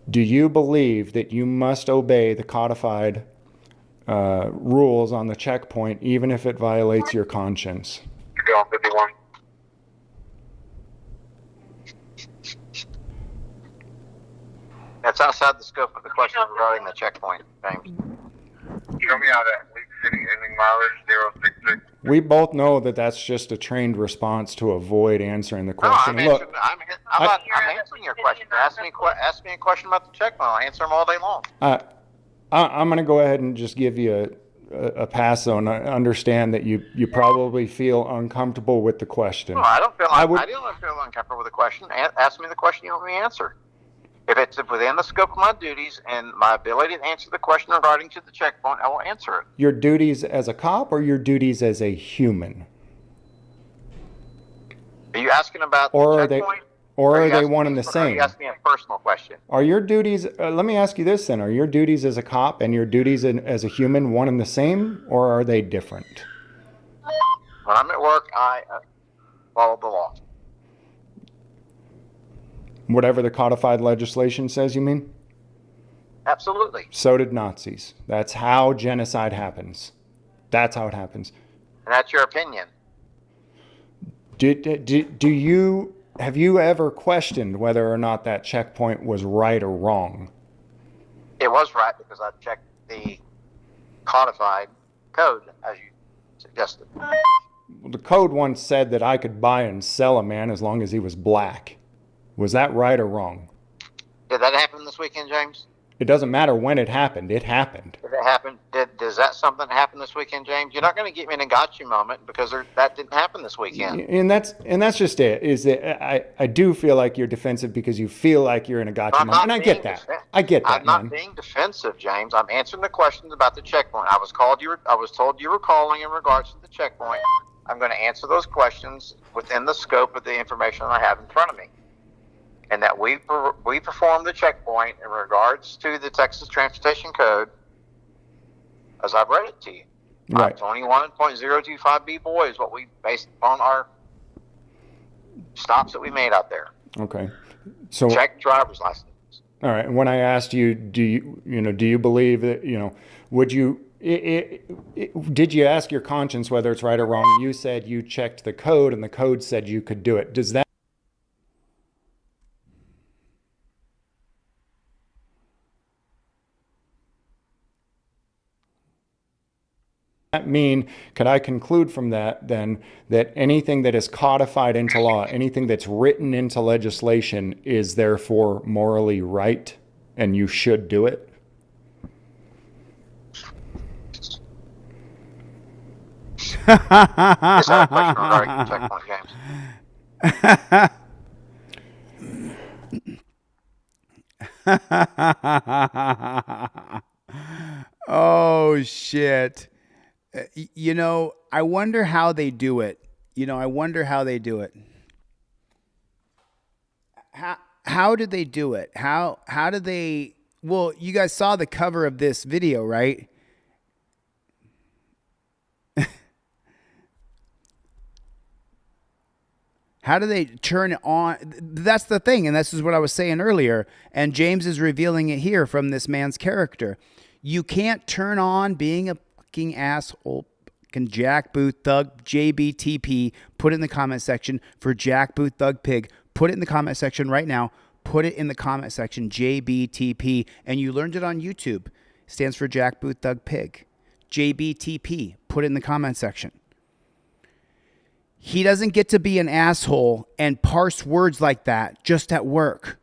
Do you believe that you must obey the codified rules on the checkpoint, even if it violates your conscience? You're on 51. That's outside the scope of the question regarding the checkpoint, James. Show me how that Leak City ending mileage 066. We both know that that's just a trained response to avoid answering the question. No, I'm answering your question. Ask me a question about the checkpoint. I'll answer them all day long. I'm going to go ahead and just give you a pass on. I understand that you probably feel uncomfortable with the question. No, I don't feel uncomfortable with the question. Ask me the question you want me to answer. If it's within the scope of my duties and my ability to answer the question regarding to the checkpoint, I will answer it. Your duties as a cop or your duties as a human? Are you asking about or the checkpoint? Or are they one and the same? Are you asking me a personal question? Are your duties, let me ask you this then, are your duties as a cop and your duties as a human one and the same, or are they different? When I'm at work, I follow the law. Whatever the codified legislation says, you mean? Absolutely. So did Nazis. That's how genocide happens. That's how it happens. And that's your opinion. Have you ever questioned whether or not that checkpoint was right or wrong? It was right because I checked the codified code, as you suggested. The code once said that I could buy and sell a man as long as he was black. Was that right or wrong? Did that happen this weekend, James? It doesn't matter when it happened. It happened. Did it happen? Does that something happen this weekend, James? You're not going to get me in a gotcha moment because that didn't happen this weekend. And that's just it. Is that I do feel like you're defensive because you feel like you're in a gotcha moment, and I get that. I get that. I'm not being defensive, James. I'm answering the questions about the checkpoint. I was told you were calling in regards to the checkpoint. I'm going to answer those questions within the scope of the information I have in front of me. And that we perform the checkpoint in regards to the Texas Transportation Code, as I've read it to you. Right. 21.025B boy is what we based on our stops that we made out there. Okay. So check driver's license. All right. And when I asked you, do you believe that, would you? Did you ask your conscience whether it's right or wrong? You said you checked the code, and the code said you could do it. Does that mean, could I conclude from that then that anything that is codified into law, anything that's written into legislation is therefore morally right and you should do it? Is that a question regarding the checkpoint, James? Oh, shit. I wonder how they do it. I wonder how they do it. How did they do it? How did they? Well, you guys saw the cover of this video, right? How do they turn it on? That's the thing, and this is what I was saying earlier, and James is revealing it here from this man's character. You can't turn on being a fucking asshole. Can Jack Booth Thug JBTP? Put it in the comment section for Jack Booth Thug Pig. Put it in the comment section right now. Put it in the comment section, JBTP. And you learned it on YouTube. It stands for Jack Booth Thug Pig. JBTP. Put it in the comment section. He doesn't get to be an asshole and parse words like that just at work.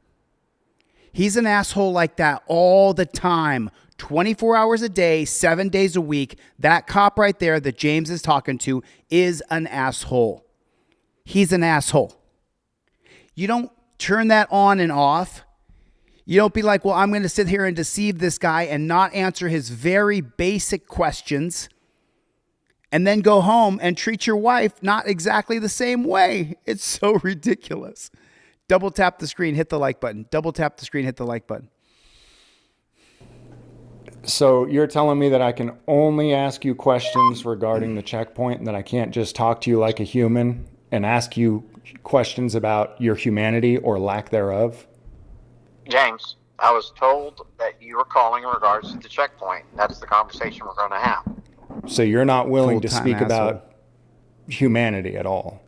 He's an asshole like that all the time. 24 hours a day, 7 days a week. That cop right there that James is talking to is an asshole. He's an asshole. You don't turn that on and off. You don't be like, well, I'm going to sit here and deceive this guy and not answer his very basic questions and then go home and treat your wife not exactly the same way. It's so ridiculous. Double tap the screen, hit the like button. Double tap the screen, hit the like button. So you're telling me that I can only ask you questions regarding the checkpoint and that I can't just talk to you like a human and ask you questions about your humanity or lack thereof? James, I was told that you were calling in regards to the checkpoint. That's the conversation we're going to have. So you're not willing to Full-time speak asshole. about humanity at all?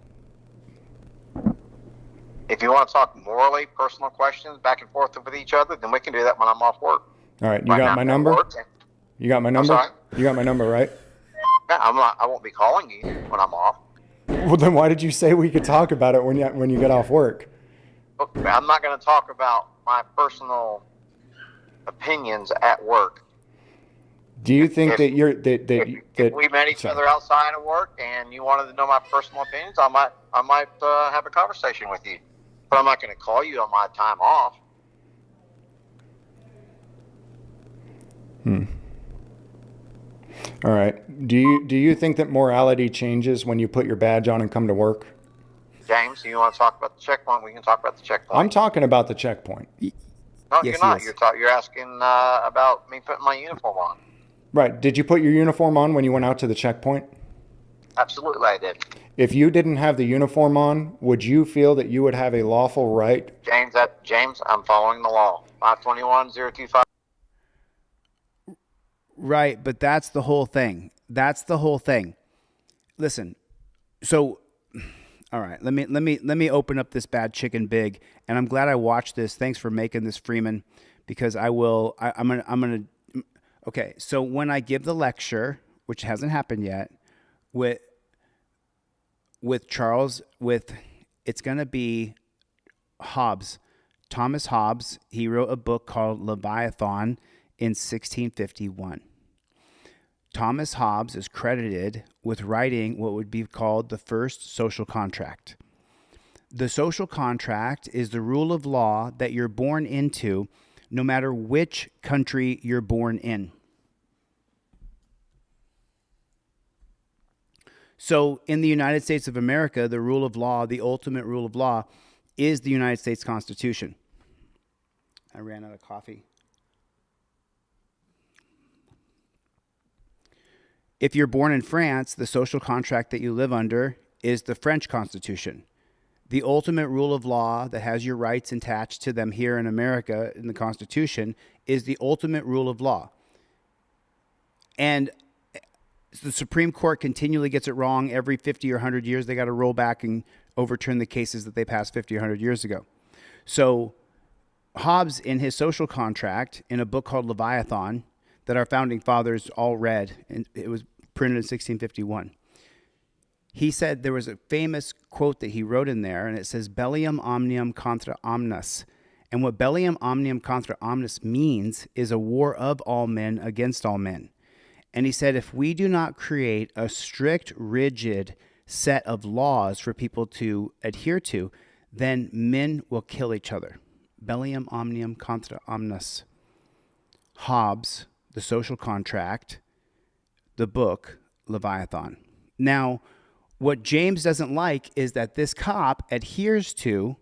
If you want to talk morally, personal questions back and forth with each other, then we can do that when I'm off work. All right, you Right got now, my I'm number? at work, and- You got my number? sorry? You got my number, right? Yeah, I won't be calling you when I'm off. Well, then why did you say we could talk about it when you get off work? Okay, I'm not going to talk about my personal opinions at work. Do you think that you're If we met each other outside of work and you wanted to know my personal opinions, I might have a conversation with you. But I'm not going to call you on my time off. All right. Do you think that morality changes when you put your badge on and come to work? James, you want to talk about the checkpoint? We can talk about the checkpoint. I'm talking about the checkpoint. No, Yes, you're not. he is. You're asking about me putting my uniform on. Right. Did you put your uniform on when you went out to the checkpoint? Absolutely, I did. If you didn't have the uniform on, would you feel that you would have a lawful right? James, I'm following the law. 521-025. Right, but that's the whole thing. That's the whole thing. Listen, so all right, let me open up this bad chicken big, and I'm glad I watched this. Thanks for making this, Freeman, because I'm gonna. Okay, so when I give the lecture, which hasn't happened yet, with Charles, it's gonna be Hobbes, Thomas Hobbes. He wrote a book called Leviathan in 1651. Thomas Hobbes is credited with writing what would be called the first social contract. The social contract is the rule of law that you're born into, no matter which country you're born in. So in the United States of America, the rule of law, the ultimate rule of law, is the United States Constitution. I ran out of coffee. If you're born in France, the social contract that you live under is the French Constitution. The ultimate rule of law that has your rights attached to them here in America in the Constitution is the ultimate rule of law. And the Supreme Court continually gets it wrong every 50 or 100 years. They got to roll back and overturn the cases that they passed 50 or 100 years ago. So Hobbes, in his social contract, in a book called Leviathan, that our founding fathers all read, and it was printed in 1651. He said there was a famous quote that he wrote in there, and it says, Bellium omnium contra omnes. And what Bellium omnium contra omnes means is a war of all men against all men. And he said, if we do not create a strict, rigid set of laws for people to adhere to, then men will kill each other. Bellium omnium contra omnes. Hobbes, the social contract, the book, Leviathan. Now, what James doesn't like is that this cop adheres to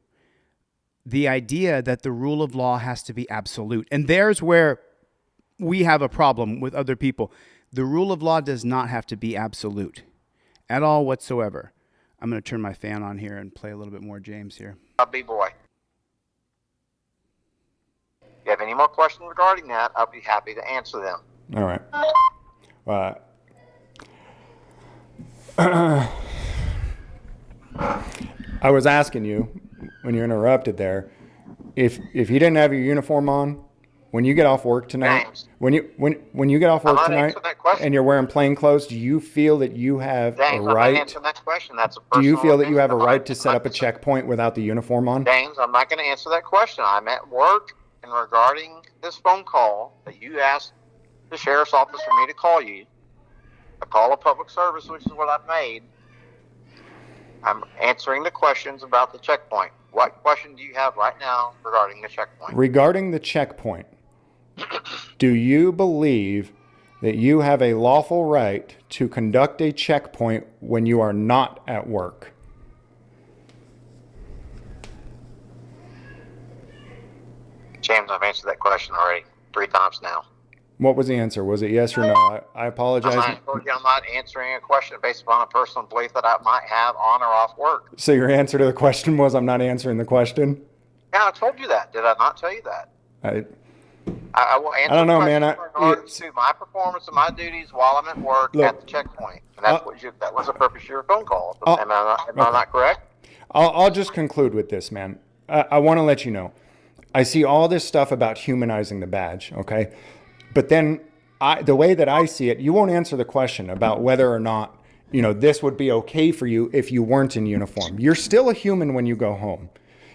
the idea that the rule of law has to be absolute. And there's where we have a problem with other people. The rule of law does not have to be absolute at all whatsoever. I'm going to turn my fan on here and play a little bit more James here. B-boy. If you have any more questions regarding that, I'll be happy to answer them. All right. I was asking you when you interrupted there, if you didn't have your uniform on, when you get off work tonight, James. when you get off work tonight and you're wearing plain clothes, do you feel that you have James, a I'm right? not answering that question. That's a Do personal you feel that you opinion. have a right to set up a checkpoint without the uniform on? James, I'm not going to answer that question. I'm at work, and regarding this phone call that you asked the sheriff's office for me to call you, a call of public service, which is what I've made, I'm answering the questions about the checkpoint. What question do you have right now regarding the checkpoint? Regarding the checkpoint, do you believe that you have a lawful right to conduct a checkpoint when you are not at work? James, I've answered that question already 3 times now. What was the answer? Was it yes or no? I apologize. I told you I'm not answering a question based upon a personal belief that I might have on or off work. So your answer to the question was I'm not answering the question? Yeah, I told you that. Did I not tell you that? I will answer I don't know, man. in regards to my performance and my duties while I'm at work at the checkpoint. And that's that was the purpose of your phone call. Am I not correct? I'll just conclude with this, man. I want to let you know. I see all this stuff about humanizing the badge, okay? But then the way that I see it, you won't answer the question about whether or not, this would be okay for you if you weren't in uniform. You're still a human when you go home.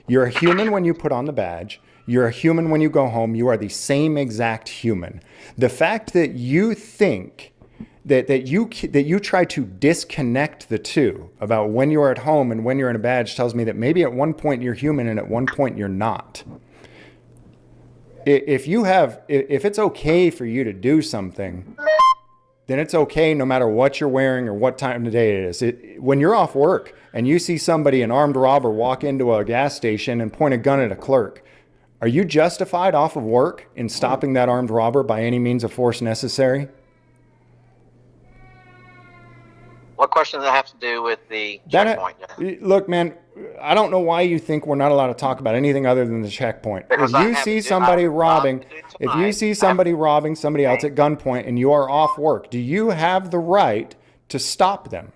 You're a human when you put on the badge. You're a human when you go home. You are the same exact human. The fact that you think that you try to disconnect the two about when you're at home and when you're in a badge tells me that maybe at one point you're human and at one point you're not. If it's okay for you to do something, then it's okay no matter what you're wearing or what time of day it is. When you're off work and you see somebody, an armed robber, walk into a gas station and point a gun at a clerk, are you justified off of work in stopping that armed robber by any means of force necessary? What question does that have to do with the checkpoint? Look, man, I don't know why you think we're not allowed to talk about anything other than the checkpoint. If you see somebody robbing somebody else at gunpoint and you are off work, do you have the right to stop them?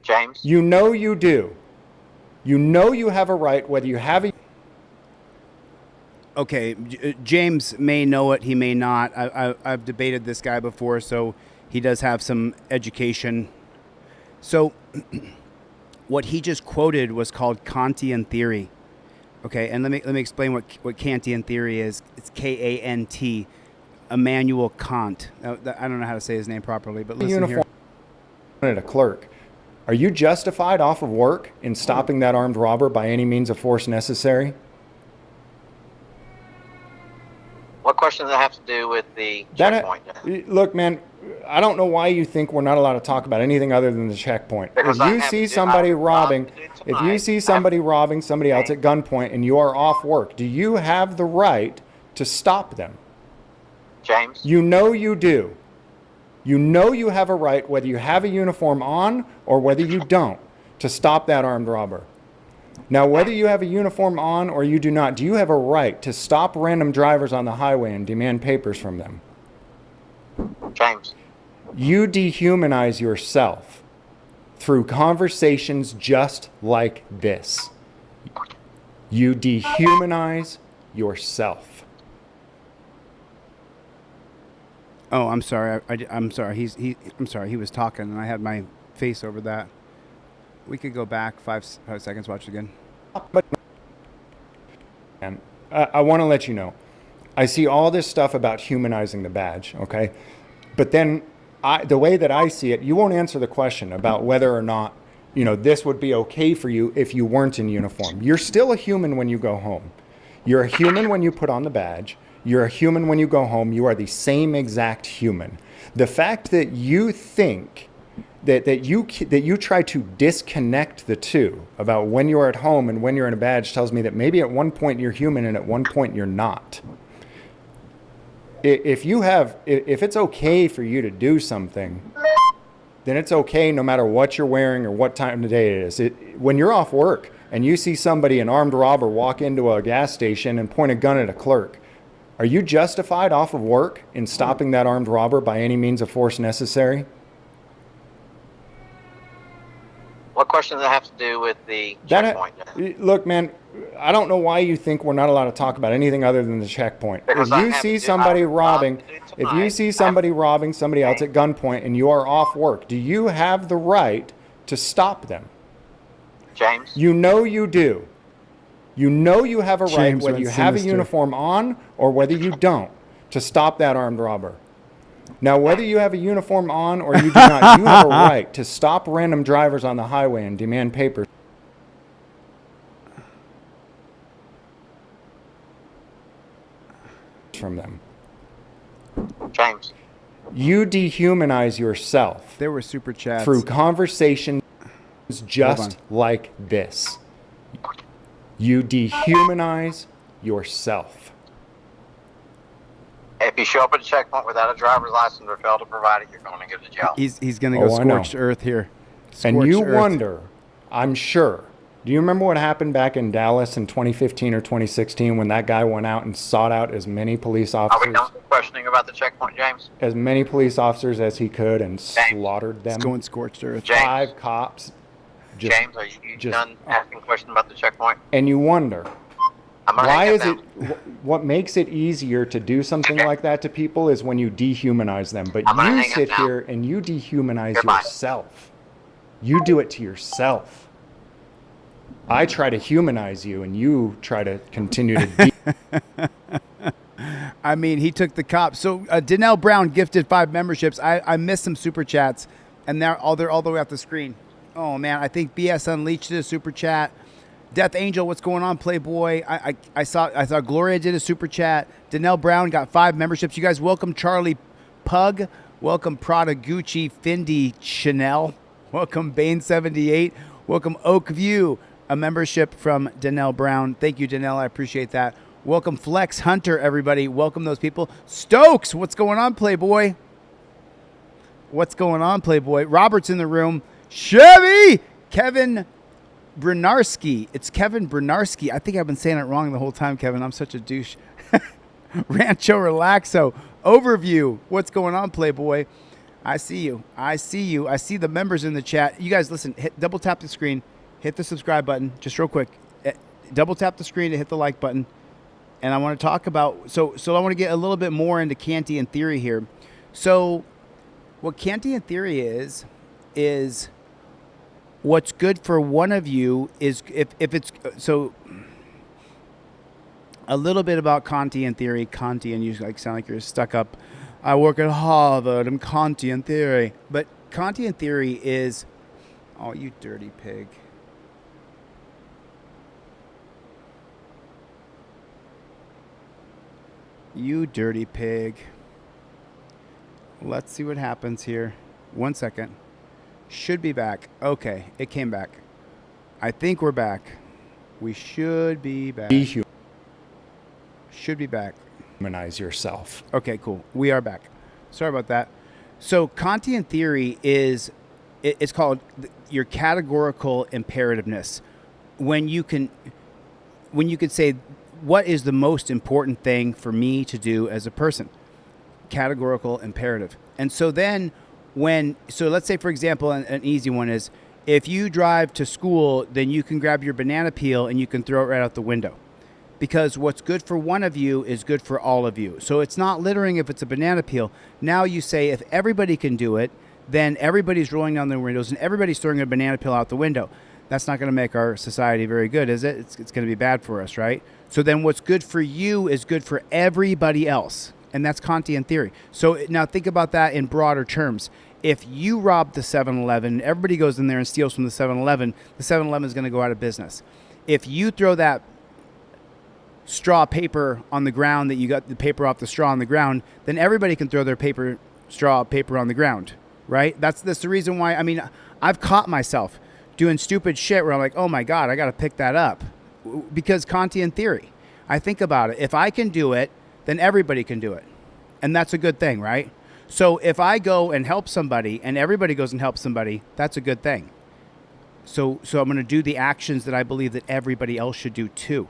James? You know you do. You know you have a right whether you have a... Okay, James may know it, he may not. I've debated this guy before, so he does have some education. So what he just quoted was called Kantian theory. Okay, and let me explain what Kantian theory is. It's K-A-N-T, Immanuel Kant. I don't know how to say his name properly, but listen here. At a clerk. Are you justified off of work in stopping that armed robber by any means of force necessary? What question does that have to do with the checkpoint? Look, man, I don't know why you think we're not allowed to talk about anything other than the checkpoint. If you see somebody robbing somebody else at gunpoint and you are off work, do you have the right to stop them? James? You know you do. You know you have a right, whether you have a uniform on or whether you don't, to stop that armed robber. Now, whether you have a uniform on or you do not, do you have a right to stop random drivers on the highway and demand papers from them? James? You dehumanize yourself through conversations just like this. You dehumanize yourself. Oh, I'm sorry. I'm sorry. I'm sorry. He was talking, and I had my face over that. We could go back 5 seconds. Watch it again. And I want to let you know, I see all this stuff about humanizing the badge. Okay, but then the way that I see it, you won't answer the question about whether or not this would be okay for you if you weren't in uniform. You're still a human when you go home. You're a human when you put on the badge. You're a human when you go home. You are the same exact human. The fact that you think that you try to disconnect the two about when you're at home and when you're in a badge tells me that maybe at one point you're human and at one point you're not. If it's okay for you to do something, then it's okay no matter what you're wearing or what time of day it is. When you're off work and you see somebody, an armed robber, walk into a gas station and point a gun at a clerk, are you justified off of work in stopping that armed robber by any means of force necessary? What question does that have to do with the checkpoint? Look, man, I don't know why you think we're not allowed to talk about anything other than the checkpoint. If you see somebody robbing somebody else at gunpoint and you are off work, do you have the right to stop them? James? You know you do. You know you have a right, whether you have a uniform on or whether you don't, to stop that armed robber. Now, whether you have a uniform on or you do not, you have a right to stop random drivers on the highway and demand papers from them. James? You dehumanize yourself. There were super chats. Through conversations just like this. You dehumanize yourself. If you show up at a checkpoint without a driver's license or fail to provide it, you're going to go to jail. He's going to go I know. scorched earth here. And you Scorched earth. wonder, I'm sure, do you remember what happened back in Dallas in 2015 or 2016 when that guy went out and sought out as many police Are officers, we done with questioning about the checkpoint, James? as many police officers as he could and slaughtered them? It's going scorched earth. James. 5 cops. Just, James, are you done asking questions about the checkpoint? and you wonder, I'm gonna why hang is up it, what makes it easier to do something like that to people is when you dehumanize them. But I'm gonna you hang up sit now. here and you dehumanize Goodbye. yourself. You do it to yourself. I try to humanize you and you try to continue to I mean, he took the cops. So Danelle Brown gifted 5 memberships. I missed some super chats, and they're all the way off the screen. Oh man, I think BS Unleashed did a super chat. Death Angel, what's going on, Playboy? I saw Gloria did a super chat. Danelle Brown got 5 memberships. You guys, welcome Charlie Pug. Welcome Prada, Gucci, Fendi, Chanel. Welcome Bane78. Welcome Oakview. A membership from Danelle Brown. Thank you, Danelle. I appreciate that. Welcome Flex Hunter, everybody. Welcome those people. Stokes, what's going on, Playboy? What's going on, Playboy? Robert's in the room. Chevy! Kevin Brunarski. It's Kevin Brunarski. I think I've been saying it wrong the whole time, Kevin. I'm such a douche. Rancho Relaxo. Overview. What's going on, Playboy? I see you. I see you. I see the members in the chat. You guys, listen. Double tap the screen. Hit the subscribe button. Just real quick. Double tap the screen to hit the like button. And I want to talk about... So I want to get a little bit more into Kantian theory here. So what Kantian theory is what's good for one of you is if it's... So a little bit about Kantian theory. Kantian, you sound like you're stuck up. I work at Harvard. I'm Kantian theory. But Kantian theory is... Oh, you dirty pig. You dirty pig. Let's see what happens here. 1 second. Should be back. Okay, it came back. I think we're back. We should be back. Should be back. humanize yourself. Okay, cool. We are back. Sorry about that. So Kantian theory is, it's called your categorical imperativeness. When you could say, what is the most important thing for me to do as a person? Categorical imperative. And so then so let's say, for example, an easy one is, if you drive to school, then you can grab your banana peel and you can throw it right out the window. Because what's good for one of you is good for all of you. So it's not littering if it's a banana peel. Now you say, if everybody can do it, then everybody's rolling down their windows and everybody's throwing a banana peel out the window. That's not going to make our society very good, is it? It's going to be bad for us, right? So then what's good for you is good for everybody else. And that's Kantian theory. So now think about that in broader terms. If you rob the 7-Eleven, everybody goes in there and steals from the 7-Eleven, the 7-Eleven is going to go out of business. If you throw that straw paper on the ground, that you got the paper off the straw on the ground, then everybody can throw their straw paper on the ground, right? That's the reason why. I mean, I've caught myself doing stupid shit where I'm like, oh my God, I got to pick that up. Because Kantian theory. I think about it. If I can do it, then everybody can do it. And that's a good thing, right? So if I go and help somebody and everybody goes and helps somebody, that's a good thing. So I'm going to do the actions that I believe that everybody else should do too.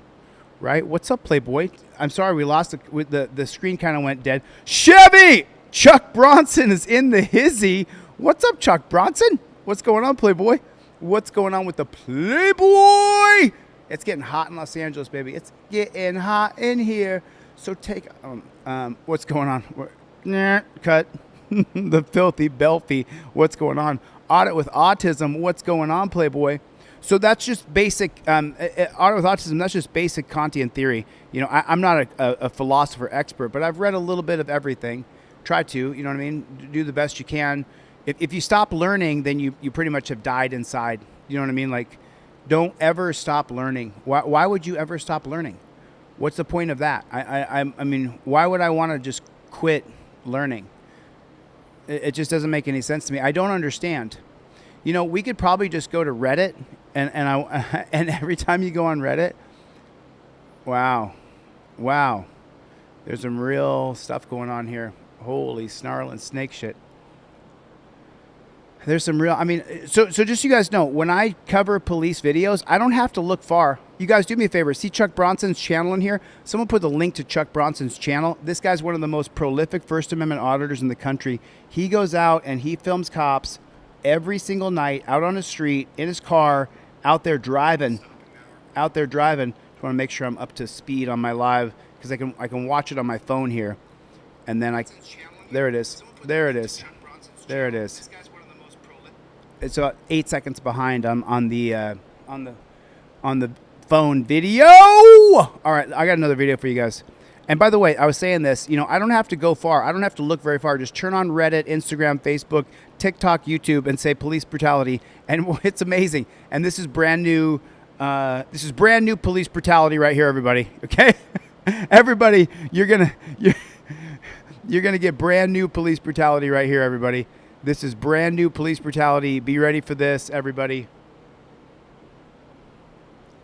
Right? What's up, Playboy? I'm sorry, we lost the screen kind of went dead. Chevy! Chuck Bronson is in the hizzy. What's up, Chuck Bronson? What's going on, Playboy? What's going on with the Playboy? It's getting hot in Los Angeles, baby. It's getting hot in here. So take what's going on? Cut. The filthy Belfie. What's going on? Audit with autism. What's going on, Playboy? So that's just basic, audit with autism, that's just basic Kantian theory. You know, I'm not a philosopher expert, but I've read a little bit of everything. Try to, you know what I mean? Do the best you can. If you stop learning, then you pretty much have died inside. You know what I mean? Like, don't ever stop learning. Why would you ever stop learning? What's the point of that? I mean, why would I want to just quit learning? It just doesn't make any sense to me. I don't understand. You know, we could probably just go to Reddit and every time you go on Reddit, wow, There's some real stuff going on here. Holy snarling snake shit. There's some real, I mean, so just so you guys know, when I cover police videos, I don't have to look far. You guys do me a favor. See Chuck Bronson's channel in here? Someone put the link to Chuck Bronson's channel. This guy's one of the most prolific First Amendment auditors in the country. He goes out and he films cops every single night out on the street, in his car, out there driving. I want to make sure I'm up to speed on my live because I can watch it on my phone here. And then there it is. It's about 8 seconds behind. I'm on the phone video. All right, I got another video for you guys. And by the way, I was saying this, I don't have to go far. I don't have to look very far. Just turn on Reddit, Instagram, Facebook, TikTok, YouTube, and say police brutality, and it's amazing. And this is brand new. This is brand new police brutality right here, everybody. Okay, everybody, you're gonna get brand new police brutality right here, everybody. This is brand new police brutality. Be ready for this, everybody.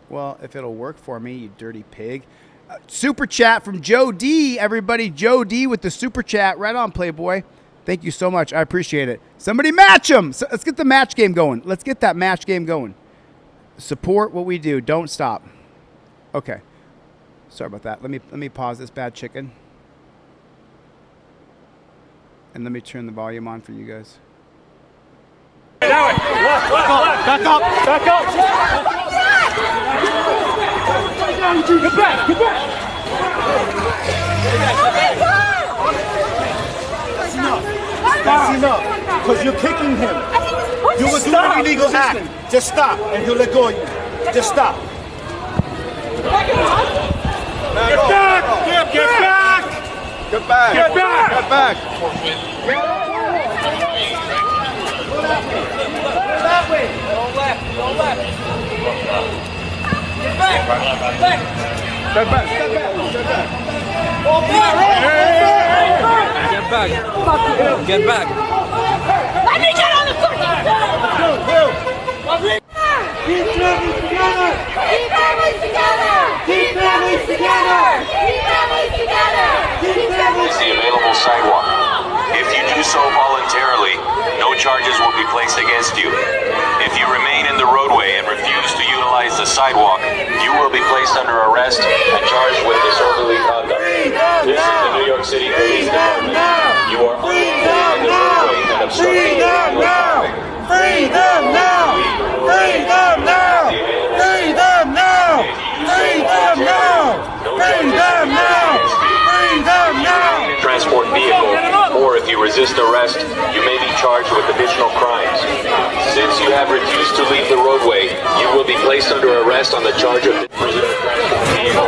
Well, if it'll work for me, you dirty pig. Super chat from Joe D. Everybody, Joe D with the super chat. Right on, Playboy. Thank you so much. I appreciate it. Somebody match him. So let's get the match game going. Let's get that match game going. Support what we do. Don't stop. Okay. Sorry about that. Let me pause this bad chicken. And let me turn the volume on for you guys. Back up! Back up! Get back! Get back! That's enough. Because you're kicking him. You were doing an illegal act. Just stop and he'll let go of you. Just stop. Get back! Get back! Get back! Get back! Get back! That way! Go left! Go left! Get back! Get back! Step back! Step back! Step back! Get back! Get back! Let me get on the foot! Keep families together! Keep families together! Keep families together! Keep families together! Keep families Is the available sidewalk. If you do so voluntarily, no charges will be placed against you. If you remain in the roadway and refuse to utilize the sidewalk, you will be placed under arrest and charged with disorderly conduct. This is the New York City Police Department. You are unlawfully in the roadway and obstructing illegal traffic. Freedom now! Freedom now! Freedom now! Freedom now! Freedom now! Freedom now! Transport vehicle, or if you resist arrest, you may be charged with additional crimes. Since you have refused to leave the roadway, you will be placed under arrest on the charge of prisoner transport vehicle,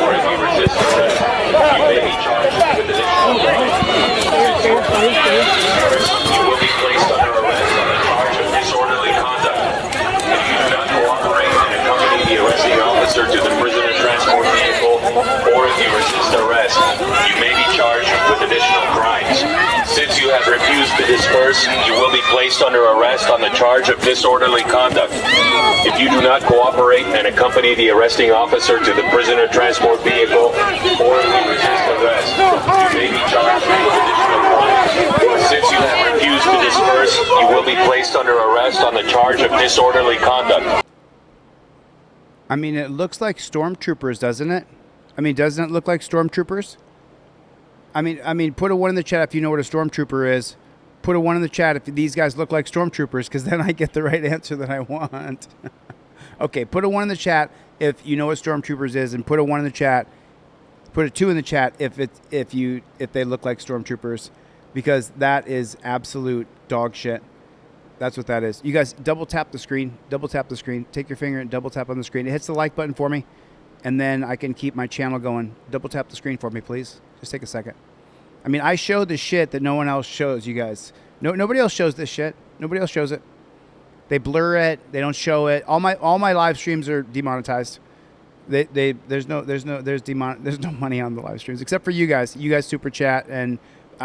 or if you resist arrest, you may be charged with additional crimes. Since you have refused to arrest, you will be placed under arrest on the charge of disorderly conduct. If you do not cooperate and accompany the arresting officer to the prisoner transport vehicle, or if you resist arrest, you may be charged with additional crimes. Since you have refused to disperse, you will be placed under arrest on the charge of disorderly conduct. If you do not cooperate and accompany the arresting officer to the prisoner transport vehicle, or if you resist arrest, you may be charged with additional crimes. Since you have refused to disperse, you will be placed under arrest on the charge of disorderly conduct. I mean, it looks like stormtroopers, doesn't it? I mean, doesn't it look like stormtroopers? I mean, put a 1 in the chat if you know what a stormtrooper is. Put a 1 in the chat if these guys look like stormtroopers, because then I get the right answer that I want. Okay, put a 1 in the chat if you know what stormtroopers is, and put a 1 in the chat. Put a 2 in the chat if they look like stormtroopers, because that is absolute dog shit. That's what that is. You guys double tap the screen. Double tap the screen. Take your finger and double tap on the screen. It hits the like button for me, and then I can keep my channel going. Double tap the screen for me, please. Just take a second. I mean, I show the shit that no one else shows, you guys. Nobody else shows this shit. Nobody else shows it. They blur it. They don't show it. All my live streams are demonetized. There's no money on the live streams except for you guys. You guys super chat, and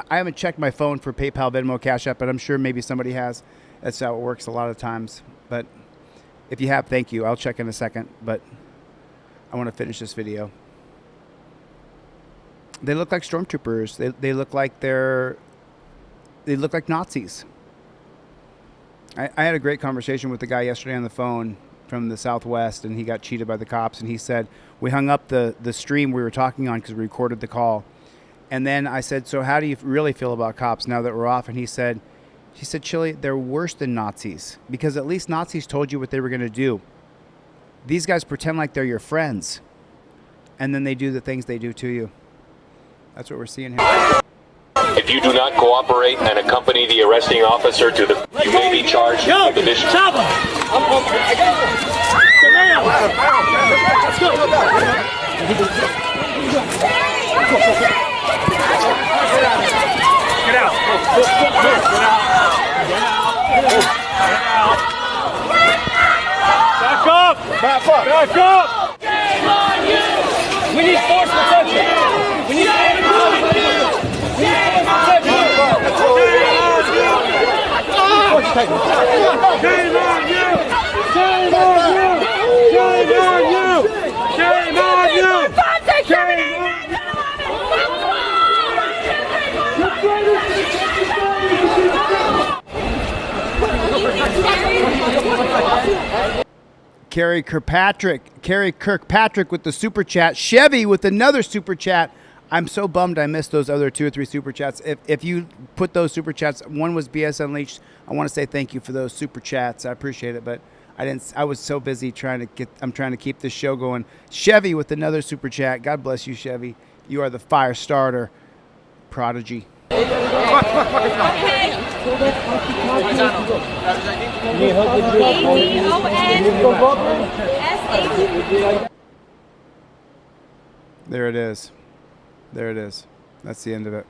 I haven't checked my phone for PayPal, Venmo, Cash App, but I'm sure maybe somebody has. That's how it works a lot of times. But if you have, thank you. I'll check in a second. But I want to finish this video. They look like stormtroopers. They look like they look like Nazis. I had a great conversation with the guy yesterday on the phone from the Southwest, and he got cheated by the cops. And he said, we hung up the stream we were talking on because we recorded the call. And then I said, so how do you really feel about cops now that we're off? And he said, Chille, they're worse than Nazis because at least Nazis told you what they were going to do. These guys pretend like they're your friends, and then they do the things they do to you. That's what we're seeing here. If you do not cooperate and accompany the arresting officer to the, you may be charged with additional. Let's go. Get out. Back up. Back up. Back up. Game on you. We need force protection. We need force protection. Shame on you! Shame on you! Shame on you! Shame on you! Shame on you! Carrie Kirkpatrick with the super chat. Chevy with another super chat. I'm so bummed I missed those other 2 or 3 super chats. If you put those super chats, one was BS Unleashed. I want to say thank you for those super chats. I appreciate it, but I didn't. I was so busy trying to keep this show going. Chevy with another super chat. God bless you, Chevy. You are the fire starter, prodigy. There it is. There it is. That's the end of it.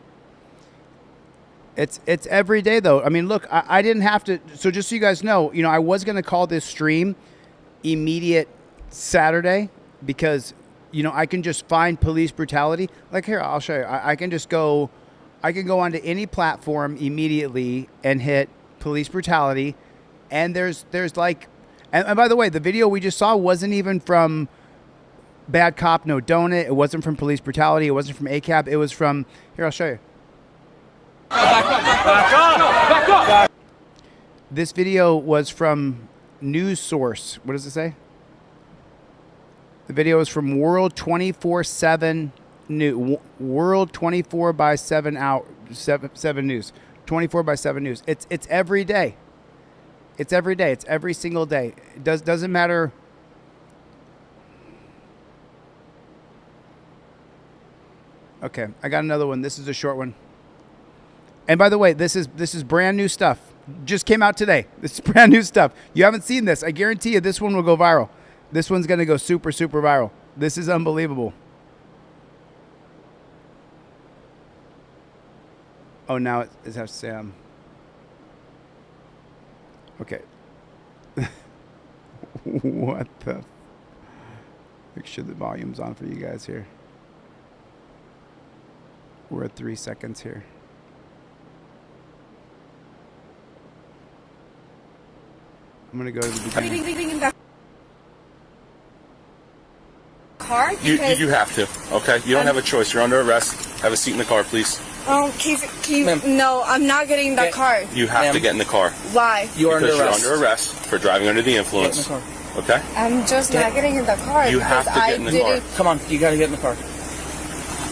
It's every day though. I mean, look, I didn't have to. So just so you guys know, I was going to call this stream immediate Saturday because, I can just find police brutality. Like here, I'll show you. I can go onto any platform immediately and hit police brutality. And there's like, and by the way, the video we just saw wasn't even from Bad Cop, No Donut. It wasn't from police brutality. It wasn't from ACAB. It was from, here, I'll show you. Back up. This video was from News Source. What does it say? The video is from World 24/7 News. World 24/7 News. 24/7 News. It's every day. It's every day. It's every single day. It doesn't matter. Okay, I got another one. This is a short one. And by the way, this is brand new stuff. Just came out today. This is brand new stuff. You haven't seen this. I guarantee you this one will go viral. This one's going to go super, super viral. This is unbelievable. Oh, now it has to say, okay. What the? Make sure the volume's on for you guys here. We're at 3 seconds here. I'm going to go to the beginning. Car? You have to, okay? You don't have a choice. You're under arrest. Have a seat in the car, please. No, I'm not getting in the car. You have to get in the car. Why? You're under arrest for driving under the influence. Okay? I'm just not getting in the car. You have to get in the car. Come on, you got to get in the car.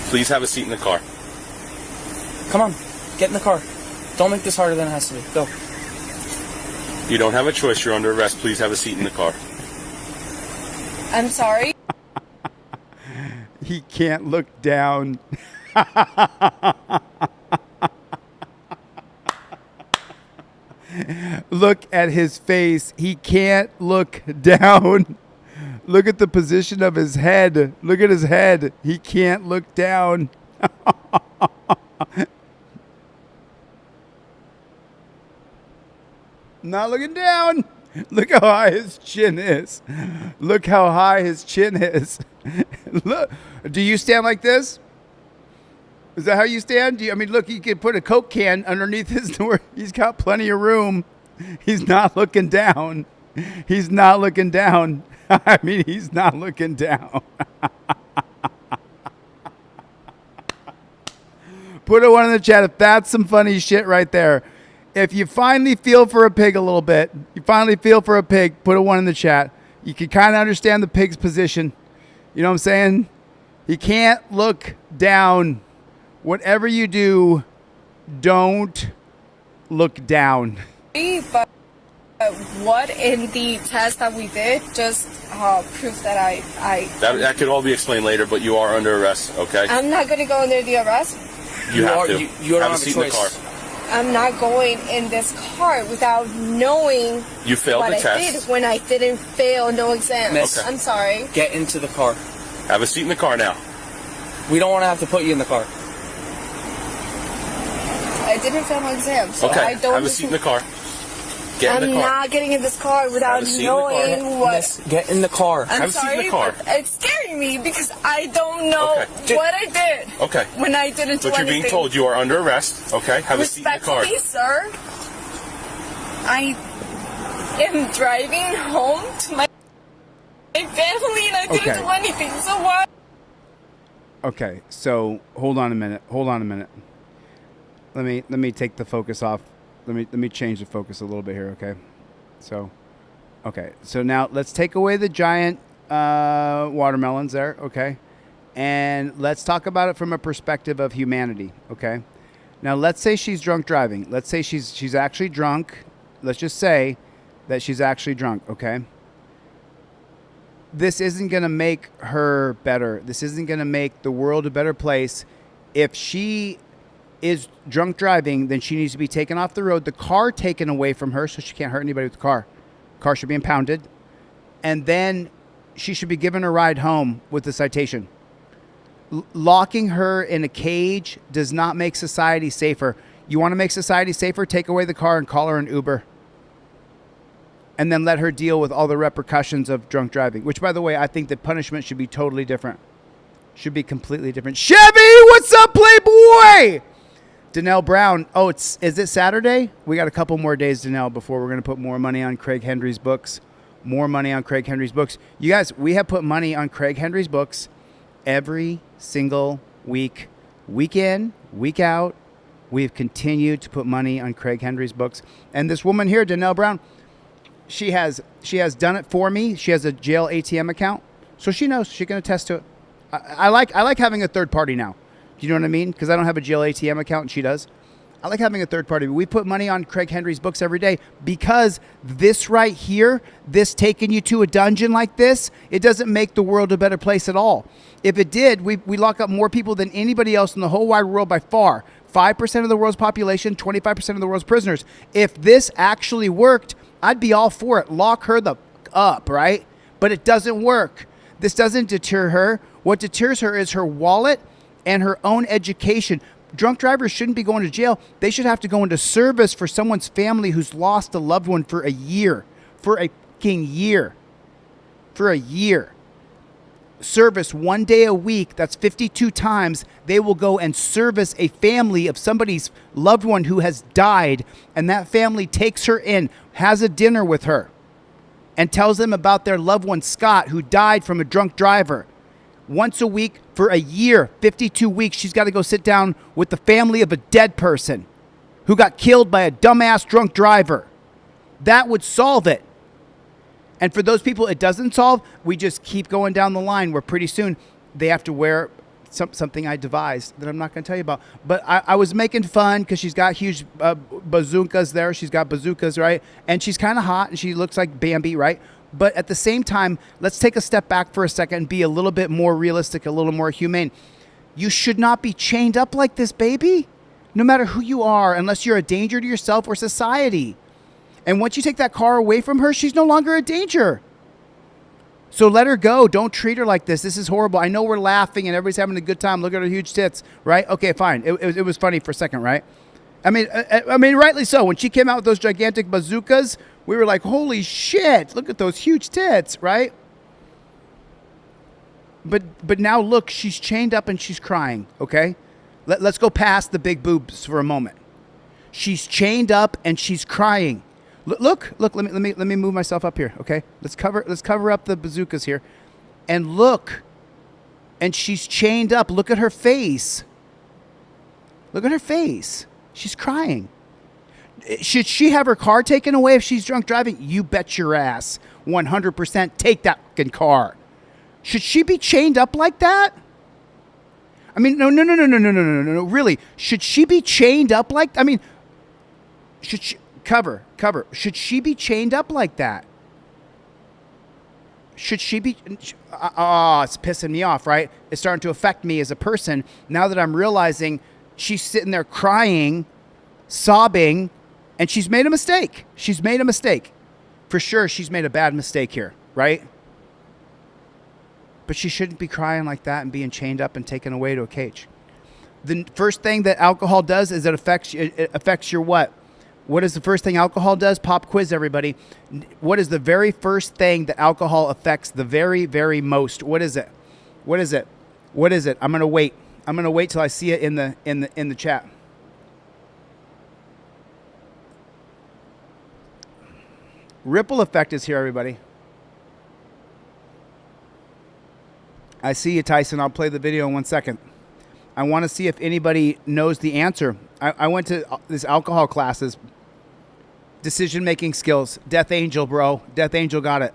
Please have a seat in the car. Come on, get in the car. Don't make this harder than it has to be. Go. You don't have a choice. You're under arrest. Please have a seat in the car. I'm sorry. He can't look down. Look at his face. He can't look down. Look at the position of his head. Look at his head. He can't look down. Not looking down. Look how high his chin is. Look how high his chin is. Look. Do you stand like this? Is that how you stand? Look, you could put a Coke can underneath his door. He's got plenty of room. He's not looking down. He's not looking down. He's not looking down. Put a 1 in the chat if that's some funny shit right there. If you finally feel for a pig a little bit, put a 1 in the chat. You can kind of understand the pig's position. You know what I'm saying? You can't look down. Whatever you do, don't look down. But what in the test that we did just proves that I That could all be explained later, but you are under arrest, okay? I'm not going to go under the arrest. You have to. You have a seat in the car. I'm not going in this car without knowing You failed what the I test. did when I didn't fail no exams. Miss. I'm sorry. Get into the car. Have a seat in the car now. We don't want to have to put you in the car. I didn't fail my exams, so Okay, I don't. have a seat in the car. Get in I'm the car. not getting in this car without Have a seat in the car. knowing what. Miss, get in the car. I'm Have a seat in sorry, the car. but it's scaring me because I don't know Okay. what I did Okay. when I didn't do But you're anything. being told you are under arrest, okay? Have a seat in the car. Respectfully, sir, I am driving home to my family and I didn't Okay. do anything, so why? Okay, so hold on a minute. Let me take the focus off. Let me change the focus a little bit here, okay? So now let's take away the giant watermelons there, okay? And let's talk about it from a perspective of humanity, okay? Now let's say she's drunk driving. Let's say she's actually drunk. Let's just say that she's actually drunk, okay? This isn't going to make her better. This isn't going to make the world a better place. If she is drunk driving, then she needs to be taken off the road, the car taken away from her so she can't hurt anybody with the car. Car should be impounded. And then she should be given a ride home with the citation. Locking her in a cage does not make society safer. You want to make society safer? Take away the car and call her an Uber. And then let her deal with all the repercussions of drunk driving. Which, by the way, I think the punishment should be totally different. Should be completely different. Chevy, what's up, Playboy? Danelle Brown. Oh, is it Saturday? We got a couple more days, Danelle, before we're going to put more money on Craig Henry's books. More money on Craig Henry's books. You guys, we have put money on Craig Henry's books every single week. Week in, week out. We've continued to put money on Craig Henry's books. And this woman here, Danelle Brown, she has done it for me. She has a jail ATM account, so she knows. She can attest to it. I like having a third party now. Do you know what I mean? Because I don't have a jail ATM account, and she does. I like having a third party. We put money on Craig Henry's books every day because this right here, this taking you to a dungeon like this, it doesn't make the world a better place at all. If it did, we lock up more people than anybody else in the whole wide world by far. 5% of the world's population, 25% of the world's prisoners. If this actually worked, I'd be all for it. Lock her the up, right? But it doesn't work. This doesn't deter her. What deters her is her wallet and her own education. Drunk drivers shouldn't be going to jail. They should have to go into service for someone's family who's lost a loved one for a year. For a fucking year. For a year. Service 1 day a week, that's 52 times, they will go and service a family of somebody's loved one who has died, and that family takes her in, has a dinner with her, and tells them about their loved one, Scott, who died from a drunk driver. Once a week for a year, 52 weeks, she's got to go sit down with the family of a dead person who got killed by a dumbass drunk driver. That would solve it. And for those people it doesn't solve, we just keep going down the line where pretty soon they have to wear something I devised that I'm not going to tell you about. But I was making fun because she's got huge bazookas there. She's got bazookas, right? And she's kind of hot and she looks like Bambi, right? But at the same time, let's take a step back for a second and be a little bit more realistic, a little more humane. You should not be chained up like this, baby. No matter who you are, unless you're a danger to yourself or society. And once you take that car away from her, she's no longer a danger. So let her go. Don't treat her like this. This is horrible. I know we're laughing and everybody's having a good time. Look at her huge tits, right? Okay, fine. It was funny for a second, right? I mean, rightly so. When she came out with those gigantic bazookas, we were like, holy shit, look at those huge tits, right? But now look, she's chained up and she's crying, okay? Let's go past the big boobs for a moment. She's chained up and she's crying. Look, let me move myself up here, okay? Let's cover up the bazookas here. And look. And she's chained up. Look at her face. Look at her face. She's crying. Should she have her car taken away if she's drunk driving? You bet your ass. 100% take that fucking car. Should she be chained up like that? I mean, no. Really, should she be chained up like? I mean, should she cover? Should she be chained up like that? Should she be? It's pissing me off, right? It's starting to affect me as a person now that I'm realizing she's sitting there crying, sobbing, and she's made a mistake. She's made a mistake. For sure, she's made a bad mistake here, right? But she shouldn't be crying like that and being chained up and taken away to a cage. The first thing that alcohol does is it affects your what? What is the first thing alcohol does? Pop quiz, everybody. What is the very first thing that alcohol affects the very, very most? What is it? What is it? What is it? I'm gonna wait. I'm gonna wait till I see it in the chat. Ripple effect is here, everybody. I see you, Tyson. I'll play the video in 1 second. I want to see if anybody knows the answer. I went to this alcohol classes. Decision-making skills. Death Angel, bro. Death Angel got it.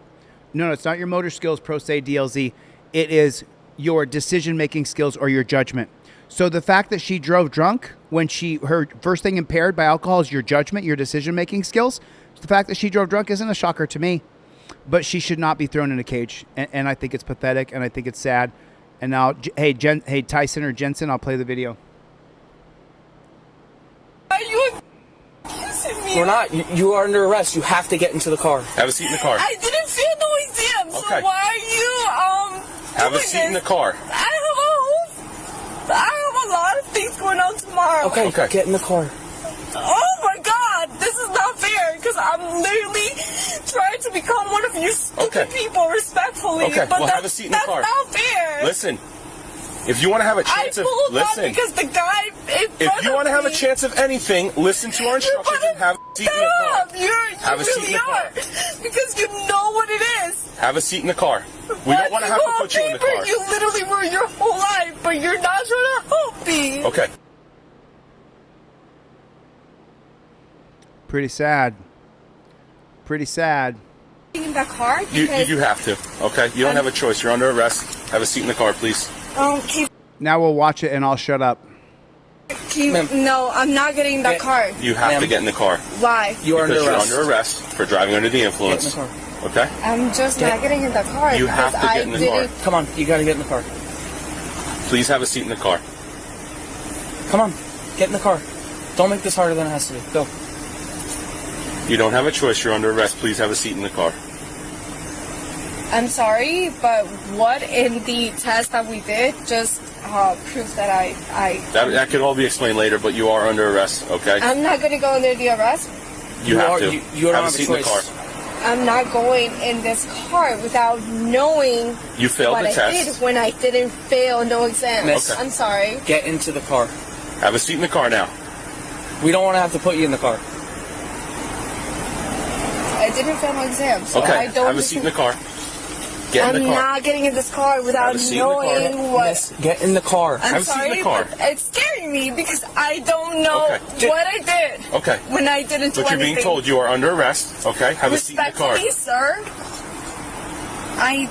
No, it's not your motor skills, Pro Se DLZ. It is your decision-making skills or your judgment. So the fact that she drove drunk when her first thing impaired by alcohol is your judgment, your decision-making skills. So the fact that she drove drunk isn't a shocker to me. But she should not be thrown in a cage, and I think it's pathetic, and I think it's sad. And now, hey Tyson or Jensen, I'll play the video. Are you accusing me? We're not. You are under arrest. You have to get into the car. Have a seat in the car. I didn't feel no exam, so why are you Have a seat in the car. I have a lot of things going on tomorrow. Okay, get in the car. Oh my God, this is not fair because I'm literally trying to become one of you stupid people respectfully. Okay, but have a seat in the car. That's not fair. Listen, if you want to have a chance I pulled up listen, because the guy in front if you want to have a me- chance of anything, listen to our instructions and have a seat in the car. Have a seat in the car. Because you know what it is. Have a seat in the car. We don't want to have to put you in the car. You literally were your whole life, but you're not trying to help me. Okay. Pretty sad. Pretty sad. In the car? You have to. Okay. You don't have a choice. You're under arrest. Have a seat in the car, please. Now we'll watch it and I'll shut up. No, I'm not getting in that car. You have to get in the car. Why? You're under arrest for driving under the influence. Get in the car. Okay. I'm just not getting in the car. You have to get in the car. Come on, you gotta get in the car. Please have a seat in the car. Come on, get in the car. Don't make this harder than it has to be. Go. You don't have a choice. You're under arrest. Please have a seat in the car. I'm sorry, but what in the test that we did just proves that I That could all be explained later, but you are under arrest. Okay. I'm not going to go under the arrest. You have to. You don't have a seat in the car. I'm not going in this car without knowing You failed what the I test. did when I didn't fail no exams. Miss. I'm sorry. Get into the car. Have a seat in the car now. We don't want to have to put you in the car. I didn't fail my exams, so Okay. I don't. Have a seat in the car. Get in the I'm car. not getting in this car without Have a seat in the car. knowing what. Miss, get in the car. I'm Have a seat in sorry, the car. but it's scaring me because I don't know Okay. what I did Okay. when I didn't do But you're anything. being told you are under arrest. Okay. Have a seat in the car. Respectfully, sir, I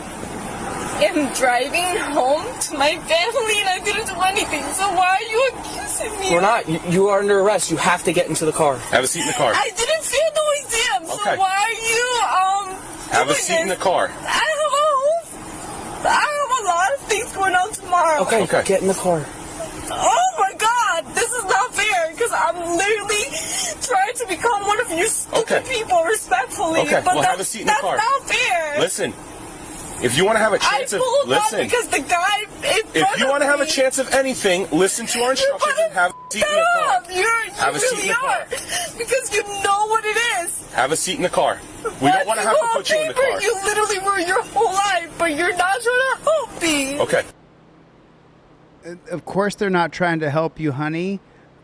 am driving home to my family and I didn't do anything. So why are you accusing me? We're not. You are under arrest. You have to get into the car. Have a seat in the car. I didn't fail no exams. Okay. So why are you Have a doing seat in the this? car. I have a lot of things going on tomorrow. Okay, get in the car. Oh my God, this is not fair because I'm literally trying to become one of you stupid people respectfully. Okay, but well, that's, have a seat in the that's car. not fair. Listen, if you want to have a chance I of pulled up listen, because the guy in front if you want to of have a me- chance of anything, listen to our instructions and have a seat in the car. Stop! You Have a seat in really the car. are because you know what it is. Have a seat in the car. We don't want to have to put you in the car. You literally were your whole life, but you're not trying to help me. Okay. Of course they're not trying to help you, honey.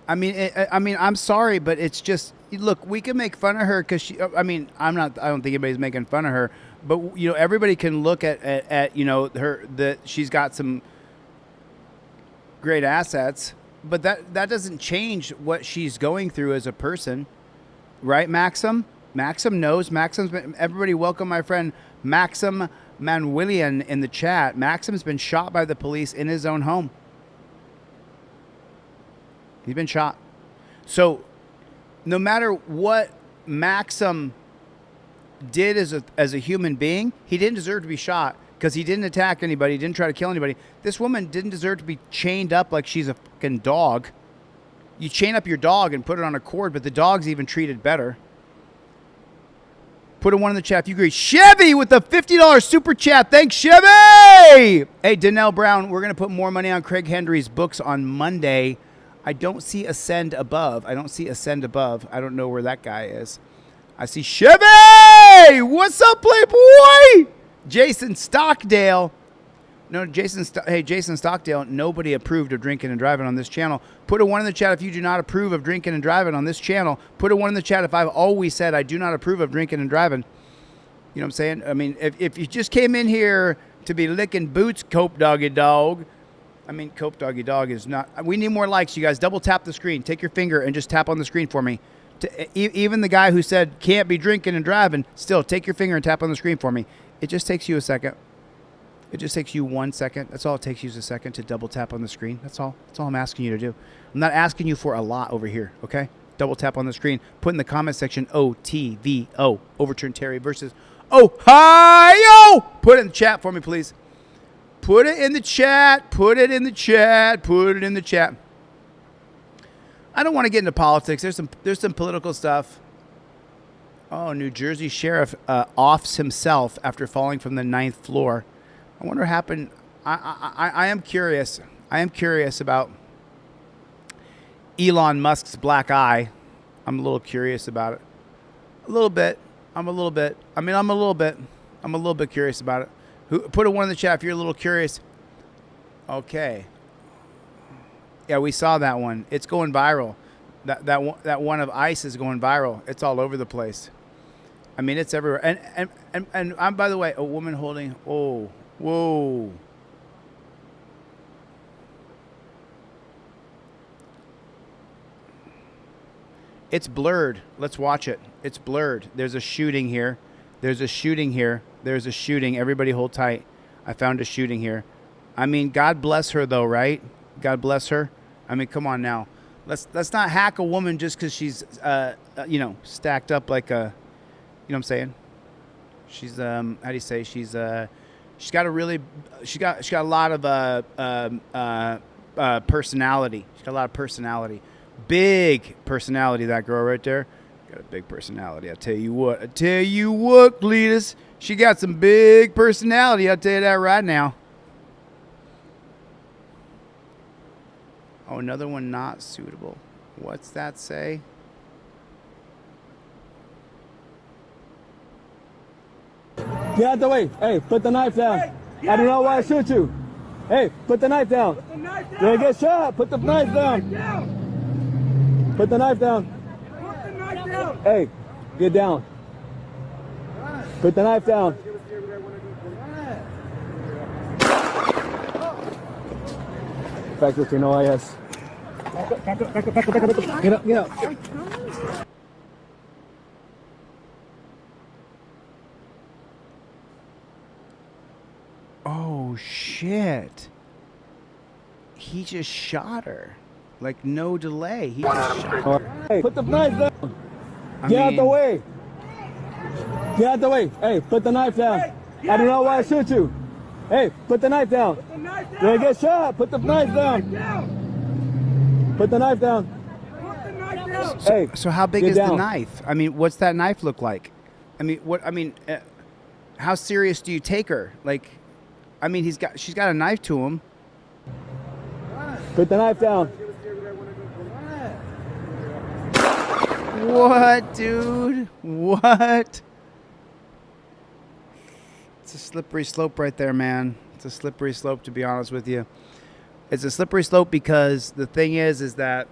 I mean, I'm sorry, but it's just, look, we can make fun of her because she, I mean, I don't think anybody's making fun of her, but, you know, everybody can look at you know, she's got some great assets, but that doesn't change what she's going through as a person, right, Maxim? Maxim knows. Everybody welcome my friend Maxim Manwillian in the chat. Maxim's been shot by the police in his own home. He's been shot. So no matter what Maxim did as a human being, he didn't deserve to be shot because he didn't attack anybody, he didn't try to kill anybody. This woman didn't deserve to be chained up like she's a fucking dog. You chain up your dog and put it on a cord, but the dog's even treated better. Put a 1 in the chat if you agree. Chevy with the $50 super chat. Thanks, Chevy! Hey, Danelle Brown, we're going to put more money on Craig Hendry's books on Monday. I don't see Ascend above. I don't know where that guy is. I see Chevy! What's up, Playboy? Jason Stockdale. No, Jason Stockdale, nobody approved of drinking and driving on this channel. Put a 1 in the chat if you do not approve of drinking and driving on this channel. Put a 1 in the chat if I've always said I do not approve of drinking and driving. You know what I'm saying? I mean, if you just came in here to be licking boots, Cope Doggy Dog. I mean, Cope Doggy Dog is not. We need more likes, you guys. Double tap the screen. Take your finger and just tap on the screen for me. Even the guy who said can't be drinking and driving, still take your finger and tap on the screen for me. It just takes you a second. It just takes you 1 second. That's all it takes you is a second to double tap on the screen. That's all. That's all I'm asking you to do. I'm not asking you for a lot over here, okay? Double tap on the screen. Put in the comment section OTVO. Overturn Terry versus Ohio. Put it in the chat for me, please. Put it in the chat. Put it in the chat. Put it in the chat. I don't want to get into politics. There's some political stuff. Oh, New Jersey sheriff offs himself after falling from the 9th floor. I wonder what happened. I am curious. I am curious about Elon Musk's black eye. I'm a little curious about it. A little bit. I'm a little bit curious about it. Put a 1 in the chat if you're a little curious. Okay. Yeah, we saw that one. It's going viral. That one of ICE is going viral. It's all over the place. I mean, it's everywhere. And I'm, by the way, a woman holding. Oh, whoa. It's blurred. Let's watch it. It's blurred. There's a shooting here. There's a shooting here. There's a shooting. Everybody hold tight. I found a shooting here. I mean, God bless her, though, right? God bless her. I mean, come on now. Let's not hack a woman just because she's, stacked up like a, you know what I'm saying? She's, how do you say? She's got a lot of personality. She's got a lot of personality. Big personality, that girl right there. Got a big personality. I tell you what, Cletus. She got some big personality. I'll tell you that right now. Oh, another one not suitable. What's that say? Get out the way. Hey, put the knife down. Hey, I do not want to shoot you. Hey, put the knife down. Put the knife down. You're gonna get shot. Put the knife down. Put the knife down. Put the knife down. Hey, get down. Put the knife down. Factor to no IS. Back up. Get up. Oh, shit. He just shot her. Like, no delay. He just shot her. Hey, put the knife down. Get out the way. Get out the way. Hey, put the knife down. I do not want to shoot you. Hey, put the knife down. You're gonna get shot. Put the knife down. Put the knife down. So how big is the knife? I mean, what's that knife look like? I mean, how serious do you take her? Like, I mean, she's got a knife to him. Put the knife down. What, dude? What? It's a slippery slope right there, man. It's a slippery slope, to be honest with you. It's a slippery slope because the thing is that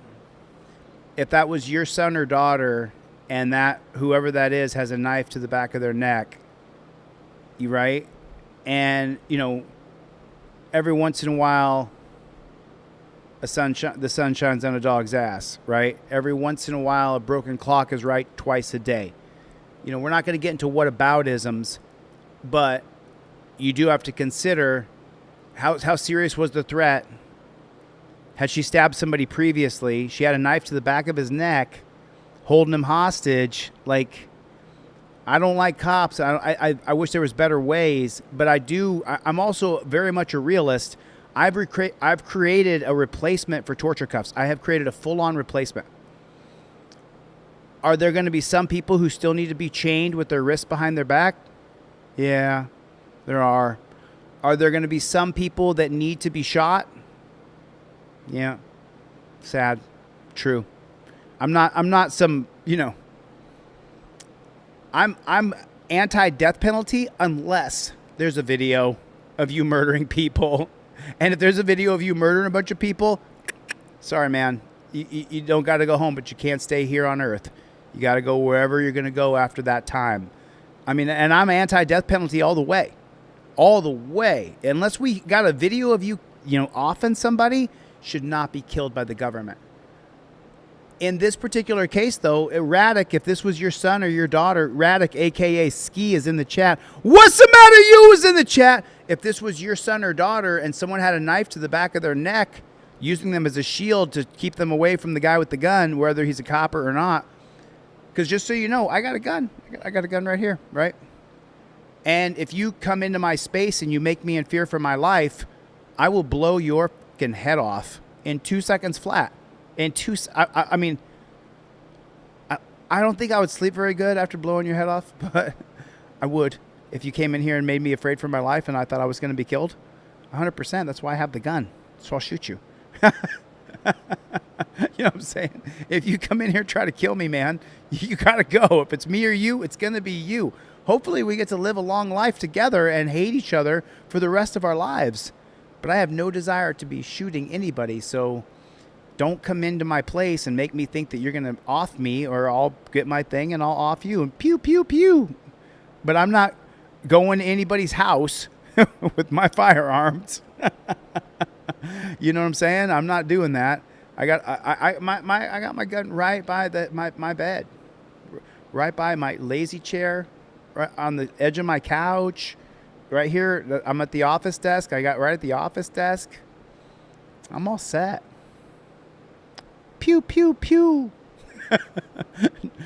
if that was your son or daughter and that whoever that is has a knife to the back of their neck, you right? And, every once in a while, the sun shines on a dog's ass, right? Every once in a while, a broken clock is right twice a day. You know, we're not going to get into whataboutisms, but you do have to consider how serious was the threat. Had she stabbed somebody previously? She had a knife to the back of his neck, holding him hostage. Like, I don't like cops. I wish there was better ways, but I'm also very much a realist. I've created a replacement for torture cuffs. I have created a full-on replacement. Are there going to be some people who still need to be chained with their wrists behind their back? Yeah, there are. Are there going to be some people that need to be shot? Yeah. Sad. True. I'm not some, you know, I'm anti-death penalty unless there's a video of you murdering people. And if there's a video of you murdering a bunch of people, sorry, man. You don't got to go home, but you can't stay here on Earth. You got to go wherever you're going to go after that time. I mean, and I'm anti-death penalty all the way. All the way. Unless we got a video of you, you know, offing somebody, should not be killed by the government. In this particular case, though, Radic, if this was your son or your daughter, Radic, a.k.a. Ski, is in the chat. What's the matter, you, is in the chat. If this was your son or daughter and someone had a knife to the back of their neck, using them as a shield to keep them away from the guy with the gun, whether he's a copper or not. Because just so you know, I got a gun. I got a gun right here, right? And if you come into my space and you make me in fear for my life, I will blow your fucking head off in 2 seconds flat. I mean, I don't think I would sleep very good after blowing your head off, but I would if you came in here and made me afraid for my life and I thought I was going to be killed. 100%. That's why I have the gun. So I'll shoot you. You know what I'm saying? If you come in here and try to kill me, man, you got to go. If it's me or you, it's going to be you. Hopefully we get to live a long life together and hate each other for the rest of our lives. But I have no desire to be shooting anybody, so don't come into my place and make me think that you're going to off me, or I'll get my thing and I'll off you and pew, pew, pew. But I'm not going to anybody's house with my firearms. You know what I'm saying? I'm not doing that. I got my gun right by my bed, right by my lazy chair, right on the edge of my couch, right here. I'm at the office desk. I got right at the office desk. I'm all set. Pew, pew, pew.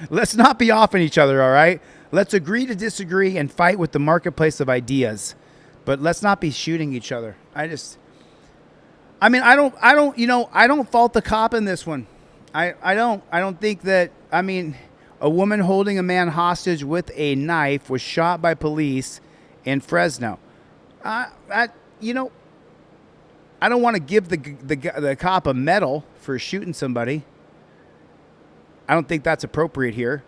Let's not be offing each other, all right? Let's agree to disagree and fight with the marketplace of ideas. But let's not be shooting each other. I don't fault the cop in this one. I don't think that, a woman holding a man hostage with a knife was shot by police in Fresno. I don't want to give the cop a medal for shooting somebody. I don't think that's appropriate here.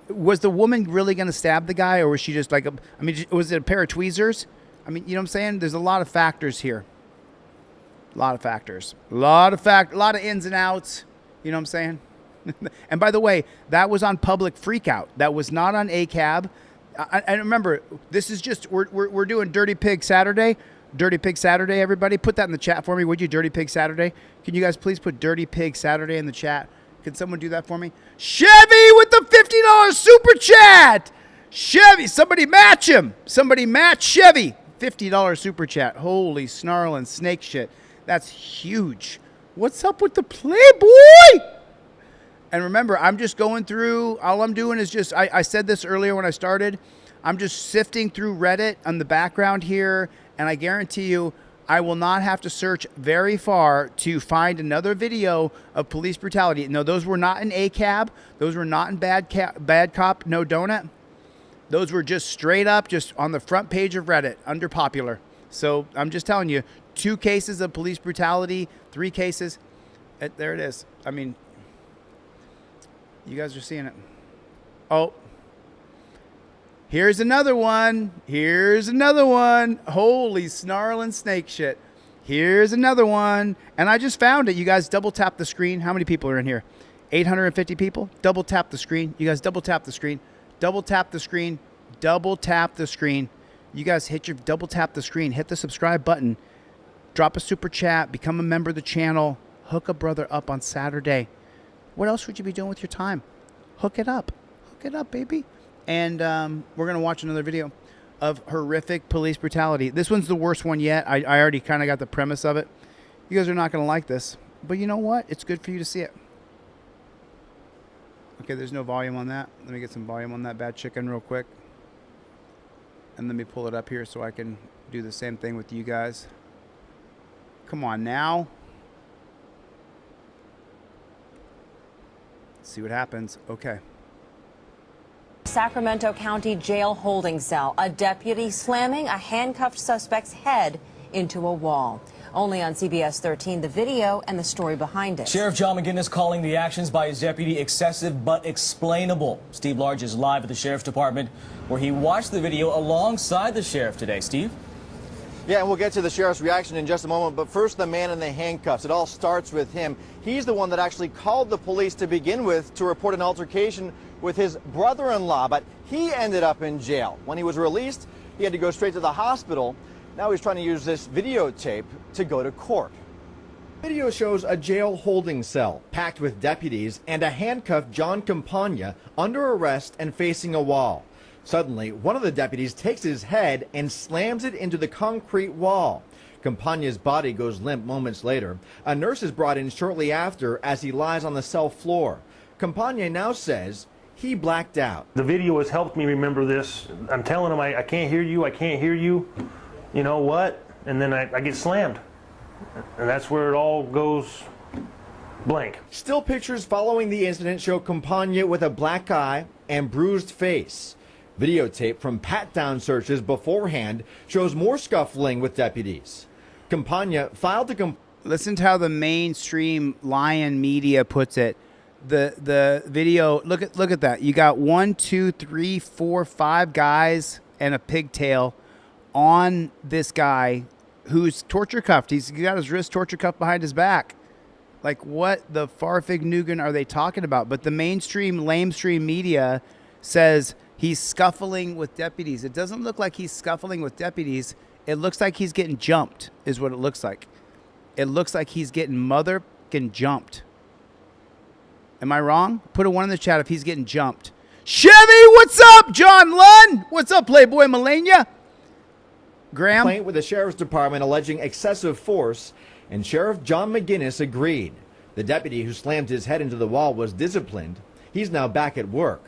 Was the woman really going to stab the guy, or was she just like was it a pair of tweezers? You know what I'm saying? There's a lot of factors here. A lot of factors. A lot of ins and outs. You know what I'm saying? And by the way, that was on Public Freakout. That was not on ACAB. And remember, this is just, we're doing Dirty Pig Saturday. Dirty Pig Saturday, everybody. Put that in the chat for me, would you? Dirty Pig Saturday. Can you guys please put Dirty Pig Saturday in the chat? Can someone do that for me? Chevy with the $50 super chat. Chevy, somebody match him. Somebody match Chevy. $50 super chat. Holy snarling snake shit. That's huge. What's up with the Playboy? And remember, I'm just going through, all I'm doing is just, I said this earlier when I started, I'm just sifting through Reddit on the background here, and I guarantee you, I will not have to search very far to find another video of police brutality. No, those were not in ACAB. Those were not in Bad Cop, No Donut. Those were just straight up, just on the front page of Reddit, under popular. So I'm just telling you, 2 cases of police brutality, 3 cases. There it is. You guys are seeing it. Oh. Here's another one. Here's another one. Holy snarling snake shit. Here's another one. And I just found it. You guys double tap the screen. How many people are in here? 850 people? Double tap the screen. You guys double tap the screen. Double tap the screen. Double tap the screen. You guys double tap the screen, hit the subscribe button, drop a super chat, become a member of the channel, hook a brother up on Saturday. What else would you be doing with your time? Hook it up. Hook it up, baby. And we're going to watch another video of horrific police brutality. This one's the worst one yet. I already kind of got the premise of it. You guys are not going to like this. But you know what? It's good for you to see it. Okay, there's no volume on that. Let me get some volume on that bad chicken real quick. And let me pull it up here so I can do the same thing with you guys. Come on now. Let's see what happens. Okay. Sacramento County jail holding cell. A deputy slamming a handcuffed suspect's head into a wall. Only on CBS 13, the video and the story behind it. Sheriff John McGinnis calling the actions by his deputy excessive but explainable. Steve Lawz is live at the Sheriff's Department where he watched the video alongside the sheriff today. Steve? Yeah, and we'll get to the sheriff's reaction in just a moment, but first the man in the handcuffs. It all starts with him. He's the one that actually called the police to begin with to report an altercation with his brother-in-law, but he ended up in jail. When he was released, he had to go straight to the hospital. Now he's trying to use this videotape to go to court. Video shows a jail holding cell packed with deputies and a handcuffed John Campagna under arrest and facing a wall. Suddenly, one of the deputies takes his head and slams it into the concrete wall. Campagna's body goes limp moments later. A nurse is brought in shortly after as he lies on the cell floor. Campagna now says he blacked out. The video has helped me remember this. I'm telling him, I can't hear you, I can't hear you. You know what? And then I get slammed. And that's where it all goes blank. Still pictures following the incident show Campagna with a black eye and bruised face. Videotape from pat-down searches beforehand shows more scuffling with deputies. Campagna filed to listen to how the mainstream Lion media puts it. The video, look at that. You got 1, 2, 3, 4, 5 guys and a pigtail on this guy who's torture cuffed. He's got his wrist torture cuffed behind his back. Like, what the farfig Nugan are they talking about? But the mainstream lamestream media says he's scuffling with deputies. It doesn't look like he's scuffling with deputies. It looks like he's getting jumped, is what it looks like. It looks like he's getting motherfucking jumped. Am I wrong? Put a 1 in the chat if he's getting jumped. Chevy, what's up? John Lunn, what's up, Playboy Melania? Graham? Complaint with the Sheriff's Department alleging excessive force, and Sheriff John McGinnis agreed. The deputy who slammed his head into the wall was disciplined. He's now back at work.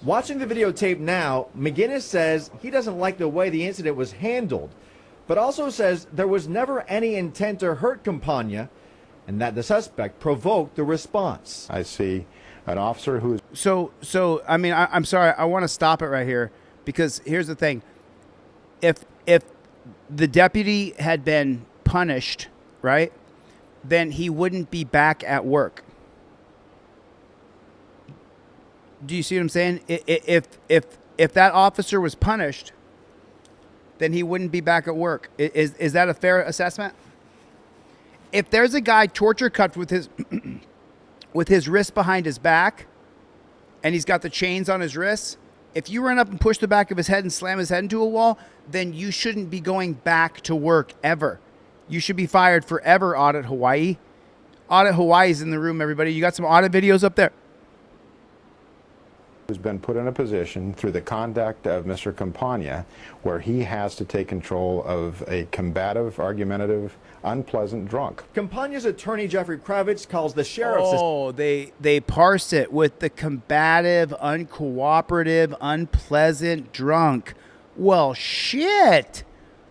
Watching the videotape now, McGinnis says he doesn't like the way the incident was handled, but also says there was never any intent to hurt Campagna and that the suspect provoked the response. I see an officer who's... So I mean, I'm sorry, I want to stop it right here because here's the thing. If the deputy had been punished, right, then he wouldn't be back at work. Do you see what I'm saying? If that officer was punished, then he wouldn't be back at work. Is that a fair assessment? If there's a guy torture cuffed with his wrist behind his back, and he's got the chains on his wrists, if you run up and push the back of his head and slam his head into a wall, then you shouldn't be going back to work ever. You should be fired forever, Audit Hawaii. Audit Hawaii's in the room, everybody. You got some audit videos up there? Who's been put in a position through the conduct of Mr. Campagna where he has to take control of a combative, argumentative, unpleasant drunk. Campagna's attorney Jeffrey Kravitz calls the sheriff's... Oh, they parse it with the combative, uncooperative, unpleasant drunk. Well, shit.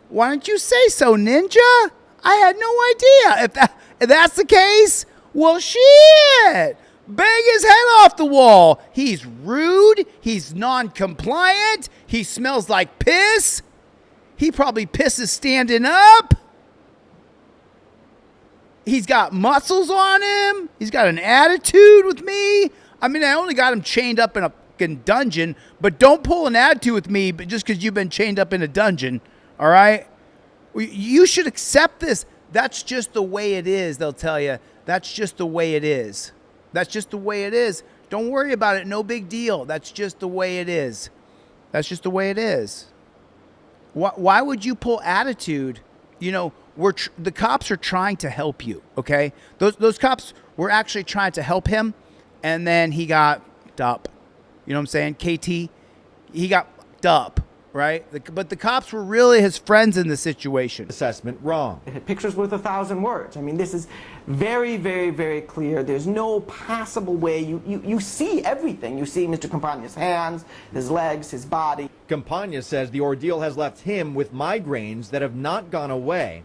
Why don't you say so, Ninja? I had no idea. If that's the case, well, shit. Bang his head off the wall. He's rude. He's non-compliant. He smells like piss. He probably pisses standing up. He's got muscles on him. He's got an attitude with me. I mean, I only got him chained up in a fucking dungeon, but don't pull an attitude with me just because you've been chained up in a dungeon, all right? You should accept this. That's just the way it is, they'll tell you. That's just the way it is. That's just the way it is. Don't worry about it. No big deal. That's just the way it is. That's just the way it is. Why would you pull attitude? You know, the cops are trying to help you, okay? Those cops were actually trying to help him, and then he got up. You know what I'm saying? KT, he got up, right? But the cops were really his friends in the situation. Assessment wrong. Picture's worth 1,000 words. I mean, this is very, very, very clear. There's no possible way. You see everything. You see Mr. Campagna's hands, his legs, his body. Campagna says the ordeal has left him with migraines that have not gone away,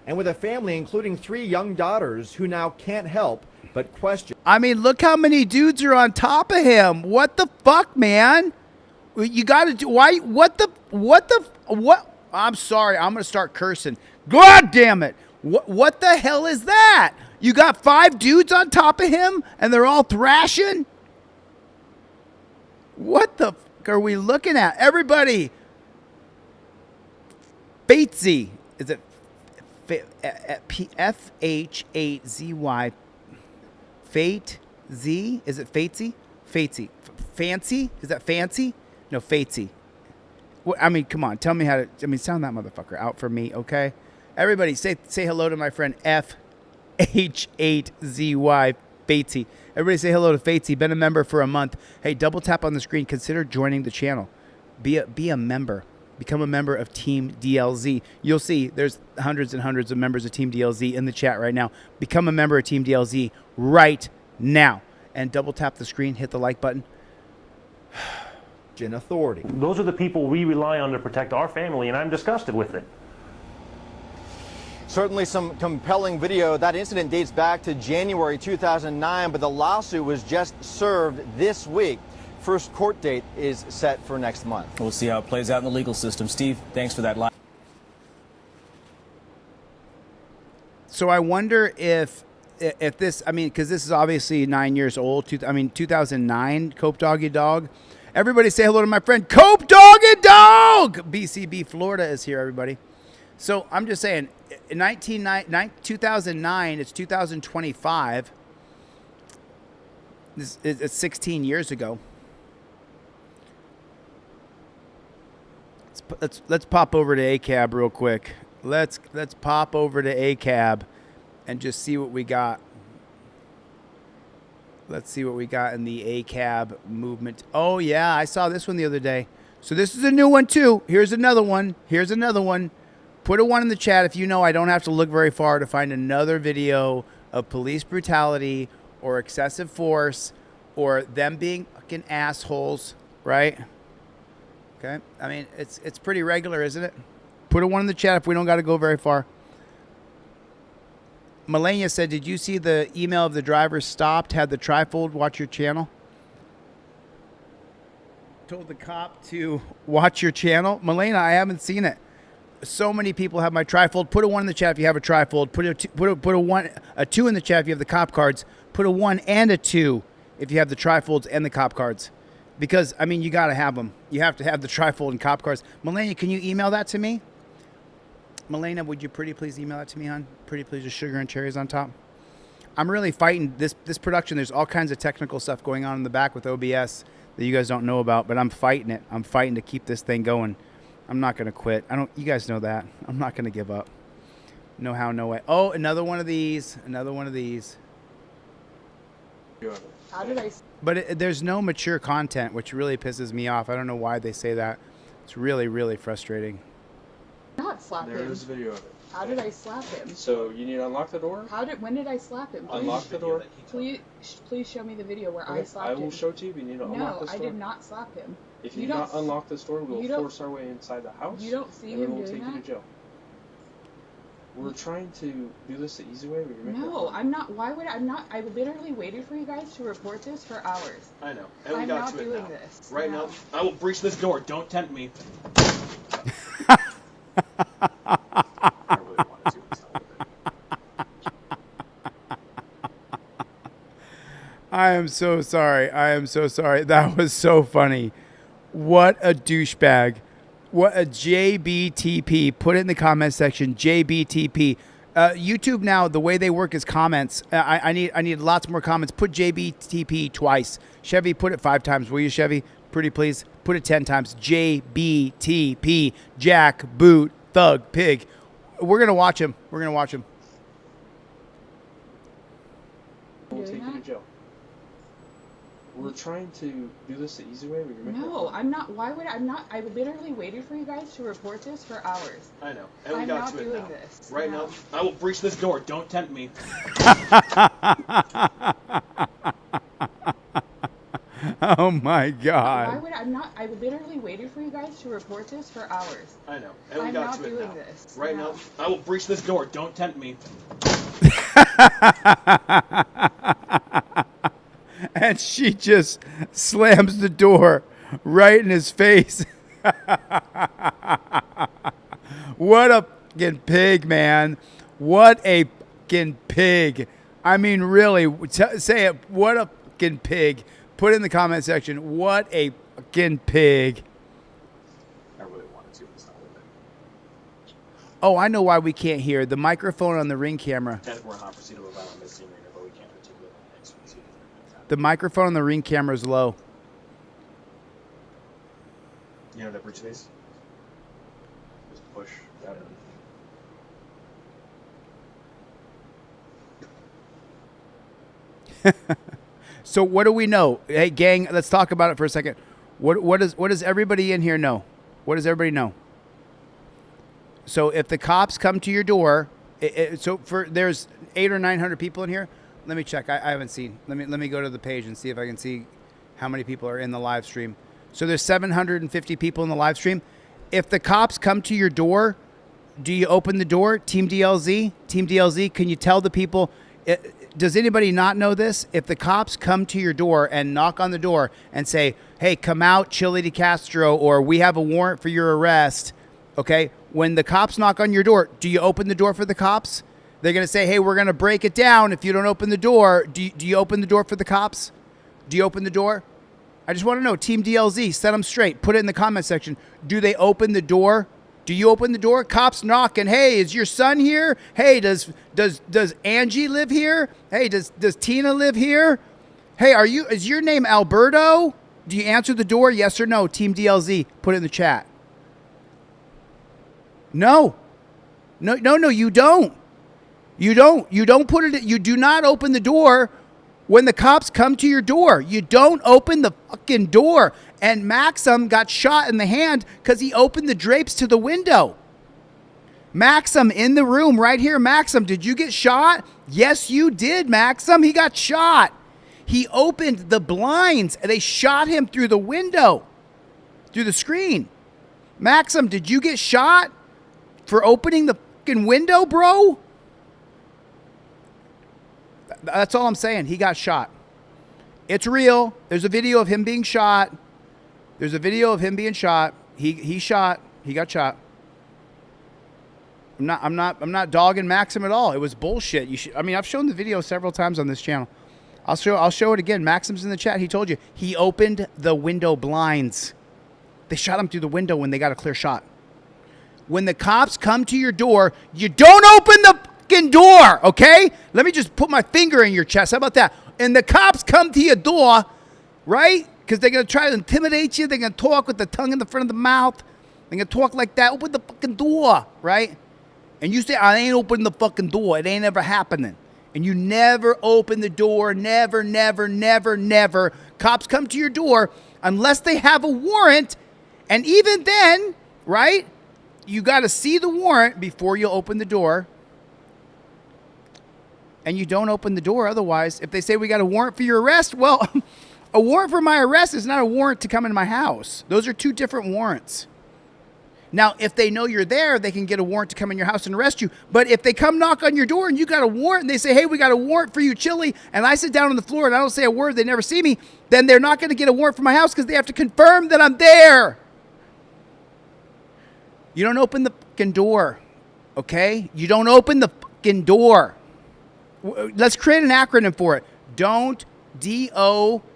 and with a family including 3 young daughters who now can't help but question. I mean, look how many dudes are on top of him. What the fuck, man? You got to do, why, what? I'm sorry, I'm going to start cursing. God damn it. What the hell is that? You got 5 dudes on top of him and they're all thrashing? What the fuck are we looking at? Everybody. Fatesy. Is it F-H-8-Z-Y? Fate Z? Is it Fatesy? Fatesy. Fancy? Is that fancy? No, Fatesy. I mean, come on. Tell me how to. I mean, sound that motherfucker out for me, okay? Everybody, say hello to my friend F-H-8-Z-Y. Fatesy. Everybody say hello to Fatesy. Been a member for a month. Hey, double tap on the screen. Consider joining the channel. Be a member. Become a member of Team DLZ. You'll see there's hundreds and hundreds of members of Team DLZ in the chat right now. Become a member of Team DLZ right now. And double tap the screen. Hit the like button. In authority. Those are the people we rely on to protect our family, and I'm disgusted with it. Certainly some compelling video. That incident dates back to January 2009, but the lawsuit was just served this week. First court date is set for next month. We'll see how it plays out in the legal system. Steve, thanks for that live. So I wonder if this, I mean, because this is obviously 9 years old. 2009, Cope Doggy Dog. Everybody say hello to my friend Cope Doggy Dog! BCB, Florida is here, everybody. So I'm just saying, in 2009, it's 2025. It's 16 years ago. Let's pop over to ACAB real quick. Let's pop over to ACAB and just see what we got. Let's see what we got in the ACAB movement. Oh, yeah, I saw this one the other day. So this is a new one, too. Here's another one. Here's another one. Put a 1 in the chat if you know I don't have to look very far to find another video of police brutality or excessive force or them being fucking assholes, right? Okay. I mean, it's pretty regular, isn't it? Put a 1 in the chat if we don't got to go very far. Melania said, did you see the email of the driver stopped, had the trifold watch your channel? Told the cop to watch your channel? Melania, I haven't seen it. So many people have my trifold. Put a 1 in the chat if you have a trifold. Put a 2 in the chat if you have the cop cards. Put a 1 and a 2 if you have the trifolds and the cop cards. Because, I mean, you got to have them. You have to have the trifold and cop cards. Melania, can you email that to me? Melania, would you pretty please email that to me, hon? Pretty please, with sugar and cherries on top. I'm really fighting this production. There's all kinds of technical stuff going on in the back with OBS that you guys don't know about, but I'm fighting it. I'm fighting to keep this thing going. I'm not going to quit. You guys know that. I'm not going to give up. No how, no way. Oh, another one of these. Another one of these. How did I... But there's no mature content, which really pisses me off. I don't know why they say that. It's really, really frustrating. Not slap him. There is a video of it. How did I slap him? So you need to unlock the door? When did I slap him? Please, unlock the door. Please show me the video where I slapped him. I will show it to you, but you need to unlock this door. No, I did not slap him. If you do not unlock this door, we'll force our way inside the house. You don't see and him we'll doing take that? you to jail. We're trying to do this the easy way. No, I'm not. Why would I'm not? I literally waited for you guys to report this for hours. I know. And I'm not doing this. Right now, I will breach this door. Don't tempt me. I am so sorry. I am so sorry. That was so funny. What a douchebag. What a JBTP. Put it in the comment section. JBTP. YouTube now, the way they work is comments. I need lots more comments. Put JBTP twice. Chevy, put it 5 times. Will you, Chevy? Pretty please. Put it 10 times. JBTP. Jack, Boot, Thug, Pig. We're going to watch him. We're going to watch him. We'll take you to jail. We're trying to do this the easy way. No, I'm not. Why would I'm not? I literally waited for you guys to report this for hours. I know. And we I'm got not to it doing now. this. Right No. now, I will breach this door. Don't tempt me. Oh my Why God. would I'm not? I literally waited for you guys to report this for hours. I know. And we I'm got not to it doing now. this. Right No. now, I will breach this door. Don't tempt me. And she just slams the door right in his face. What a fucking pig, man. What a fucking pig. I mean, really, say it. What a fucking pig. Put it in the comment section. What a fucking pig. I really wanted to. It's not worth it. Oh, I know why we can't hear. The microphone on the Ring camera. And we're not proceedable violent misdemeanor, but we can't articulate the next one. The microphone on the Ring camera is low. You know that breach these? Just push that in. So what do we know? Hey, gang, let's talk about it for a second. What does everybody in here know? What does everybody know? So if the cops come to your door, there's 800 or 900 people in here. Let me check. I haven't seen. Let me go to the page and see if I can see how many people are in the live stream. So there's 750 people in the live stream. If the cops come to your door, do you open the door? Team DLZ, can you tell the people? Does anybody not know this? If the cops come to your door and knock on the door and say, hey, come out, ChilleDeCastro, or we have a warrant for your arrest, okay? When the cops knock on your door, do you open the door for the cops? They're going to say, hey, we're going to break it down if you don't open the door. Do you open the door for the cops? Do you open the door? I just want to know, Team DLZ, set them straight. Put it in the comment section. Do they open the door? Do you open the door? Cops knocking. Hey, is your son here? Hey, does Angie live here? Hey, does Tina live here? Hey, is your name Alberto? Do you answer the door? Yes or no? Team DLZ, put it in the chat. No, you don't. You don't put it. You do not open the door when the cops come to your door. You don't open the fucking door. And Maxim got shot in the hand because he opened the drapes to the window. Maxim in the room right here. Maxim, did you get shot? Yes, you did, Maxim. He got shot. He opened the blinds and they shot him through the window, through the screen. Maxim, did you get shot for opening the fucking window, bro? That's all I'm saying. He got shot. It's real. There's a video of him being shot. There's a video of him being shot. He shot. He got shot. I'm not dogging Maxim at all. It was bullshit. I've shown the video several times on this channel. I'll show it again. Maxim's in the chat. He told you. He opened the window blinds. They shot him through the window when they got a clear shot. When the cops come to your door, you don't open the fucking door, okay? Let me just put my finger in your chest. How about that? And the cops come to your door, right? Because they're going to try to intimidate you. They're going to talk with the tongue in the front of the mouth. They're going to talk like that. Open the fucking door, right? And you say, I ain't opening the fucking door. It ain't ever happening. And you never open the door. Never, never, never, never. Cops come to your door unless they have a warrant. And even then, right, you got to see the warrant before you open the door. And you don't open the door otherwise. If they say we got a warrant for your arrest, well, a warrant for my arrest is not a warrant to come into my house. Those are two different warrants. Now, if they know you're there, they can get a warrant to come in your house and arrest you. But if they come knock on your door and you got a warrant and they say, hey, we got a warrant for you, Chille, and I sit down on the floor and I don't say a word, they never see me, then they're not going to get a warrant for my house because they have to confirm that I'm there. You don't open the fucking door, okay? You don't open the fucking door. Let's create an acronym for it. Don't, D-O-T-F-D.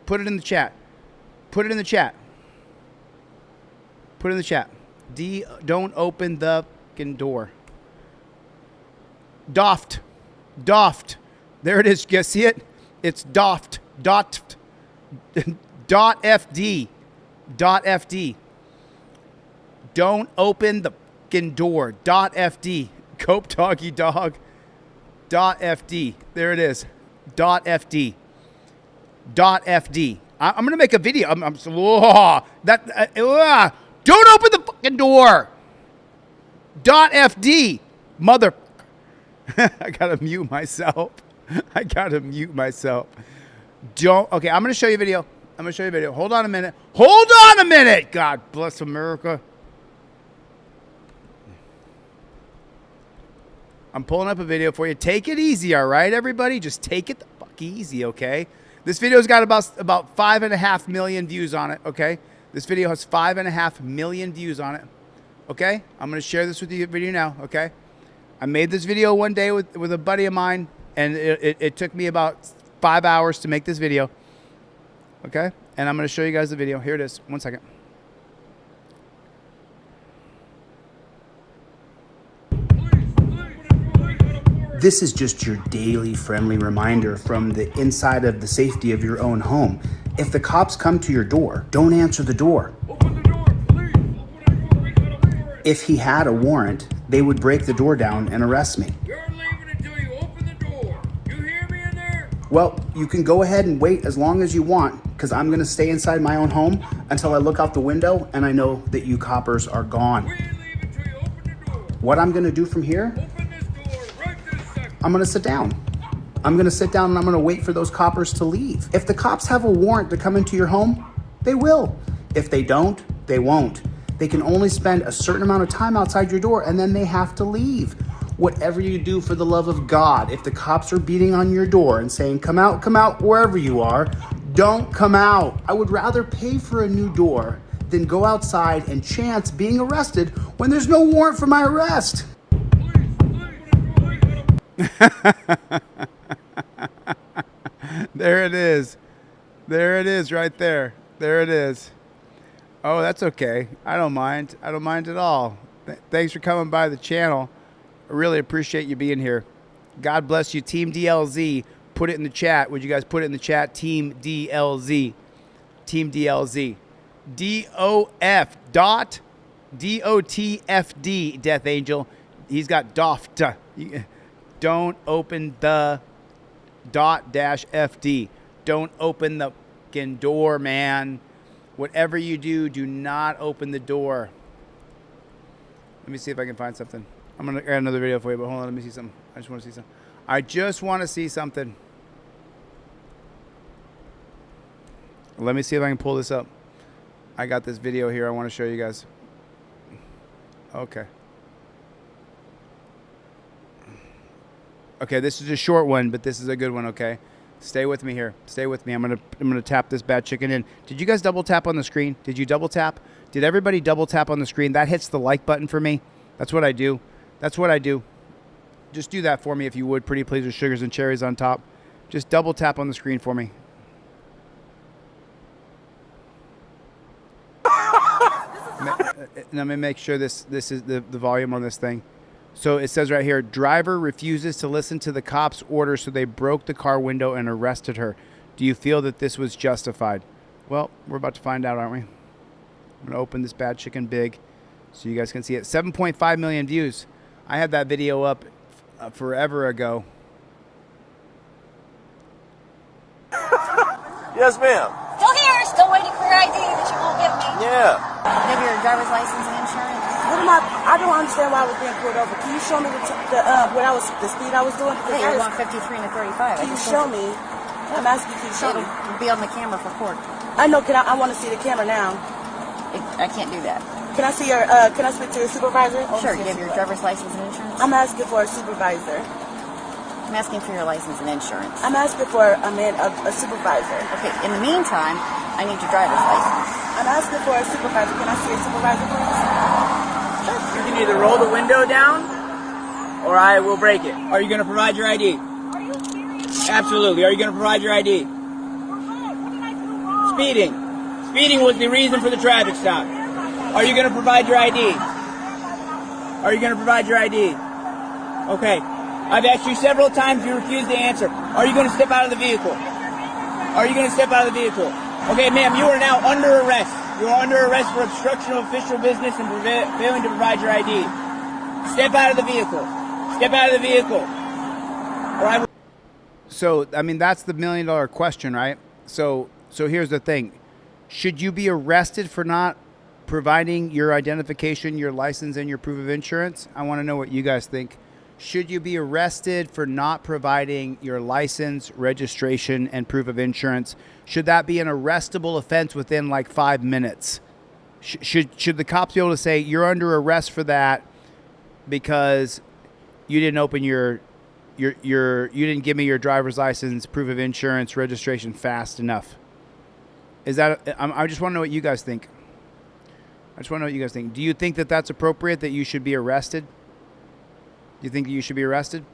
Put it in the chat. Put it in the chat. Put it in the chat. Don't open the fucking door. Doft. Doft. There it is. You see it? It's doft. Doft. .fd. .fd. Don't open the fucking door. .fd. Cope doggy dog. .fd. There it is. .fd. .fd. I'm gonna make a video. Don't open the fucking door. .fd. Mother. I gotta mute myself. Okay, I'm gonna show you a video. Hold on a minute. God bless America. I'm pulling up a video for you. Take it easy, all right, everybody? Just take it the fuck easy, okay? This video's got about 5.5 million views on it, okay? This video has 5.5 million views on it, okay? I'm going to share this with you now, okay? I made this video one day with a buddy of mine, and it took me about 5 hours to make this video, okay? And I'm going to show you guys the video. Here it is. 1 second. This is just your daily friendly reminder from the inside of the safety of your own home. If the cops come to your door, don't answer the door. Open the door, please. If he had a warrant, they would break the door down and arrest me. You're leaving until you open the door. You hear me in there? Well, you can go ahead and wait as long as you want, because I'm going to stay inside my own home until I look out the window and I know that you coppers are gone. We ain't leaving until you open the door. What I'm going to do from here? I'm going to sit down. And I'm going to wait for those coppers to leave. If the cops have a warrant to come into your home, they will. If they don't, they won't. They can only spend a certain amount of time outside your door and then they have to leave. Whatever you do, for the love of God, if the cops are beating on your door and saying, come out, wherever you are, don't come out. I would rather pay for a new door than go outside and chance being arrested when there's no warrant for my arrest. There it is. There it is right there. There it is. Oh, that's okay. I don't mind. I don't mind at all. Thanks for coming by the channel. I really appreciate you being here. God bless you. Team DLZ. Put it in the chat. Would you guys put it in the chat? Team DLZ. Team DLZ. DOF. DOTFD. Death Angel. He's got DOFT. Don't open the .-FD. Don't open the fucking door, man. Whatever you do, do not open the door. Let me see if I can find something. I'm going to add another video for you, but hold on. Let me see something. I just want to see something. I just want to see something. Let me see if I can pull this up. I got this video here I want to show you guys. Okay. Okay, this is a short one, but this is a good one, okay? Stay with me here. Stay with me. I'm gonna tap this bad chicken in. Did you guys double tap on the screen? Did you double tap? Did everybody double tap on the screen? That hits the like button for me. That's what I do. That's what I do. Just do that for me if you would. Pretty please with sugars and cherries on top. Just double tap on the screen for me. Let me make sure this is the volume on this thing. So it says right here, driver refuses to listen to the cops' order, so they broke the car window and arrested her. Do you feel that this was justified? Well, we're about to find out, aren't we? I'm going to open this bad chicken big so you guys can see it. 7.5 million views. I had that video up forever ago. Yes, ma'am. Still here, still waiting for your ID that you won't give me. Yeah. Have your driver's license and insurance? I don't understand why I was being pulled over. Can you show me the speed I was doing? Hey, you're going 53 and a 35. Can you show me? I'm asking, can you show me? It'll be on the camera for court. I know. I want to see the camera now. I can't do that. Can I see your? Can I speak to your supervisor? Sure. You have your driver's license and insurance? I'm asking for a supervisor. I'm asking for your license and insurance. I'm asking for a supervisor. Okay. In the meantime, I need your driver's license. I'm asking for a supervisor. Can I see a supervisor, please? Sure. You can either roll the window down, or I will break it. Are you going to provide your ID? Are you serious? Absolutely. Are you going to provide your ID? Speeding. Speeding was the reason for the traffic stop. Are you going to provide your ID? Are you going to provide your ID? Okay. I've asked you several times, you refuse to answer. Are you going to step out of the vehicle? Are you going to step out of the vehicle? Okay, ma'am, you are now under arrest. You are under arrest for obstruction of official business and failing to provide your ID. Step out of the vehicle. Step out of the vehicle. Or I will. So, I mean, that's the $1 million question, right? So here's the thing. Should you be arrested for not providing your identification, your license, and your proof of insurance? I want to know what you guys think. Should you be arrested for not providing your license, registration, and proof of insurance? Should that be an arrestable offense within like 5 minutes? Should the cops be able to say you're under arrest for that because you didn't open you didn't give me your driver's license, proof of insurance, registration fast enough? Is that? I just want to know what you guys think. Do you think that that's appropriate, that you should be arrested? Do you think that you should be arrested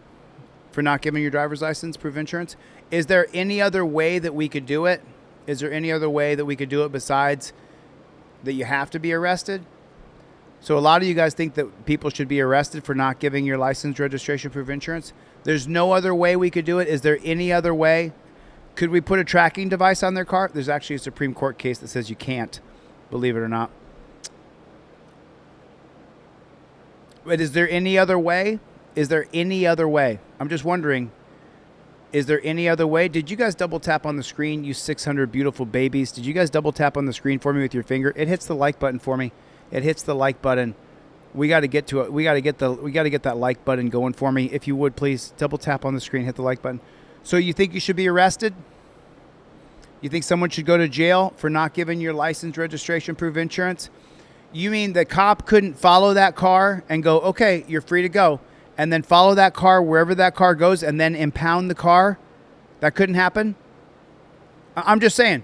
for not giving your driver's license, proof of insurance? Is there any other way that we could do it? Is there any other way that we could do it besides that you have to be arrested? So a lot of you guys think that people should be arrested for not giving your license, registration, proof of insurance. There's no other way we could do it. Is there any other way? Could we put a tracking device on their car? There's actually a Supreme Court case that says you can't, believe it or not. But is there any other way? Is there any other way? I'm just wondering, is there any other way? Did you guys double tap on the screen, you 600 beautiful babies? Did you guys double tap on the screen for me with your finger? It hits the like button for me. It hits the like button. We got to get to it. We got to get that like button going for me. If you would, please double tap on the screen, hit the like button. So you think you should be arrested? You think someone should go to jail for not giving your license, registration, proof of insurance? You mean the cop couldn't follow that car and go, okay, you're free to go, and then follow that car wherever that car goes and then impound the car? That couldn't happen? I'm just saying.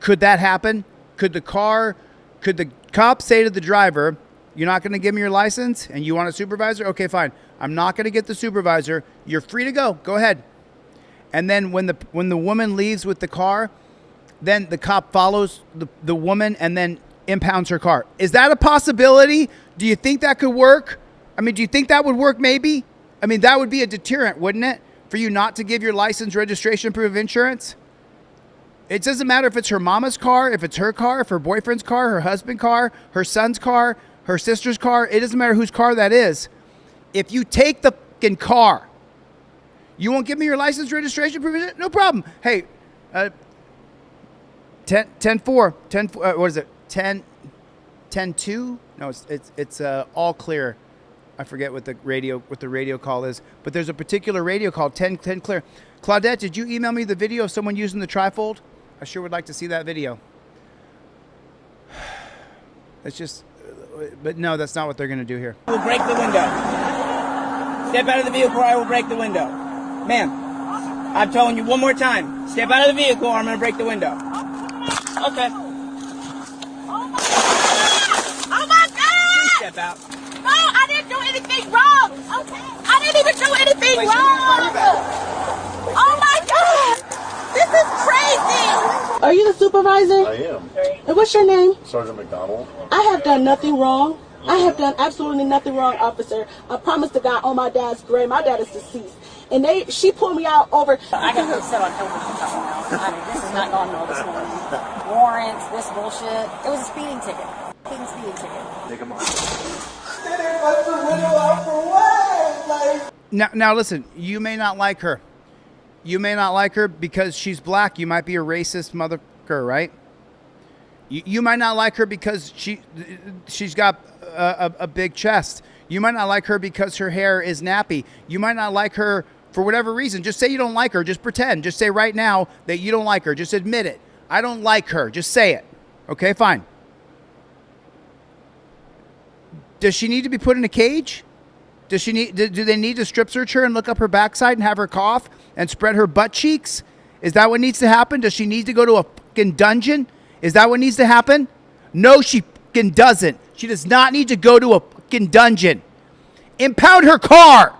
Could that happen? Could the cop say to the driver, you're not going to give me your license and you want a supervisor? Okay, fine. I'm not going to get the supervisor. You're free to go. Go ahead. And then when the woman leaves with the car, then the cop follows the woman and then impounds her car. Is that a possibility? Do you think that could work? I mean, do you think that would work maybe? I mean, that would be a deterrent, wouldn't it? For you not to give your license, registration, proof of insurance? It doesn't matter if it's her mama's car, if it's her car, if her boyfriend's car, her husband's car, her son's car, her sister's car. It doesn't matter whose car that is. If you take the fucking car, you won't give me your license, registration, proof of insurance? No problem. Hey, 10-4, what is it? 10-2? No, it's all clear. I forget what the radio call is, but there's a particular radio call, 10 clear. Claudette, did you email me the video of someone using the trifold? I sure would like to see that video. It's just, but no, that's not what they're going to do here. I will break the window. Step out of the vehicle or I will break the window. Ma'am, I'm telling you one more time. Step out of the vehicle or I'm going to break the window. Okay. Oh my God! Please step out. No, I didn't do anything wrong. Okay. I didn't even do anything wrong. Oh my God! This is crazy. Are you the supervisor? I am. And what's your name? Sergeant McDonald. I have done nothing wrong. I have done absolutely nothing wrong, officer. I promise to God on my dad's grave. My dad is deceased. And she pulled me out over. I got to sit on television now. I mean, this is not going well this morning. Warrants, this bullshit. It was a speeding ticket. Speeding ticket. Take him on. Now listen, you may not like her. You may not like her because she's black. You might be a racist motherfucker, right? You might not like her because she's got a big chest. You might not like her because her hair is nappy. You might not like her for whatever reason. Just say you don't like her. Just pretend. Just say right now that you don't like her. Just admit it. I don't like her. Just say it. Okay, fine. Does she need to be put in a cage? Do they need to strip search her and look up her backside and have her cough and spread her butt cheeks? Is that what needs to happen? Does she need to go to a fucking dungeon? Is that what needs to happen? No, she fucking doesn't. She does not need to go to a fucking dungeon. Impound her car.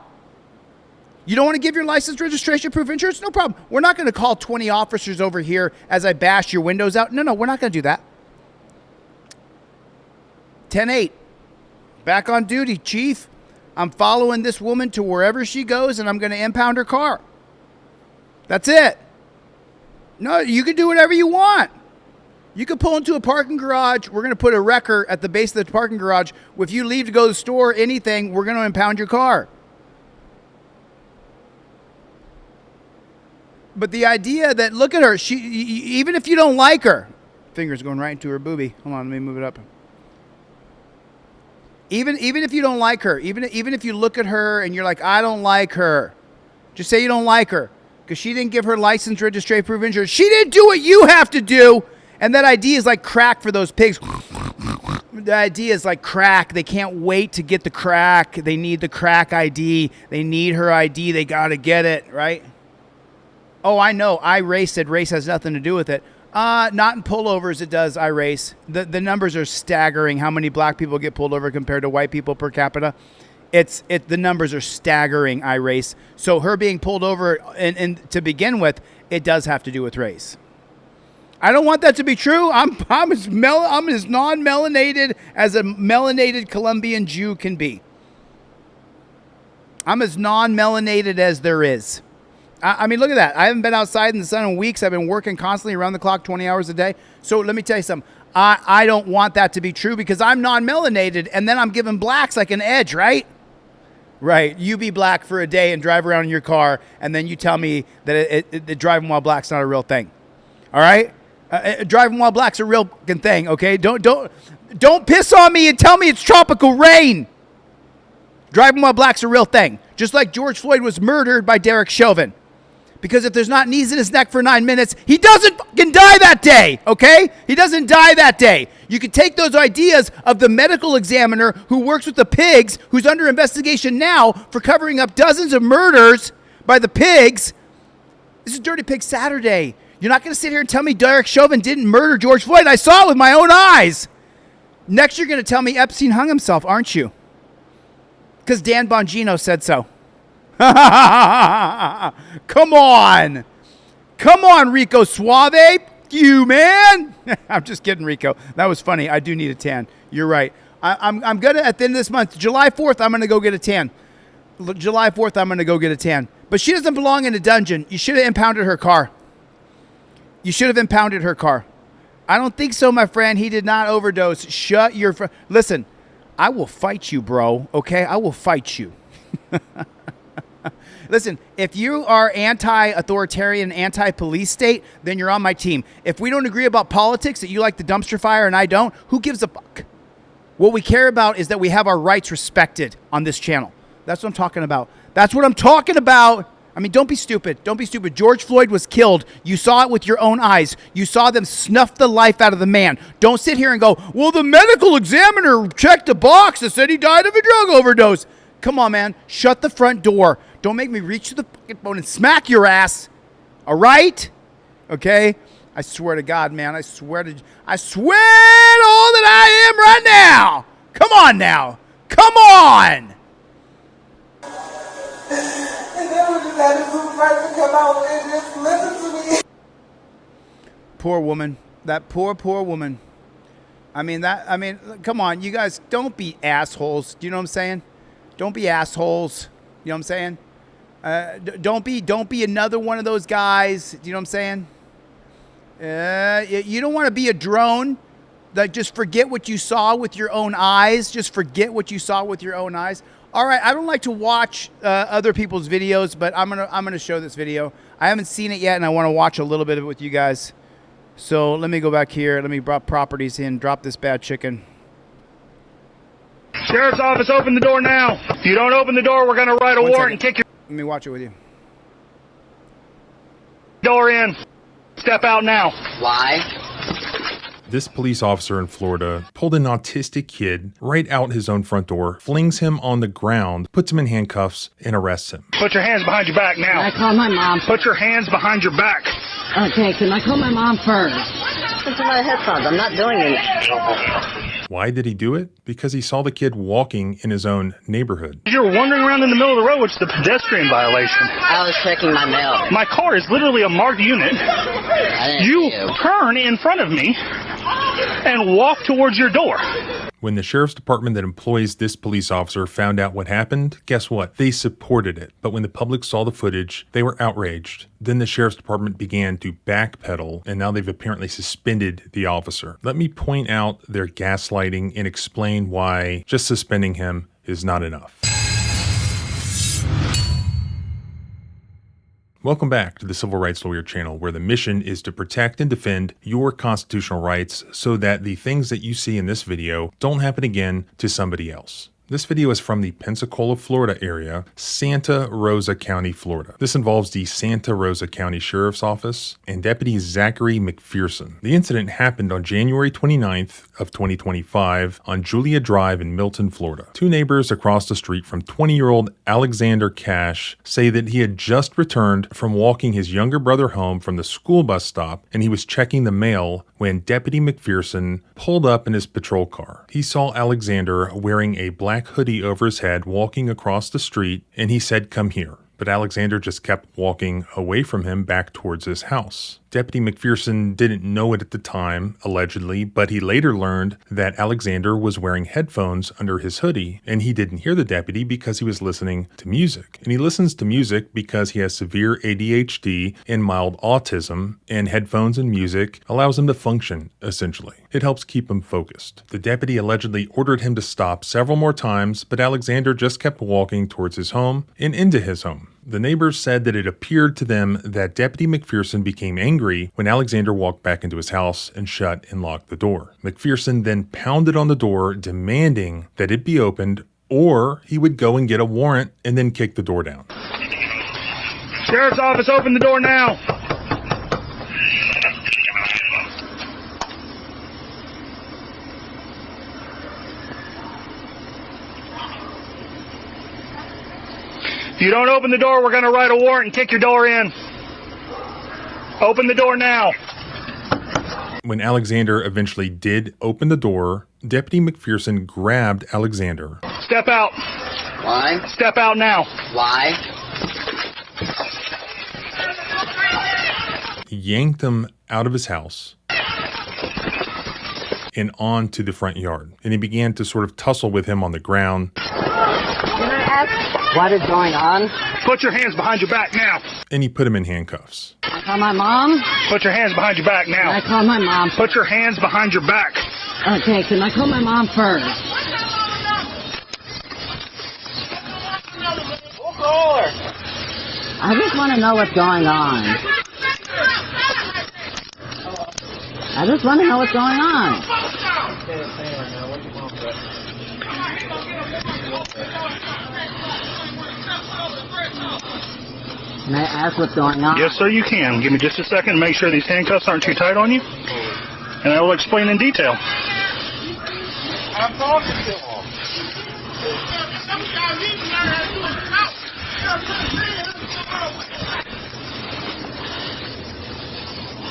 You don't want to give your license, registration, proof of insurance? No problem. We're not going to call 20 officers over here as I bash your windows out. No, we're not going to do that. 10-8. Back on duty, Chief. I'm following this woman to wherever she goes, and I'm going to impound her car. That's it. No, you can do whatever you want. You can pull into a parking garage. We're going to put a wrecker at the base of the parking garage. If you leave to go to the store, anything, we're going to impound your car. But the idea that, look at her, even if you don't like her, finger's going right into her boobie. Hold on, let me move it up. Even if you don't like her, even if you look at her and you're like, I don't like her, just say you don't like her because she didn't give her license, registration, proof of insurance. She didn't do what you have to do. And that ID is like crack for those pigs. The ID is like crack. They can't wait to get the crack. They need the crack ID. They need her ID. They got to get it, right? Oh, I know. iRace said race has nothing to do with it. Not in pullovers it does, iRace. The numbers are staggering how many black people get pulled over compared to white people per capita. The numbers are staggering, iRace. So her being pulled over and to begin with, it does have to do with race. I don't want that to be true. I'm as non-melanated as a melanated Colombian Jew can be. I'm as non-melanated as there is. I mean, look at that. I haven't been outside in the sun in weeks. I've been working constantly around the clock, 20 hours a day. So let me tell you something. I don't want that to be true because I'm non-melanated, and then I'm giving blacks like an edge, right? Right. You be black for a day and drive around in your car, and then you tell me that driving while black's not a real thing. All right? Driving while black's a real fucking thing, okay? Don't piss on me and tell me it's tropical rain. Driving while black's a real thing. Just like George Floyd was murdered by Derek Chauvin. Because if there's not knees in his neck for 9 minutes, he doesn't fucking die that day, okay? He doesn't die that day. You can take those ideas of the medical examiner who works with the pigs, who's under investigation now for covering up dozens of murders by the pigs. This is Dirty Pig Saturday. You're not going to sit here and tell me Derek Chauvin didn't murder George Floyd. I saw it with my own eyes. Next, you're going to tell me Epstein hung himself, aren't you? Because Dan Bongino said so. Come on. Come on, Rico Suave. You, man. I'm just kidding, Rico. That was funny. I do need a tan. You're right. I'm going to, at the end of this month, July 4th, I'm going to go get a tan. July 4th, I'm going to go get a tan. But she doesn't belong in a dungeon. You should have impounded her car. You should have impounded her car. I don't think so, my friend. He did not overdose. Shut your... Listen, I will fight you, bro. Okay? I will fight you. Listen, if you are anti-authoritarian, anti-police state, then you're on my team. If we don't agree about politics, that you like the dumpster fire and I don't, who gives a fuck? What we care about is that we have our rights respected on this channel. That's what I'm talking about. That's what I'm talking about. I mean, don't be stupid. Don't be stupid. George Floyd was killed. You saw it with your own eyes. You saw them snuff the life out of the man. Don't sit here and go, well, the medical examiner checked a box that said he died of a drug overdose. Come on, man. Shut the front door. Don't make me reach to the fucking phone and smack your ass. All right? Okay? I swear to God, man. I swear to all that I am right now. Come on now. Come on. And then we just had a supervisor come out and just listen to me. Poor woman. That poor woman. I mean, come on, you guys, don't be assholes. Do you know what I'm saying? Don't be assholes. You know what I'm saying? Don't be another one of those guys. Do you know what I'm saying? You don't want to be a drone. Like, just forget what you saw with your own eyes. Just forget what you saw with your own eyes. All right, I don't like to watch other people's videos, but I'm gonna show this video. I haven't seen it yet, and I want to watch a little bit of it with you guys. So let me go back here. Let me drop properties in. Drop this bad chicken. Sheriff's office, open the door now. If you don't open the door, we're gonna write a warrant and kick your Let me watch it with you. door in. Step out now. Why? This police officer in Florida pulled an autistic kid right out his own front door, flings him on the ground, puts him in handcuffs, and arrests him. Put your hands behind your back now. Can I call my mom? Put your hands behind your back. Okay, can I call my mom first? Listen to my headphones. I'm not doing anything. Why did he do it? Because he saw the kid walking in his own neighborhood. You're wandering around in the middle of the road, which is a pedestrian violation. I was checking my mail. My car is literally a marked unit. I didn't You see you. turn in front of me and walk towards your door. When the sheriff's department that employs this police officer found out what happened, guess what? They supported it. But when the public saw the footage, they were outraged. Then the sheriff's department began to backpedal, and now they've apparently suspended the officer. Let me point out their gaslighting and explain why just suspending him is not enough. Welcome back to the Civil Rights Lawyer channel, where the mission is to protect and defend your constitutional rights so that the things that you see in this video don't happen again to somebody else. This video is from the Pensacola, Florida area, Santa Rosa County, Florida. This involves the Santa Rosa County Sheriff's Office and Deputy Zachary McPherson. The incident happened on January 29th of 2025 on Julia Drive in Milton, Florida. Two neighbors across the street from 20-year-old Alexander Cash say that he had just returned from walking his younger brother home from the school bus stop, and he was checking the mail when Deputy McPherson pulled up in his patrol car. He saw Alexander wearing a black hoodie over his head walking across the street, and he said, "Come here." But Alexander just kept walking away from him back towards his house. Deputy McPherson didn't know it at the time, allegedly, but he later learned that Alexander was wearing headphones under his hoodie, and he didn't hear the deputy because he was listening to music. And he listens to music because he has severe ADHD and mild autism, and headphones and music allows him to function, essentially. It helps keep him focused. The deputy allegedly ordered him to stop several more times, but Alexander just kept walking towards his home and into his home. The neighbors said that it appeared to them that Deputy McPherson became angry when Alexander walked back into his house and shut and locked the door. McPherson then pounded on the door, demanding that it be opened, or he would go and get a warrant and then kick the door down. Sheriff's office, open the door now. If you don't open the door, we're going to write a warrant and kick your door in. Open the door now. When Alexander eventually did open the door, Deputy McPherson grabbed Alexander. Step out. Why? Step out now. Why? He yanked him out of his house and onto the front yard. And he began to sort of tussle with him on the ground. Can I ask what is going on? Put your hands behind your back now. And he put him in handcuffs. I call my mom? Put your hands behind your back now. I call my mom. Put your hands behind your back. Okay, can I call my mom first? We'll call her. I just want to know what's going on. I just want to know what's going on. Can I ask what's going on? Yes, sir, you can. Give me just a second to make sure these handcuffs aren't too tight on you, and I will explain in detail. I'm talking to him.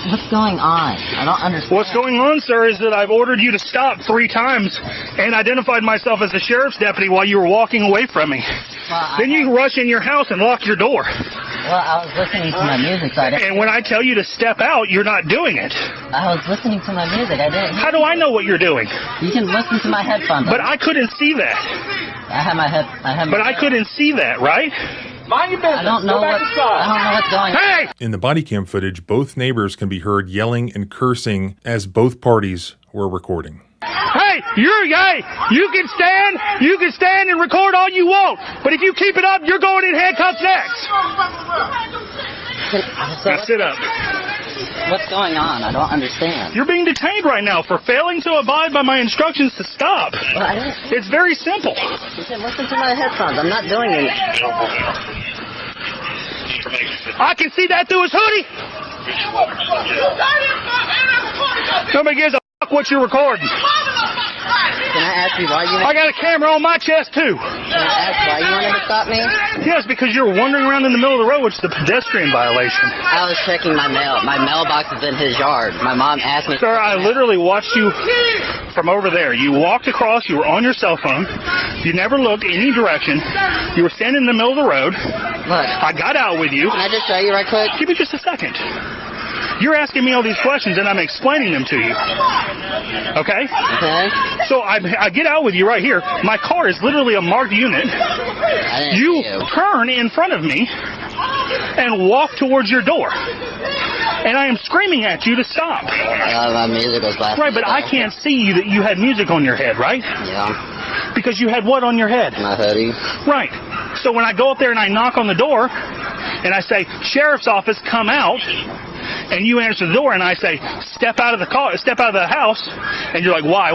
What's going on? I don't understand. What's going on, sir, is that I've ordered you to stop 3 times and identified myself as a sheriff's deputy while you were walking away from me. Then you rush in your house and lock your door. Well, I was listening to my music, so I didn't... And when I tell you to step out, you're not doing it. I was listening to my music. I didn't... How do I know what you're doing? You can listen to my headphones. But I couldn't see that. But I couldn't see that, right? Mind your business. I don't know what's going on. Hey! In the body cam footage, both neighbors can be heard yelling and cursing as both parties were recording. Hey, you can stand and record all you want, but if you keep it up, you're going in handcuffs next. Now sit up. What's going on? I don't understand. You're being detained right now for failing to abide by my instructions to stop. Well, it's very simple. You can listen to my headphones. I'm not doing it. I can see that through his hoodie. Nobody gives a fuck what you're recording. Can I ask you why you... I got a camera on my chest, too. Can I ask why you wanted to stop me? Yes, because you're wandering around in the middle of the road, which is a pedestrian violation. I was checking my mail. My mailbox is in his yard. My mom asked me... Sir, I literally watched you from over there. You walked across. You were on your cell phone. You never looked any direction. You were standing in the middle of the road. Look. I got out with you. Can I just show you right quick? Give me just a second. You're asking me all these questions, and I'm explaining them to you. Okay? Okay. So I get out with you right here. My car is literally a marked unit. You turn in front of me and walk towards your door. And I am screaming at you to stop. My music was blasting. Right, but I can't see that you had music on your head, right? Yeah. Because you had what on your head? My hoodie. Right. So when I go up there and I knock on the door, and I say, "Sheriff's office, come out," and you answer the door, and I say, "Step out of the car, step out of the house," and you're like, "Why?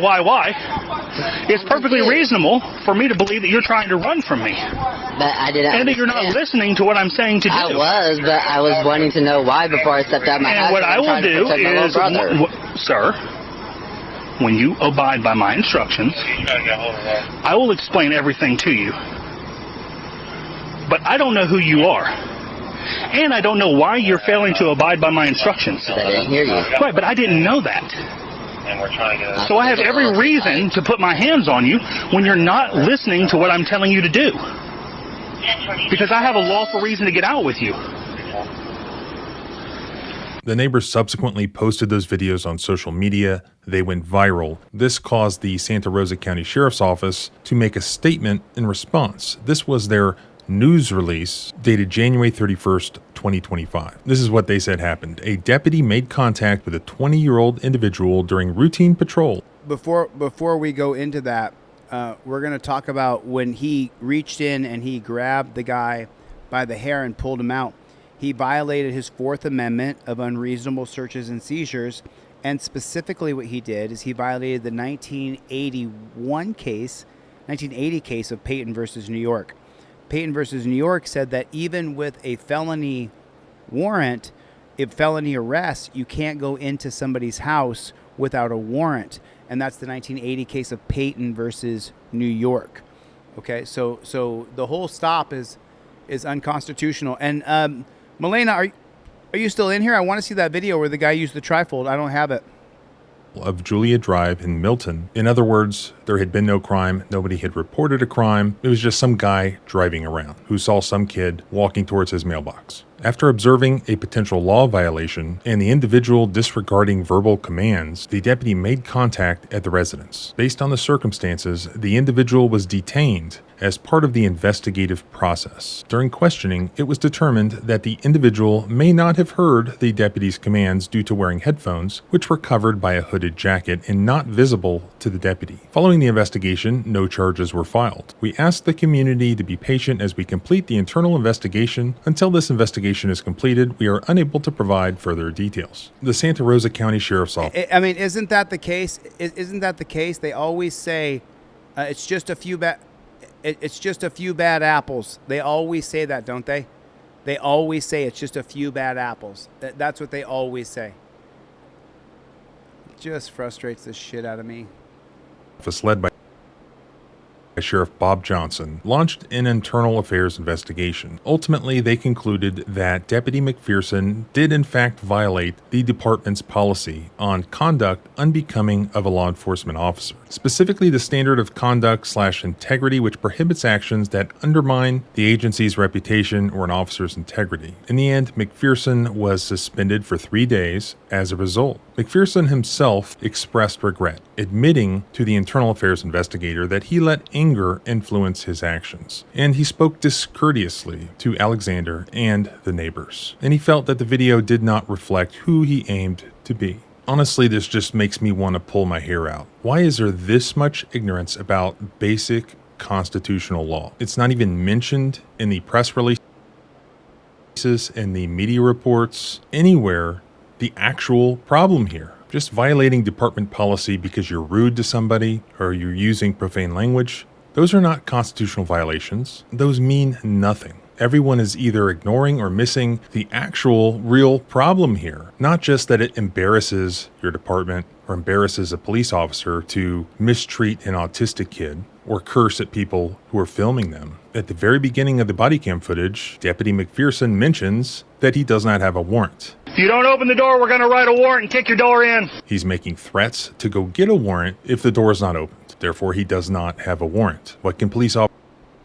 It's perfectly reasonable for me to believe that you're trying to run from me. But I didn't. And that you're not listening to what I'm saying to do. I was, but I was wanting to know why before I stepped out of my house. And what I will do is, sir, when you abide by my instructions, I will explain everything to you. But I don't know who you are. And I don't know why you're failing to abide by my instructions. I didn't hear you. Right, but I didn't know that. So I have every reason to put my hands on you when you're not listening to what I'm telling you to do. Because I have a lawful reason to get out with you. The neighbors subsequently posted those videos on social media. They went viral. This caused the Santa Rosa County Sheriff's Office to make a statement in response. This was their news release dated January 31st, 2025. This is what they said happened. A deputy made contact with a 20-year-old individual during routine patrol. Before we go into that, we're going to talk about when he reached in and he grabbed the guy by the hair and pulled him out. He violated his Fourth Amendment of unreasonable searches and seizures, and specifically what he did is he violated the 1980 case of Payton versus New York. Payton versus New York said that even with a felony warrant, if felony arrest, you can't go into somebody's house without a warrant. And that's the 1980 case of Payton versus New York. Okay, so the whole stop is unconstitutional. And Milena, are you still in here? I want to see that video where the guy used the trifold. I don't have it. Of Julia Drive in Milton. In other words, there had been no crime. Nobody had reported a crime. It was just some guy driving around who saw some kid walking towards his mailbox. After observing a potential law violation and the individual disregarding verbal commands, the deputy made contact at the residence. Based on the circumstances, the individual was detained as part of the investigative process. During questioning, it was determined that the individual may not have heard the deputy's commands due to wearing headphones, which were covered by a hooded jacket and not visible to the deputy. Following the investigation, no charges were filed. We ask the community to be patient as we complete the internal investigation. Until this investigation is completed, we are unable to provide further details. The Santa Rosa County Sheriff's Office. I mean, isn't that the case? Isn't that the case? They always say it's just a few bad apples. They always say that, don't they? They always say it's just a few bad apples. That's what they always say. It just frustrates the shit out of me. Office led by Sheriff Bob Johnson launched an internal affairs investigation. Ultimately, they concluded that Deputy McPherson did in fact violate the department's policy on conduct unbecoming of a law enforcement officer, specifically the standard of conduct/integrity, which prohibits actions that undermine the agency's reputation or an officer's integrity. In the end, McPherson was suspended for 3 days as a result. McPherson himself expressed regret, admitting to the internal affairs investigator that he let anger influence his actions, and he spoke discourteously to Alexander and the neighbors, and he felt that the video did not reflect who he aimed to be. Honestly, this just makes me want to pull my hair out. Why is there this much ignorance about basic constitutional law? It's not even mentioned in the press releases, in the media reports, anywhere. The actual problem here. Just violating department policy because you're rude to somebody or you're using profane language. Those are not constitutional violations. Those mean nothing. Everyone is either ignoring or missing the actual real problem here. Not just that it embarrasses your department or embarrasses a police officer to mistreat an autistic kid or curse at people who are filming them. At the very beginning of the body cam footage, Deputy McPherson mentions that he does not have a warrant. If you don't open the door, we're going to write a warrant and kick your door in. He's making threats to go get a warrant if the door is not opened. Therefore, he does not have a warrant. What can police officers...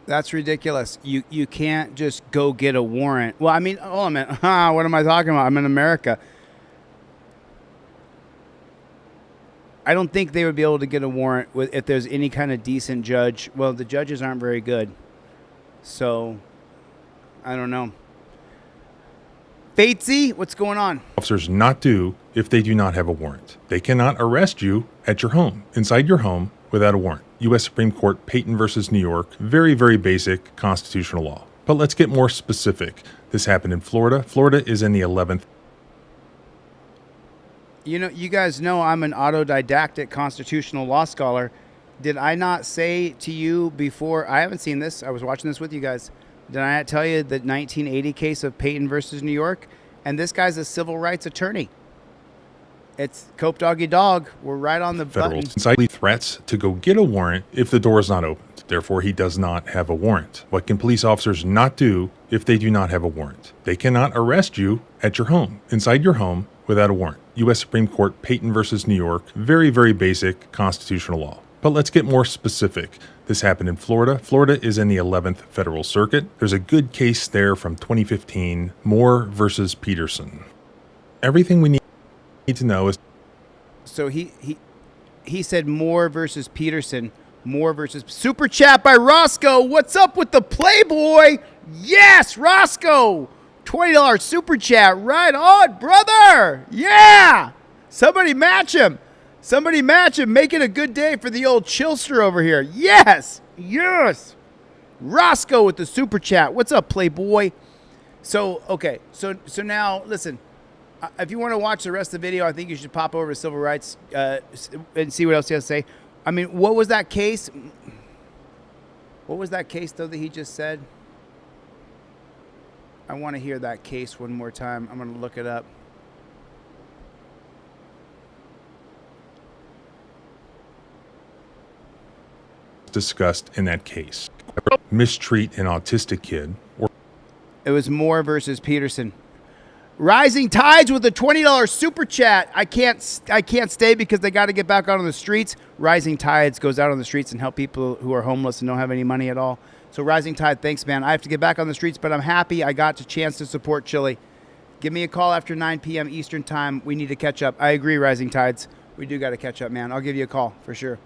That's ridiculous. You can't just go get a warrant. Well, I mean, hold on a minute. What am I talking about? I'm in America. I don't think they would be able to get a warrant if there's any kind of decent judge. Well, the judges aren't very good. So, I don't know. Fatesy, what's going on? Officers not do if they do not have a warrant. They cannot arrest you at your home, inside your home, without a warrant. U.S. Supreme Court, Payton versus New York. Very, very basic constitutional law. But let's get more specific. This happened in Florida. Florida is in the 11th. You know, you guys know I'm an autodidactic constitutional law scholar. Did I not say to you before? I haven't seen this. I was watching this with you guys. Did I not tell you the 1980 case of Payton versus New York? And this guy's a civil rights attorney. It's Cope Doggy Dog. We're right on the Federal button. society threats to go get a warrant if the door is not opened. Therefore, he does not have a warrant. What can police officers not do if they do not have a warrant? They cannot arrest you at your home, inside your home, without a warrant. U.S. Supreme Court, Payton versus New York. Very, very basic constitutional law. But let's get more specific. This happened in Florida. Florida is in the 11th Federal Circuit. There's a good case there from 2015, Moore versus Peterson. Everything we need to know is... So he said Moore versus Peterson. Moore versus... Super chat by Roscoe. What's up with the Playboy? Yes, Roscoe. $20 super chat. Right on, brother. Yeah. Somebody match him. Somebody match him. Make it a good day for the old chillster over here. Yes. Yes. Roscoe with the super chat. What's up, Playboy? So, okay. So now, listen. If you want to watch the rest of the video, I think you should pop over to Civil Rights and see what else he has to say. I mean, what was that case? What was that case, though, that he just said? I want to hear that case one more time. I'm going to look it up. discussed in that case. Mistreat an autistic kid. It was Moore versus Peterson. Rising Tides with a $20 super chat. I can't stay because they got to get back out on the streets. Rising Tides goes out on the streets and help people who are homeless and don't have any money at all. So Rising Tide, thanks, man. I have to get back on the streets, but I'm happy I got a chance to support Chille. Give me a call after 9 p.m. Eastern time. We need to catch up. I agree, Rising Tides. We do got to catch up, man. I'll give you a call for sure.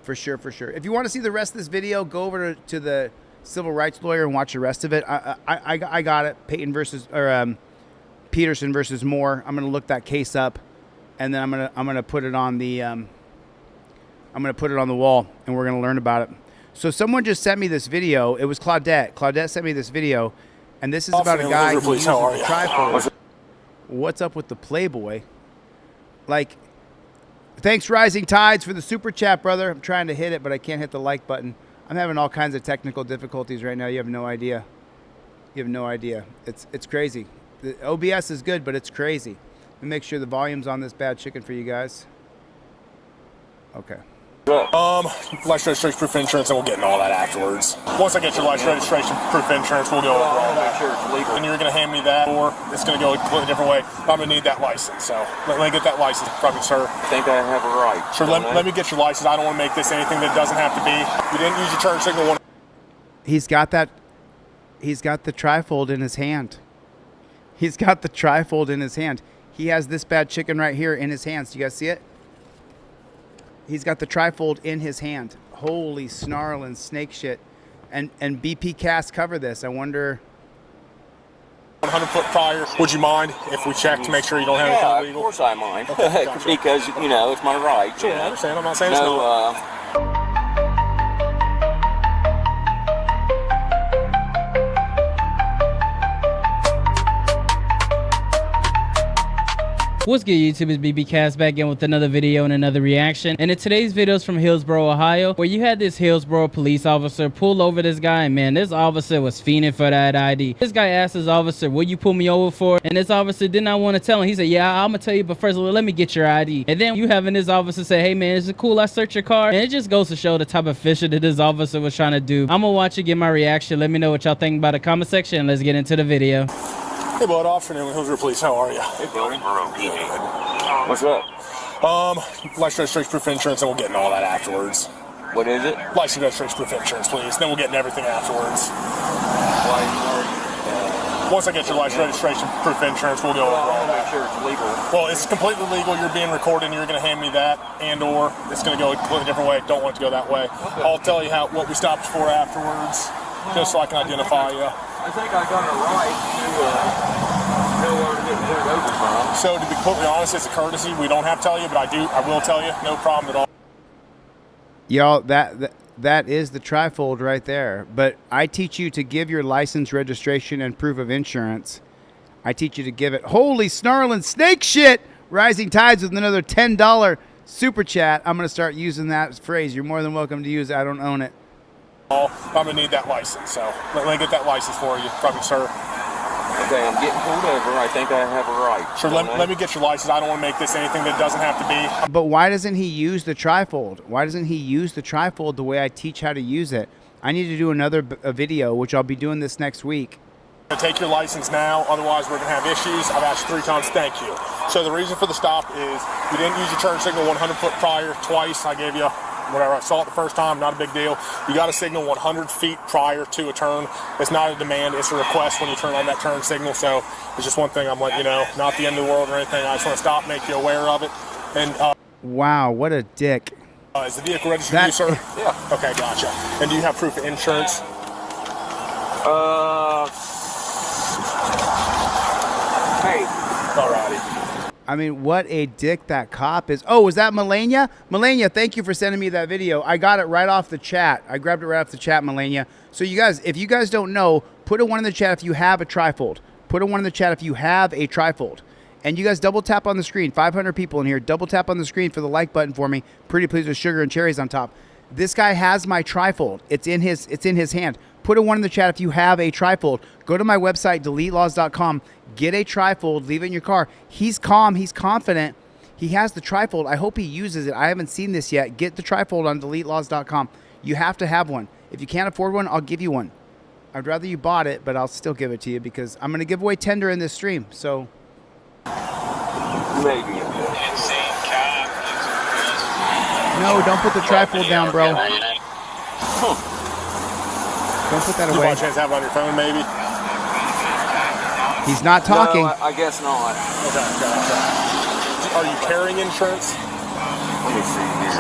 For sure, for sure. If you want to see the rest of this video, go over to the civil rights lawyer and watch the rest of it. I got it. Payton versus Peterson versus Moore. I'm gonna look that case up, and then I'm gonna put it on the wall, and we're gonna learn about it. So someone just sent me this video. It was Claudette. Claudette sent me this video, and this is about a guy who uses a tripod. What's up with the Playboy? Like, thanks Rising Tides for the super chat, brother. I'm trying to hit it, but I can't hit the like button. I'm having all kinds of technical difficulties right now. You have no idea. You have no idea. It's crazy. The OBS is good, but it's crazy. Let me make sure the volume's on this bad chicken for you guys. Okay. License registration proof insurance, and we'll get into all that afterwards. Once I get your license registration proof insurance, we'll go over all that. Sure it's legal. And you're going to hand me that, or it's going to go a completely different way. I'm going to need that license, so let me get that license from you, sir. I think I have a right. Sure, let me get your license. I don't want to make this anything that doesn't have to be. You didn't use your turn signal. He's got the trifold in his hand. He's got the trifold in his hand. He has this bad chicken right here in his hands. Do you guys see it? He's got the trifold in his hand. Holy snarling snake shit. And BP Cast cover this. I wonder... 100 foot prior. Would you mind if we check to make sure you don't have anything illegal? Of course I mind. Okay, gotcha. Because, you know, it's my right. Sure, I understand. I'm not saying it's not. What's good, YouTube? It's BB Cast back in with another video and another reaction. And in today's video is from Hillsboro, Ohio, where you had this Hillsboro police officer pull over this guy, and man, this officer was fiending for that ID. This guy asked his officer, "What you pull me over for?" And this officer did not want to tell him. He said, "Yeah, I'm gonna tell you, but first let me get your ID." And then you having this officer say, "Hey man, is it cool I search your car?" And it just goes to show the type of fisher that this officer was trying to do. I'm gonna watch it, get my reaction. Let me know what y'all think about the comment section, and let's get into the video. Hey bud, afternoon, Hillsboro Police, how are you? Hey buddy. What's up? License registration proof insurance, and we'll get into all that afterwards. What is it? License registration proof insurance, please. Then we'll get into everything afterwards. Once I get your license, registration, proof of insurance, we'll go over all that. Sure it's legal. Well, it's completely legal. You're being recorded, and you're going to hand me that, and/or it's going to go a completely different way. Don't want it to go that way. Okay. I'll tell you what we stopped for afterwards, just so I can identify you. I think I got a right to know where to get pulled over from. So to be completely honest, it's a courtesy. We don't have to tell you, but I will tell you. No problem at all. Y'all, that is the trifold right there. But I teach you to give your license, registration, and proof of insurance. I teach you to give it. Holy snarling snake shit! Rising Tides with another $10 super chat. I'm going to start using that phrase. You're more than welcome to use it. I don't own it. I'm going to need that license, so let me get that license for you, probably, sir. Okay, I'm getting pulled over. I think I have a right. Sure, let me get your license. I don't want to make this anything that doesn't have to be. But why doesn't he use the trifold? Why doesn't he use the trifold the way I teach how to use it? I need to do another video, which I'll be doing this next week. Take your license now, otherwise we're going to have issues. I've asked 3 times, thank you. So the reason for the stop is you didn't use your turn signal 100 foot prior, twice. I gave you whatever. I saw it the first time, not a big deal. You got to signal 100 feet prior to a turn. It's not a demand, it's a request when you turn on that turn signal. So it's just one thing I'm letting you know, not the end of the world or anything. I just want to stop, make you aware of it. And wow, what a dick. Is the vehicle registered to you, sir? Yeah. Okay, gotcha. And do you have proof of insurance? Hey. Alrighty. I mean, what a dick that cop is. Oh, was that Melania? Melania, thank you for sending me that video. I got it right off the chat. I grabbed it right off the chat, Melania. So you guys, if you guys don't know, put a 1 in the chat if you have a trifold. Put a 1 in the chat if you have a trifold. And you guys double tap on the screen. 500 people in here. Double tap on the screen for the like button for me. Pretty please with sugar and cherries on top. This guy has my trifold. It's in his hand. Put a 1 in the chat if you have a trifold. Go to my website, DeleteLawz.com. Get a trifold. Leave it in your car. He's calm. He's confident. He has the trifold. I hope he uses it. I haven't seen this yet. Get the trifold on DeleteLawz.com. You have to have one. If you can't afford one, I'll give you one. I'd rather you bought it, but I'll still give it to you because I'm going to give away tender in this stream. So maybe. No, don't put the trifold down, bro. Don't put that away. You want a chance to have it on your phone, maybe? He's not talking. No, I guess not. Okay. Are you carrying insurance? Let me see here.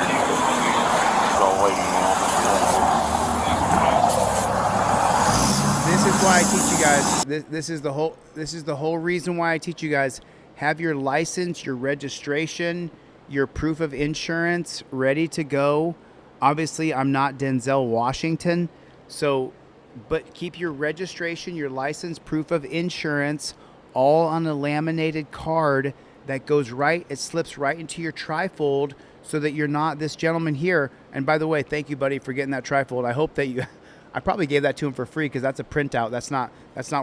So waiting This is why I teach you guys. This is the whole reason why I teach you guys. Have your license, your registration, your proof of insurance ready to go. Obviously, I'm not Denzel Washington, so but keep your registration, your license, proof of insurance all on a laminated card that goes right, it slips right into your trifold so that you're not this gentleman here. And by the way, thank you, buddy, for getting that trifold. I hope that you, I probably gave that to him for free because that's a printout. That's not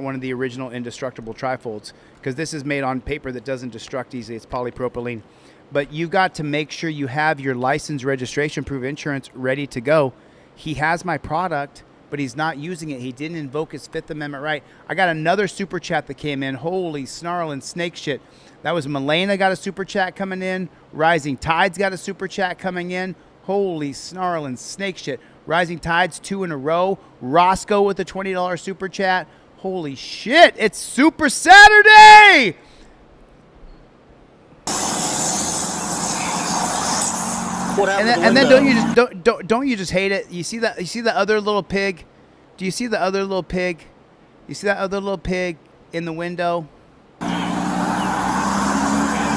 one of the original indestructible trifolds because this is made on paper that doesn't destruct easily. It's polypropylene. But you got to make sure you have your license, registration, proof of insurance ready to go. He has my product, but he's not using it. He didn't invoke his Fifth Amendment right. I got another super chat that came in. Holy snarling snake shit. That was Melena got a super chat coming in. Rising Tides got a super chat coming in. Holy snarling snake shit. Rising Tides 2 in a row. Roscoe with a $20 super chat. Holy shit. It's Super Saturday. And then don't you just hate it? You see the other little pig? Do you see the other little pig? You see that other little pig in the window?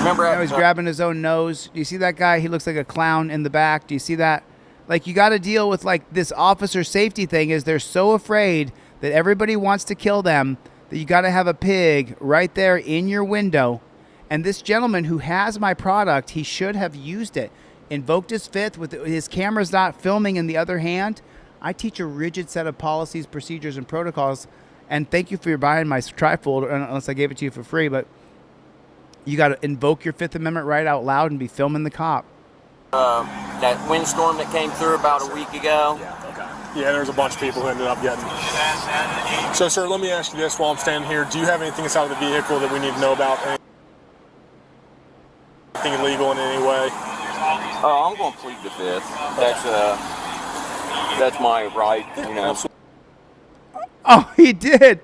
Remember, he's grabbing his own nose. Do you see that guy? He looks like a clown in the back. Do you see that? Like, you got to deal with like this officer safety thing. Is they're so afraid that everybody wants to kill them that you got to have a pig right there in your window. And this gentleman who has my product, he should have used it. Invoked his fifth with his cameras not filming in the other hand. I teach a rigid set of policies, procedures, and protocols. And thank you for buying my trifold, unless I gave it to you for free. But you got to invoke your Fifth Amendment right out loud and be filming the cop. That windstorm that came through about a week ago. Yeah, there's a bunch of people who ended up getting it. So, sir, let me ask you this while I'm standing here. Do you have anything inside of the vehicle that we need to know about? Anything illegal in any way? I'm going to plead the Fifth. That's my right, you know. Oh, he did.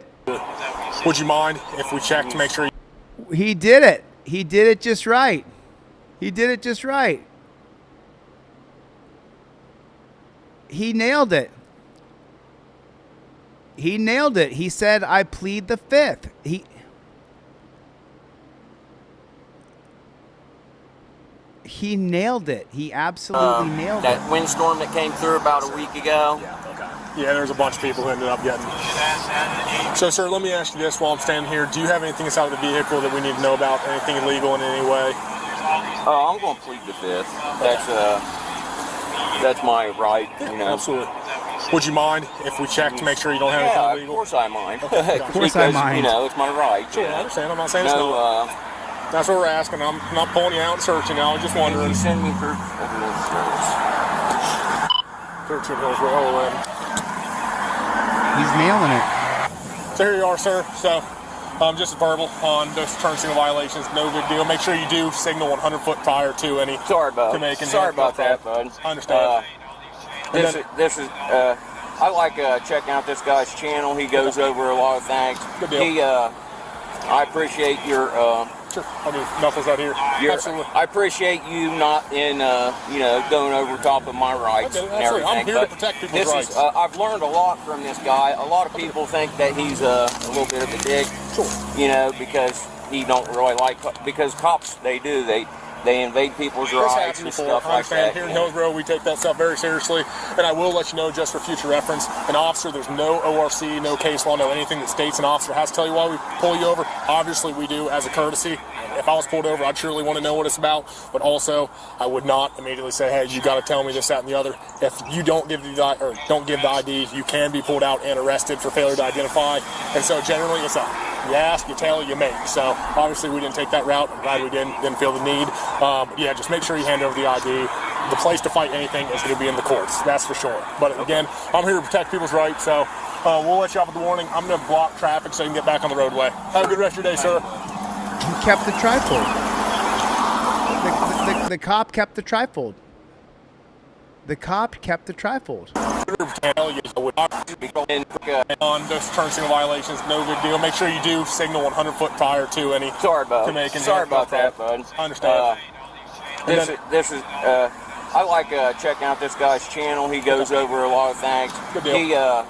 Would you mind if we check to make sure? He did it. He did it just right. He did it just right. He nailed it. He nailed it. He said, I plead the fifth. He nailed it. He absolutely nailed it. That windstorm that came through about a week ago. Yeah, there's a bunch of people who ended up getting. So, sir, let me ask you this while I'm standing here. Do you have anything inside of the vehicle that we need to know about? Anything illegal in any way? I'm going to plead the fifth. That's my right, you know. Absolutely. Would you mind if we check to make sure you don't have anything illegal? Of course I mind. Okay. Of course I mind. You know, it's my right. Sure, I understand. I'm not saying it's not. That's what we're asking. I'm not pulling you out and searching you. I was just wondering. You send me proof of your insurance. 13 Hills Road. He's nailing it. So here you are, sir. So just verbal on those turn signal violations. No big deal. Make sure you do signal 100 foot prior to any. Sorry about that, bud. I understand. This is I like checking out this guy's channel. He goes over a lot of things. Good deal. I appreciate your sure. I'll do knuckles out here. Absolutely. I appreciate you not going over top of my rights and everything. I'm here to protect people's rights. I've learned a lot from this guy. A lot of people think that he's a little bit of a dick. Sure. You know, because he don't really because cops they invade people's rights and stuff like that. Here in Hillsborough, we take that stuff very seriously, and I will let you know, just for future reference, an officer, there's no ORC, no case law, no anything that states an officer has to tell you why we pull you over. Obviously, we do as a courtesy. If I was pulled over, I'd surely want to know what it's about, but also, I would not immediately say, hey, you got to tell me this, that, and the other. If you don't give the ID, you can be pulled out and arrested for failure to identify, and so generally, it's you ask, you tell, you make. So obviously we didn't take that route. I'm glad we didn't feel the need. Yeah, just make sure you hand over the ID. The place to fight anything is going to be in the courts. That's for sure. But again, I'm here to protect people's rights. So we'll let you off with the warning. I'm going to block traffic so you can get back on the roadway. Have a good rest of your day, sir. He kept the trifold. The cop kept the trifold. The cop kept the trifold. On those turn signal violations, no big deal. Make sure you do signal 100 foot prior to any. Sorry about that, bud. I understand. I like checking out this guy's channel. He goes over a lot of things. Good deal.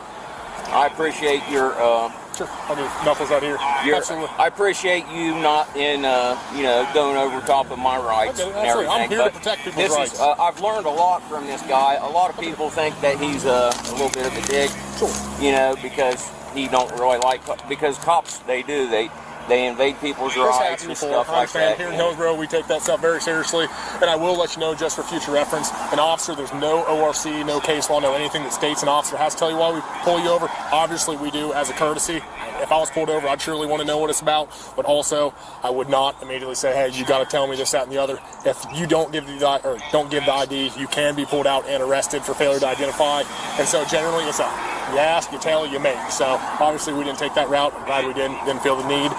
I appreciate your. Sure. I'll do knuckles out here. Absolutely. I appreciate you not going over top of my rights and everything. I'm here to protect people's rights. I've learned a lot from this guy. A lot of people think that he's a little bit of a dick. Sure. You know, because he don't really because cops they invade people's rights and stuff like that. Here in Hillsborough, we take that stuff very seriously, and I will let you know, just for future reference, an officer, there's no ORC, no case law, no anything that states an officer has to tell you why we pull you over. Obviously, we do as a courtesy. If I was pulled over, I'd surely want to know what it's about, but also, I would not immediately say, hey, you got to tell me this, that, and the other. If you don't give the ID, you can be pulled out and arrested for failure to identify, and so generally, it's you ask, you tell, you make. So obviously, we didn't take that route. I'm glad we didn't feel the need.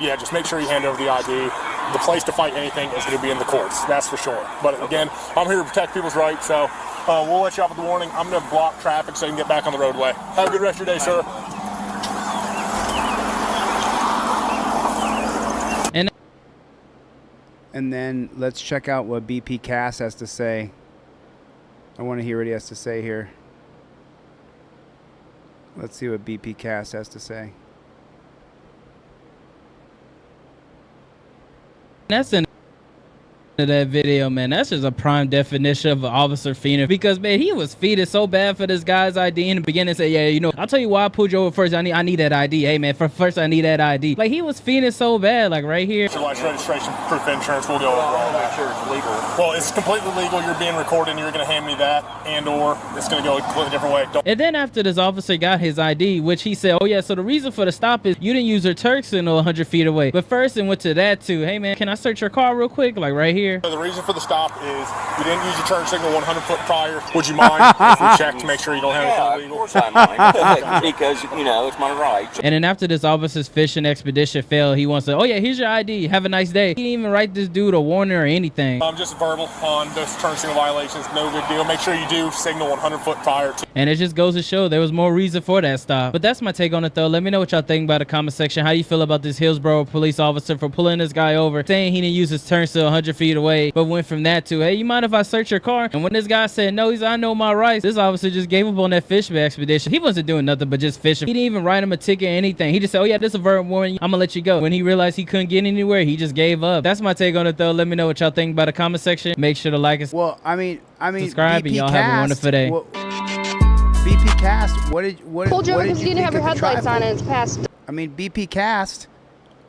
Yeah, just make sure you hand over the ID. The place to fight anything is going to be in the courts. That's for sure. But again, I'm here to protect people's rights. So we'll let you off with the warning. I'm going to block traffic so you can get back on the roadway. Have a good rest of your day, sir. And then let's check out what BP Cass has to say. I want to hear what he has to say here. Let's see what BP Cass has to say. That's in that video, man. That's just a prime definition of an officer fiending, because man, he was feeding so bad for this guy's ID in the beginning. Say, yeah, you know, I'll tell you why I pulled you over first. I need that ID. Hey man, first I need that ID. Like, he was feeding so bad, like right here. Your license, registration, proof of insurance, we'll go over all that. Sure, it's legal. Well, it's completely legal. You're being recorded, and you're going to hand me that, and/or it's going to go a completely different way. And then after this officer got his ID, which he said, oh yeah, so the reason for the stop is you didn't use your turn signal 100 feet away. But first, and went to that too. Hey man, can I search your car real quick? Like right here. here. The reason for the stop is you didn't use your turn signal 100 foot prior. Would you mind if we check to make sure you don't have anything illegal? Of course I mind, because, you know, it's my right. And then after this officer's fishing expedition failed, he wants to, oh yeah, here's your ID, have a nice day. He didn't even write this dude a warning or anything. Just verbal on those turn signal violations, no big deal. Make sure you do signal 100 foot prior to. And it just goes to show there was more reason for that stop. But that's my take on it though. Let me know what y'all think about the comment section. How do you feel about this Hillsborough police officer for pulling this guy over, saying he didn't use his turn signal 100 feet away, but went from that to, hey, you mind if I search your car? And when this guy said no, he's, I know my rights, this officer just gave up on that fishing expedition. He wasn't doing nothing but just fishing. He didn't even write him a ticket or anything. He just said, oh yeah, this is a verbal warning, I'm gonna let you go. When he realized he couldn't get anywhere, he just gave up. That's my take on it though. Let me know what y'all think about the comment section. Make sure to like us. Well, I mean, subscribe, and y'all have a wonderful day. Well, BP Cast, what did Pulled you over because you didn't have your think of the headlights on trifold? and it's past. I mean, BP Cast,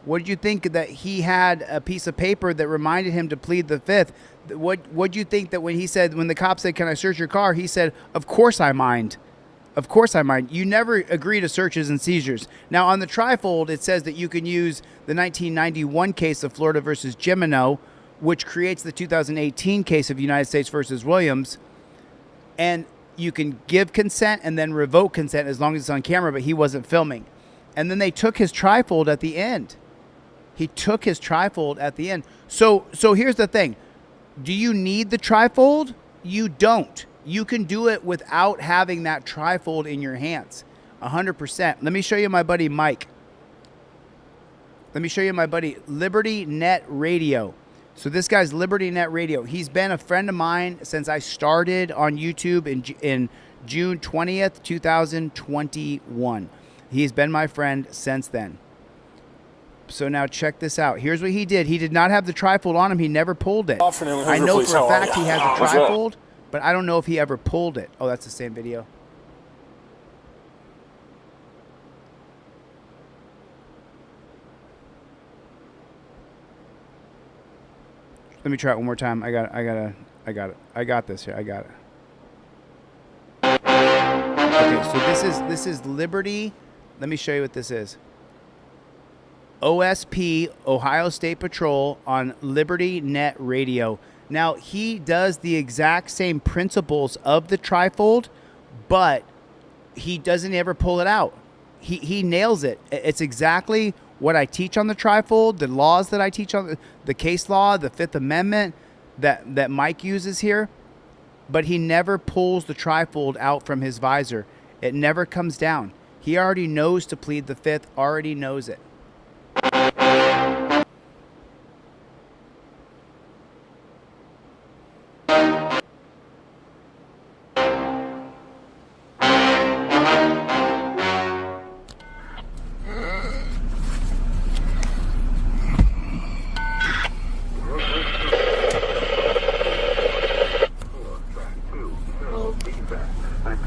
what did you think that he had a piece of paper that reminded him to plead the fifth? What do you think that when he said, when the cop said, can I search your car? He said, of course I mind. Of course I mind. You never agree to searches and seizures. Now on the trifold, it says that you can use the 1991 case of Florida versus Gimeno, which creates the 2018 case of United States versus Williams. And you can give consent and then revoke consent as long as it's on camera, but he wasn't filming. And then they took his trifold at the end. He took his trifold at the end. So here's the thing. Do you need the trifold? You don't. You can do it without having that trifold in your hands. 100%. Let me show you my buddy Mike. Let me show you my buddy Liberty Net Radio. So this guy's Liberty Net Radio. He's been a friend of mine since I started on YouTube in June 20th, 2021. He's been my friend since then. So now check this out. Here's what he did. He did not have the trifold on him. He never pulled it. I know for a fact he has a trifold, but I don't know if he ever pulled it. Oh, that's the same video. Let me try it one more time. I got it. I got this here. I got it. Okay, so this is Liberty. Let me show you what this is. OSP, Ohio State Patrol, on Liberty Net Radio. Now, he does the exact same principles of the trifold, but he doesn't ever pull it out. He nails it. It's exactly what I teach on the trifold, the laws that I teach on the case law, the Fifth Amendment that Mike uses here, but he never pulls the trifold out from his visor. It never comes down. He already knows to plead the fifth, already knows it.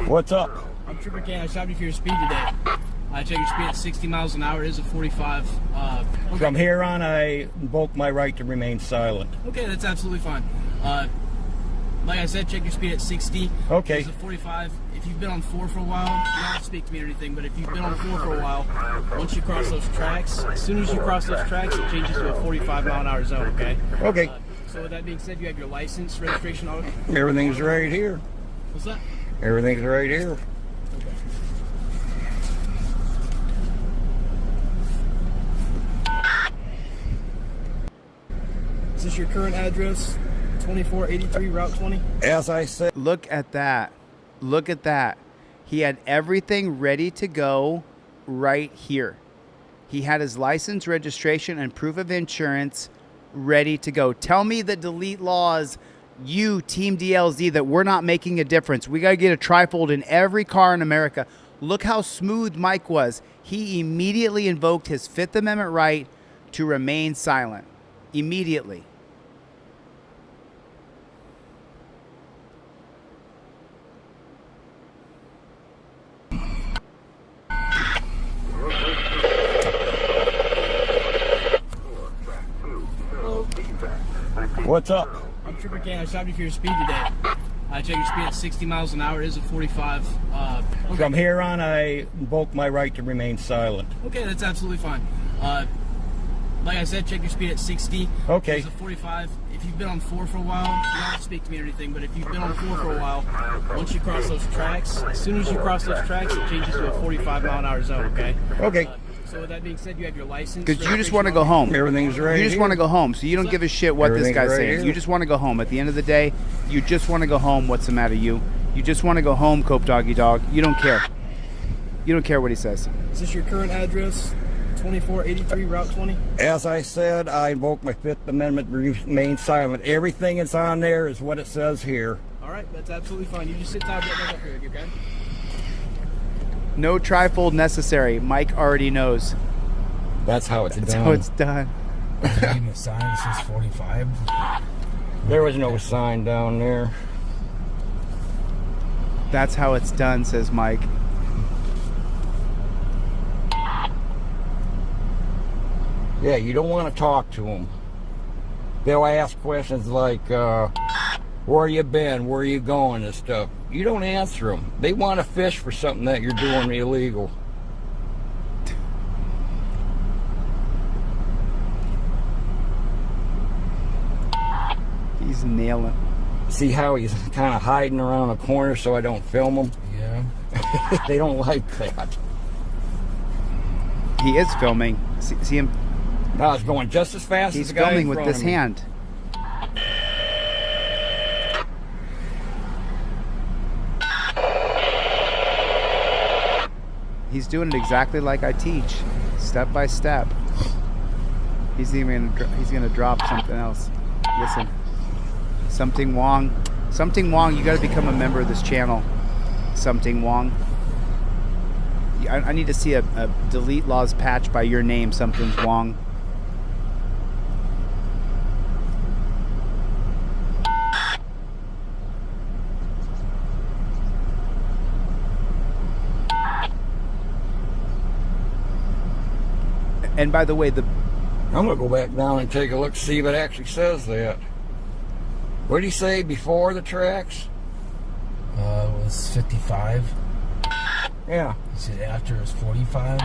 What's up? I'm Trooper Ken. I stopped you for your speed today. I checked your speed at 60 miles an hour. It is a 45. Okay. From here on, I invoke my right to remain silent. Okay, that's absolutely fine. Like I said, check your speed at 60. Okay. It's a 45. If you've been on 4 for a while, you don't have to speak to me or anything, but if you've been on 4 for a while, once you cross those tracks, as soon as you cross those tracks, it changes to a 45 mile an hour zone, okay? Okay. So with that being said, you have your license, registration, all Everything's right here. What's that? Everything's right here. Is this your current address? 2483 Route 20? As I said. Look at that. Look at that. He had everything ready to go right here. He had his license, registration, and proof of insurance ready to go. Tell me that delete Lawz, you, Team DLZ, that we're not making a difference. We got to get a trifold in every car in America. Look how smooth Mike was. He immediately invoked his Fifth Amendment right to remain silent. Immediately. What's up? I'm Trooper Ken. I stopped you for your speed today. I checked your speed at 60 miles an hour. It is a 45. Okay. From here on, I invoke my right to remain silent. Okay, that's absolutely fine. Like I said, check your speed at 60. Okay. It's a 45. If if you've been on 4 for a while, you don't have to speak to me or anything, but if you've been on 4 for a while, once you cross those tracks, as soon as you cross those tracks, it changes to a 45-mile-an-hour zone, okay? Okay. So with that being said, you have your license. Because you just want to go home. Everything's right You just want to go home, so you don't give a shit what this Everything's guy's right saying. here. You just want to go home. At the end of the day, you just want to go home. What's the matter, you? You just want to go home, Cope Doggy Dog. You don't care. You don't care what he says. Is this your current address? 2483 Route 20? As I said, I invoke my Fifth Amendment, remain silent. Everything that's on there is what it says here. All right, that's absolutely fine. You just sit down, get back up here, okay? No trifold necessary. Mike already knows. That's how it's That's done. how it's done. Reading the sign that says 45. There was no sign down there. That's how it's done, says Mike. Yeah, you don't want to talk to them. They'll ask questions like, where you been, where you going, and stuff. You don't answer them. They want to fish for something that you're doing illegal. He's nailing. See how he's kind of hiding around a corner so I don't film him? Yeah. They don't like that. He is filming. See him? No, it's going just as fast He's as the guy filming in with front this of me. hand. He's doing it exactly like I teach, step by step. He's gonna drop something else. Listen, something Wong, you got to become a member of this channel. Something Wong. I need to see a delete Lawz patch by your name. Something's Wong. And by the way, I'm gonna go back down and take a look, see if it actually says that. What did he say before the tracks? It was 55. Yeah. He said after it was 45.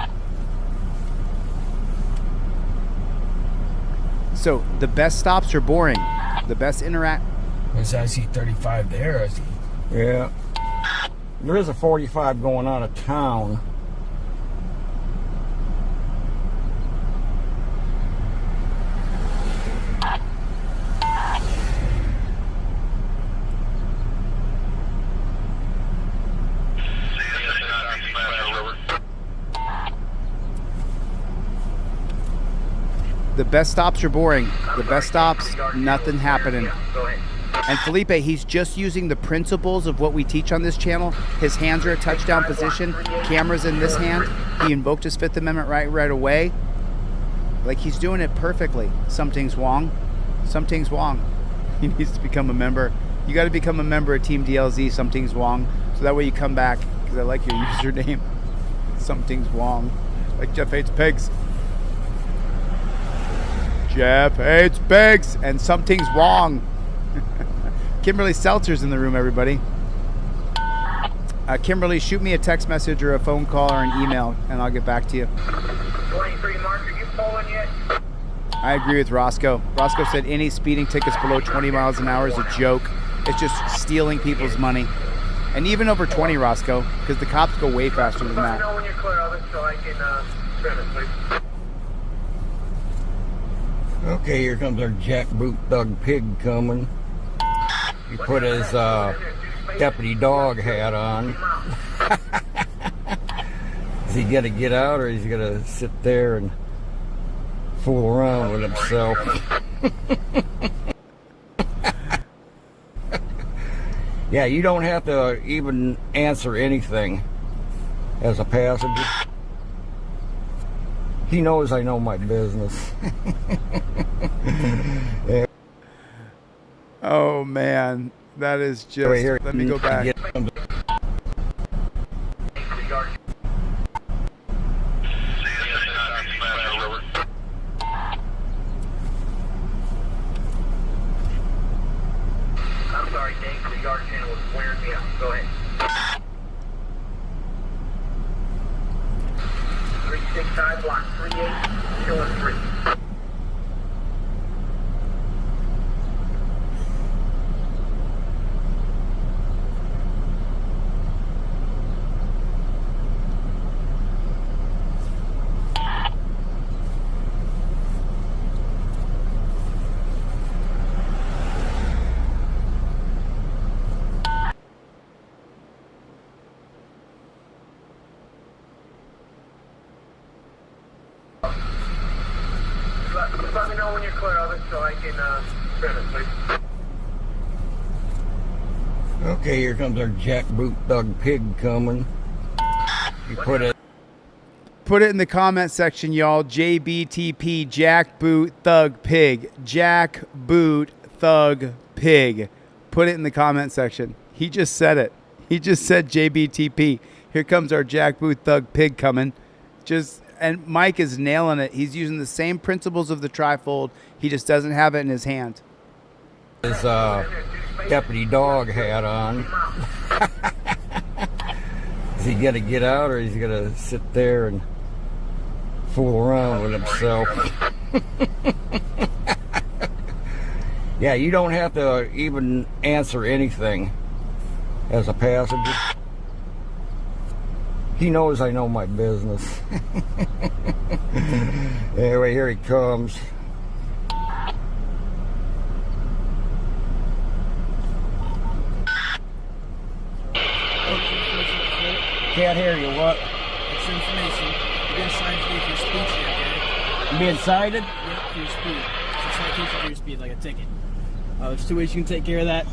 So the best stops are boring. The best interact. I see 35 there. I see. Yeah. There is a 45 going out of town. The best stops are boring. The best stops, nothing happening. And Felipe, he's just using the principles of what we teach on this channel. His hands are a touchdown position. Camera's in this hand. He invoked his Fifth Amendment right away. Like, he's doing it perfectly. Something's wrong. Something's wrong. He needs to become a member. You got to become a member of Team DLZ. Something's wrong. So that way you come back, because I like your username. Something's wrong. Like Jeff hates pigs. Jeff hates pigs, and something's wrong. Kimberly Seltzer's in the room, everybody. Kimberly, shoot me a text message or a phone call or an email, and I'll get back to you. 23 Mark, are you pulling yet? I agree with Roscoe. Roscoe said any speeding tickets below 20 miles an hour is a joke. It's just stealing people's money. And even over 20, Roscoe, because the cops go way faster than Let me that. know when you're clear of it so I can trim it, please. Okay, here comes our jackboot thug pig coming. He put his deputy dog hat on. Is he gonna get out, or is he gonna sit there and fool around with himself? Yeah, you don't have to even answer anything as a passenger. He knows I know my business. Yeah. Oh, man. That is just... Right here. Let me go back. I'm sorry, Dave, the yard channel was wearing me out. Go ahead. 365 block 38, showing 3. know when you're clear of it so I can trim it, please. Okay, here comes our jackboot thug pig coming. You put it. Put it in the comment section, y'all. JBTP, jackboot thug pig. Jackboot thug pig. Put it in the comment section. He just said it. He just said JBTP. Here comes our jackboot thug pig coming. And Mike is nailing it. He's using the same principles of the trifold. He just doesn't have it in his hand. His deputy dog hat on. Is he gonna get out, or is he gonna sit there and fool around with himself? Yeah, you don't have to even answer anything as a passenger. He knows I know my business. Anyway, here he comes. Can't hear you, what? Extra information. You're being cited today for your speed today, okay? You being cited? Yep, for your speed. It's a citation for your speed, like a ticket. There's 2 ways you can take care of that.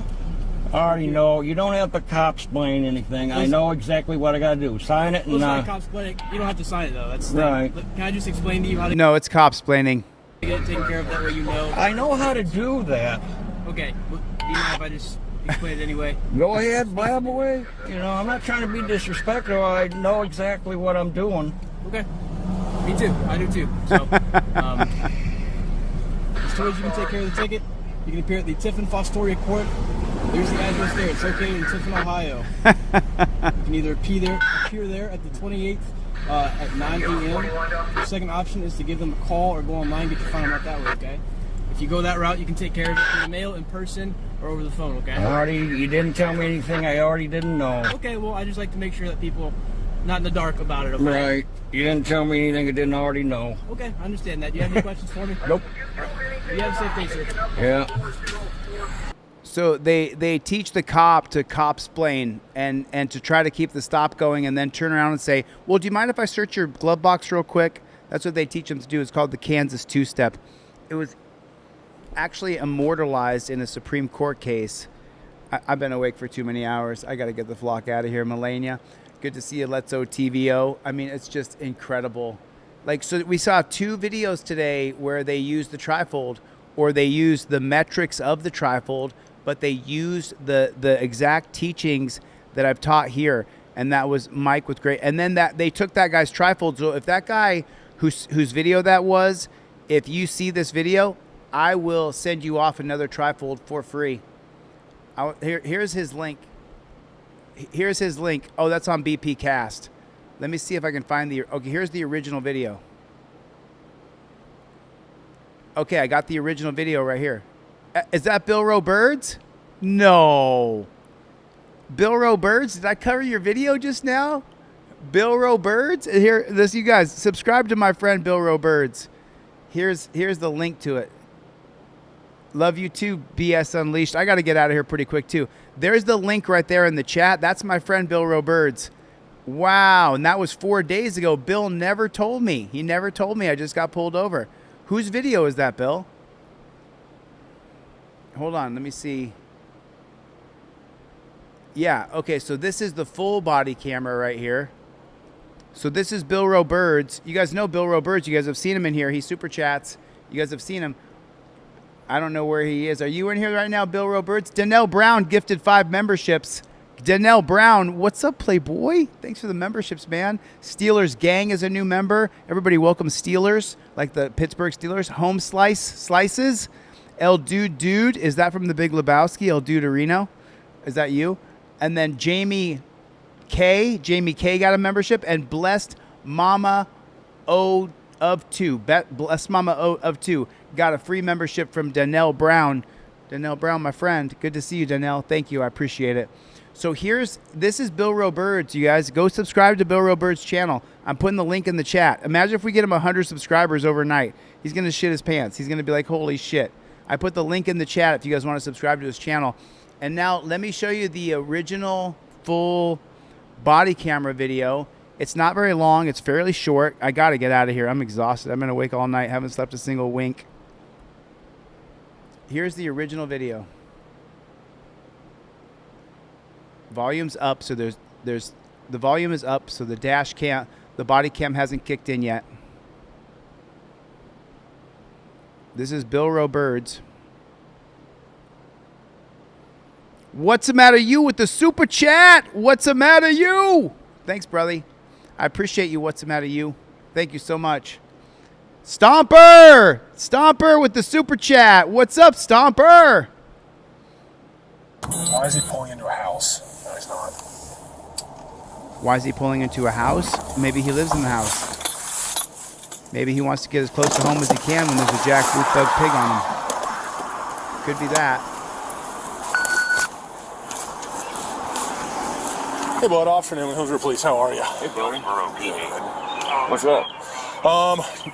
I already know. You don't have to cop-splain anything. I know exactly what I got to do. Sign it and... Well, it's not cop-splaining. You don't have to sign it, though. That's right. Can I just explain to you how to No, it's cop-splaining. get it taken care of? That way you know. I know how to do that. Okay. Do you mind if I just explain it anyway? Go ahead, blab away. You know, I'm not trying to be disrespectful. I know exactly what I'm doing. Okay. Me too. I do too. So, there's 2 ways you can take care of the ticket. You can appear at the Tiffin Fostoria Court. There's the address there. It's located in Tiffin, Ohio. You can either appear there at the 28th at 9 a.m. Your second option is to give them a call or go online and get your phone out that way, okay? If you go that route, you can take care of it through the mail, in person, or over the phone, okay? You didn't tell me anything I already didn't know. Okay, well, I just like to make sure that people not in the dark about it, okay? Right. You didn't tell me anything I didn't already know. Okay, I understand that. Do you have any questions for me? Nope. You have a safe day, sir. Yeah. So they teach the cop to cop-splain and to try to keep the stop going, and then turn around and say, well, do you mind if I search your glove box real quick? That's what they teach them to do. It's called the Kansas two-step. It was actually immortalized in a Supreme Court case. I've been awake for too many hours. I got to get the flock out of here. Melania, good to see you. Let's TVO. I mean, it's just incredible. Like, so we saw 2 videos today where they used the trifold, or they used the metrics of the trifold, but they used the exact teachings that I've taught here. And that was Mike with great. And then that they took that guy's trifold. So if that guy whose video that was, if you see this video, I will send you off another trifold for free. Here's his link. Here's his link. Oh, that's on BP Cast. Let me see if I can find okay, here's the original video. Okay, I got the original video right here. Is that Bill Rowe Birds? No. Bill Rowe Birds? Did I cover your video just now? Bill Rowe Birds? Here, you guys, subscribe to my friend Bill Rowe Birds. Here's the link to it. Love you too, BS Unleashed. I got to get out of here pretty quick too. There's the link right there in the chat. That's my friend Bill Rowe Birds. Wow, and that was 4 days ago. Bill never told me. He never told me. I just got pulled over. Whose video is that, Bill? Hold on, let me see. Yeah, okay, so this is the full body camera right here. So this is Bill Rowe Birds. You guys know Bill Rowe Birds. You guys have seen him in here. He super chats. You guys have seen him. I don't know where he is. Are you in here right now, Bill Rowe Birds? Danelle Brown gifted 5 memberships. Danelle Brown, what's up, Playboy? Thanks for the memberships, man. Steelers Gang is a new member. Everybody welcome Steelers, like the Pittsburgh Steelers. Home Slices. El Dude, is that from the Big Lebowski? El Duderino, is that you? And then Jamie K got a membership, and Blessed Mama O of 2. Blessed Mama O of 2 got a free membership from Danelle Brown. Danelle Brown, my friend. Good to see you, Danelle. Thank you. I appreciate it. So this is Bill Rowe Birds, you guys. Go subscribe to Bill Rowe Birds' channel. I'm putting the link in the chat. Imagine if we get him 100 subscribers overnight. He's going to shit his pants. He's going to be like, holy shit. I put the link in the chat if you guys want to subscribe to his channel. And now let me show you the original full body camera video. It's not very long. It's fairly short. I got to get out of here. I'm exhausted. I've been awake all night. Haven't slept a single wink. Here's the original video. Volume's up, so the volume is up, so the dash cam, the body cam hasn't kicked in yet. This is Bill Roberts. What's the matter you with the super chat? What's the matter you? Thanks, brother. I appreciate you. What's the matter you? Thank you so much. Stomper! Stomper with the super chat. What's up, Stomper? Why is he pulling into a house? No, he's not. Why is he pulling into a house? Maybe he lives in the house. Maybe he wants to get as close to home as he can when there's a jackfruit thug pig on him. Could be that. Hey, bud. Afternoon, Hillsborough Police. How are you? Hey, Billy. What's up?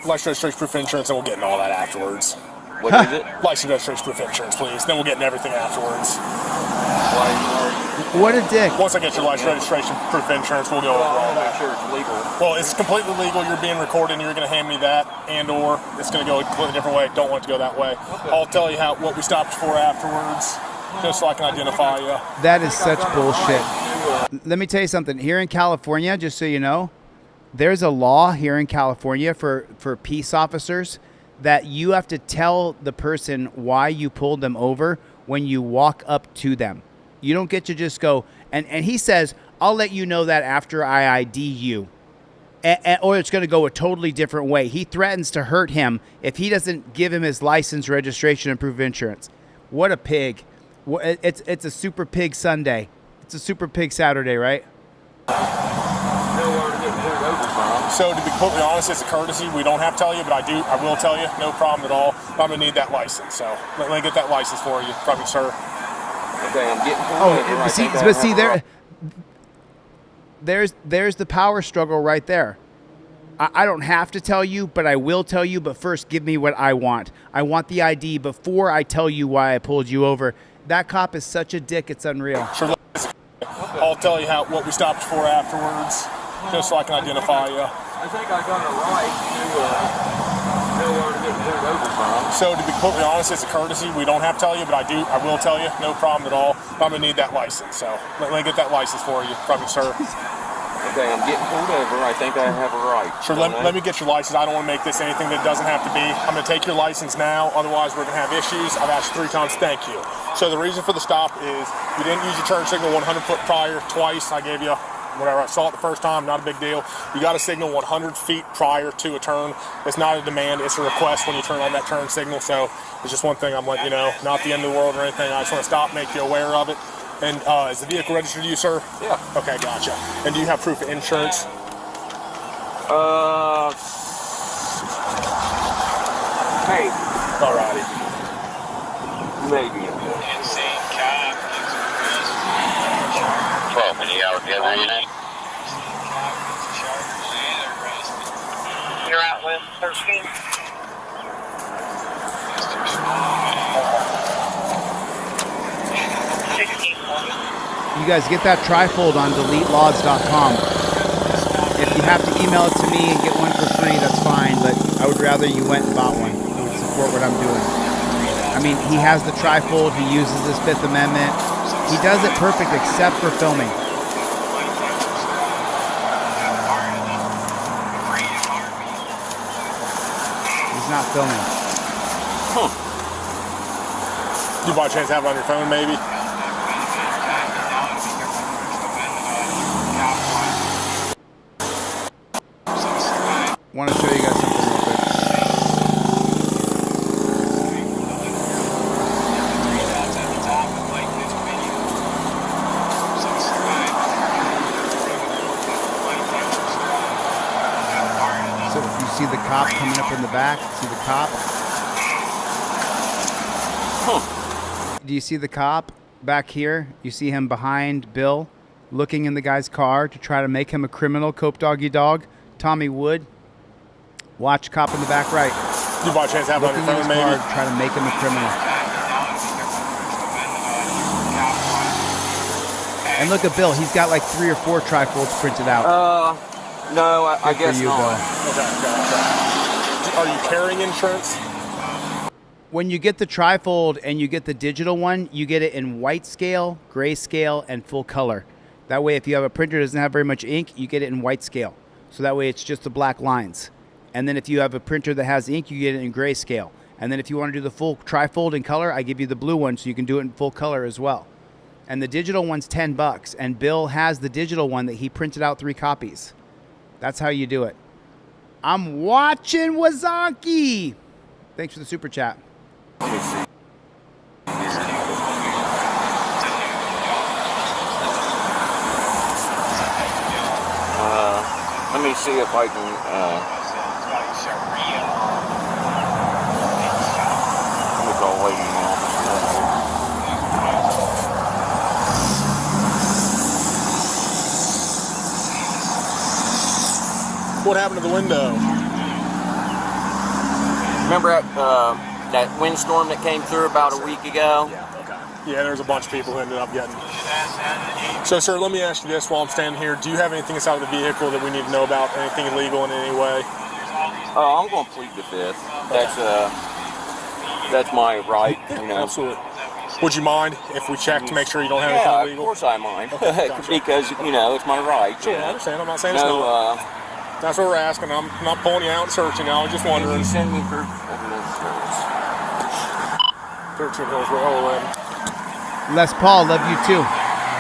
License, registration, proof of insurance, and we'll get into all that afterwards. What is it? License, registration, proof of insurance, please. Then we'll get into everything afterwards. What a dick. Once I get your license, registration, proof of insurance, we'll go over all that. Sure, it's legal. Well, it's completely legal. You're being recorded, and you're going to hand me that, and/or it's going to go a completely different way. Don't want it to go that way. Okay. I'll tell you what we stopped for afterwards, just so I can identify you. That is such bullshit. Let me tell you something. Here in California, just so you know, there's a law here in California for peace officers that you have to tell the person why you pulled them over when you walk up to them. You don't get to just go, and he says, I'll let you know that after I ID you. Or it's going to go a totally different way. He threatens to hurt him if he doesn't give him his license, registration, and proof of insurance. What a pig. It's a super pig Sunday. It's a super pig Saturday, right? So to be completely honest, it's a courtesy. We don't have to tell you, but I will tell you. No problem at all. I'm going to need that license. So let me get that license for you from you, sir. Okay, I'm getting there's the power struggle right there. I don't have to tell you, but I will tell you. But first, give me what I want. I want the ID before I tell you why I pulled you over. That cop is such a dick, it's unreal. Sure. I'll tell you what we stopped for afterwards, just so I can identify you. I think I got a right to know where to get pulled over from. So to be completely honest, it's a courtesy. We don't have to tell you, but I will tell you. No problem at all. I'm going to need that license. So let me get that license for you from you, sir. Okay, I'm getting pulled over. I think I have a right. Sure, let me get your license. I don't want to make this anything that doesn't have to be. I'm going to take your license now. Otherwise, we're going to have issues. I've asked 3 times. Thank you. So the reason for the stop is you didn't use your turn signal 100 foot prior. Twice I gave you whatever. I saw it the first time. Not a big deal. You got to signal 100 feet prior to a turn. It's not a demand. It's a request when you turn on that turn signal. So it's just one thing I'm letting you know. Not the end of the world or anything. I just want to stop, make you aware of it. And is the vehicle registered to you, sir? Yeah. Okay, gotcha. And do you have proof of insurance? Hey. Alrighty. Maybe. Insane cop. 12 minutes hour. Do you have anything? You're out with 13. You guys get that trifold on DeleteLawz.com. If you have to email it to me and get one for free, that's fine, but I would rather you went and bought one. It would support what I'm doing. I mean, he has the trifold, he uses his 5th Amendment. He does it perfect except for filming. He's not filming. Huh. Do you by chance have it on your phone, maybe? Want to show you guys something real quick. So you see the cop coming up in the back? See the cop? Huh. Do you see the cop back here? You see him behind Bill, looking in the guy's car to try to make him a criminal, Cope Doggy Dog, Tommy Wood. Watch cop in the back right. Do you by chance have it on your phone, maybe? To try to make him a criminal. And look at Bill. He's got like 3 or 4 trifolds printed out. No, I guess you, not. Okay. Are you carrying insurance? When you get the trifold and you get the digital one, you get it in white scale, gray scale, and full color. That way, if you have a printer that doesn't have very much ink, you get it in white scale. So that way it's just the black lines. And then if you have a printer that has ink, you get it in gray scale. And then if you want to do the full trifold in color, I give you the blue one so you can do it in full color as well. And the digital one's $10. And Bill has the digital one that he printed out 3 copies. That's how you do it. I'm watching Wazonki. Thanks for the super chat. Let me see if I can. Let me call waiting now. What happened to the window? Remember that windstorm that came through about a week ago? Yeah, there's a bunch of people who ended up getting. So, sir, let me ask you this while I'm standing here. Do you have anything inside of the vehicle that we need to know about? Anything illegal in any way? I'm going to plead the fifth. That's my right, you know. Absolutely. Would you mind if we check to make sure you don't have anything illegal? Of course I mind. Okay, gotcha. Because, you know, it's my right. Sure, I understand. I'm not saying it's not. That's what we're asking. I'm not pulling you out and searching you. I was just wondering. Can you send me proof of insurance? 13 Hills Road. Les Paul, love you too.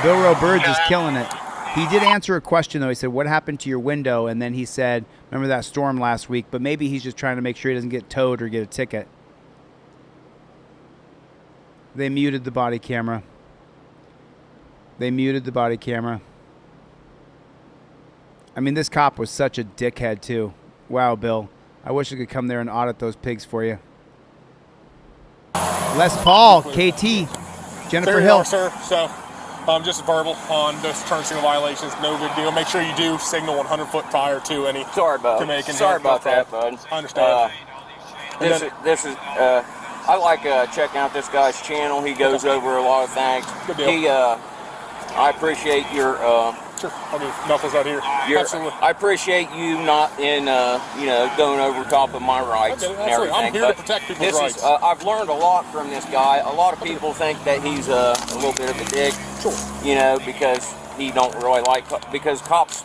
Bill Rowe Birds is killing it. He did answer a question, though. He said, what happened to your window? And then he said, remember that storm last week? But maybe he's just trying to make sure he doesn't get towed or get a ticket. They muted the body camera. They muted the body camera. I mean, this cop was such a dickhead, too. Wow, Bill. I wish I could come there and audit those pigs for you. Les Paul, KT, Jennifer there you Hill. are, sir. So, just verbal on those turn signal violations. No big deal. Make sure you do signal 100 foot prior to any. Sorry about that, bud. I understand. I like checking out this guy's channel. He goes over a lot of things. Good deal. I appreciate your. Sure. I'll do knuckles right here. Absolutely. I appreciate you not going over top of my rights and everything. I'm here to protect people's rights. I've learned a lot from this guy. A lot of people think that he's a little bit of a dick. Sure. You know, because he don't really like because cops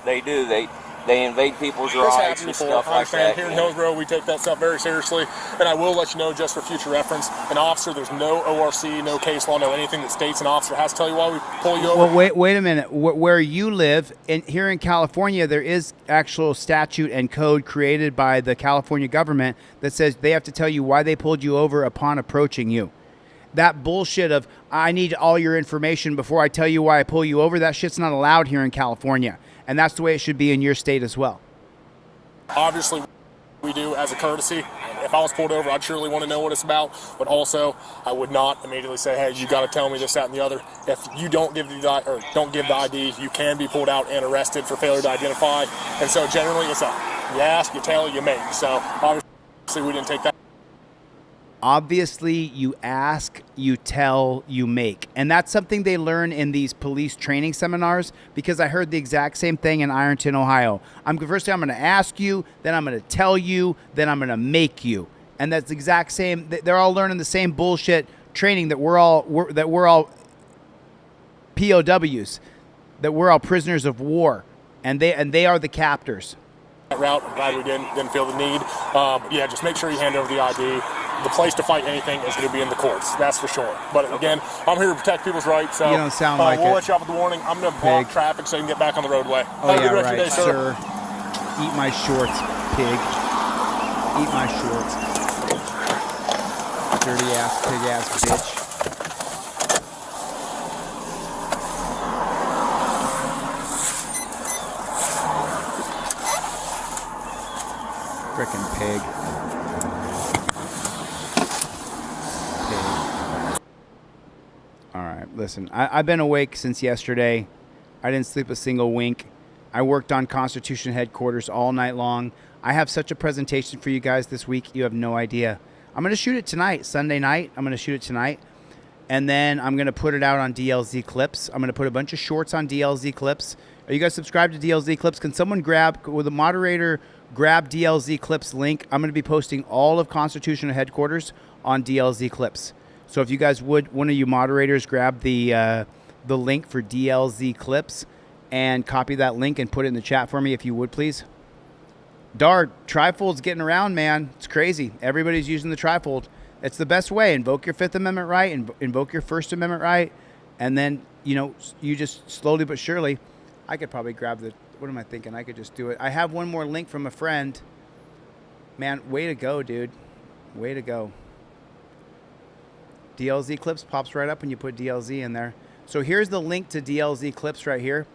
they invade people's rights and stuff like that. Here in Hillsborough, we take that stuff very seriously, and I will let you know, just for future reference, an officer, there's no ORC, no case law, no anything that states an officer has to tell you why we pull you over. Well, wait a minute. Where you live, here in California, there is actual statute and code created by the California government that says they have to tell you why they pulled you over upon approaching you. That bullshit of, I need all your information before I tell you why I pull you over, that shit's not allowed here in California. And that's the way it should be in your state as well. Obviously, we do as a courtesy. If I was pulled over, I'd surely want to know what it's about. But also, I would not immediately say, hey, you got to tell me this, that, and the other. If you don't give the ID, you can be pulled out and arrested for failure to identify. And so generally, it's you ask, you tell, you make. So obviously, we didn't take that. Obviously, you ask, you tell, you make. And that's something they learn in these police training seminars, because I heard the exact same thing in Ironton, Ohio. Firstly, I'm going to ask you, then I'm going to tell you, then I'm going to make you. And that's the exact same. They're all learning the same bullshit training that we're all POWs, that we're all prisoners of war, and they are the captors. That route, I'm glad we didn't feel the need. Yeah, just make sure you hand over the ID. The place to fight anything is going to be in the courts, that's for sure. But again, I'm here to protect people's rights. So you don't sound like we'll it. let you off with the warning. I'm going to block traffic so you can get back on the roadway. Oh, Have a yeah, good rest right, of your day, sir. Eat my shorts, pig. Eat my shorts. Dirty ass, pig ass bitch. Frickin' pig. All right, listen. I've been awake since yesterday. I didn't sleep a single wink. I worked on Constitution headquarters all night long. I have such a presentation for you guys this week. You have no idea. I'm going to shoot it tonight, Sunday night. I'm going to shoot it tonight. And then I'm going to put it out on DLZ Clips. I'm going to put a bunch of shorts on DLZ Clips. Are you guys subscribed to DLZ Clips? Can someone grab, will the moderator grab DLZ Clips link. I'm going to be posting all of Constitutional Headquarters on DLZ Clips. So if you guys would, one of you moderators, grab the link for DLZ Clips and copy that link and put it in the chat for me, if you would, please. Dar, trifold's getting around, man. It's crazy. Everybody's using the trifold. It's the best way. Invoke your Fifth Amendment right, and invoke your First Amendment right, and then, you know, you just slowly but surely. I could probably grab the, what am I thinking? I could just do it. I have one more link from a friend. Man, way to go, dude. Way to go. DLZ Clips pops right up when you put DLZ in there. So here's the link to DLZ Clips right here.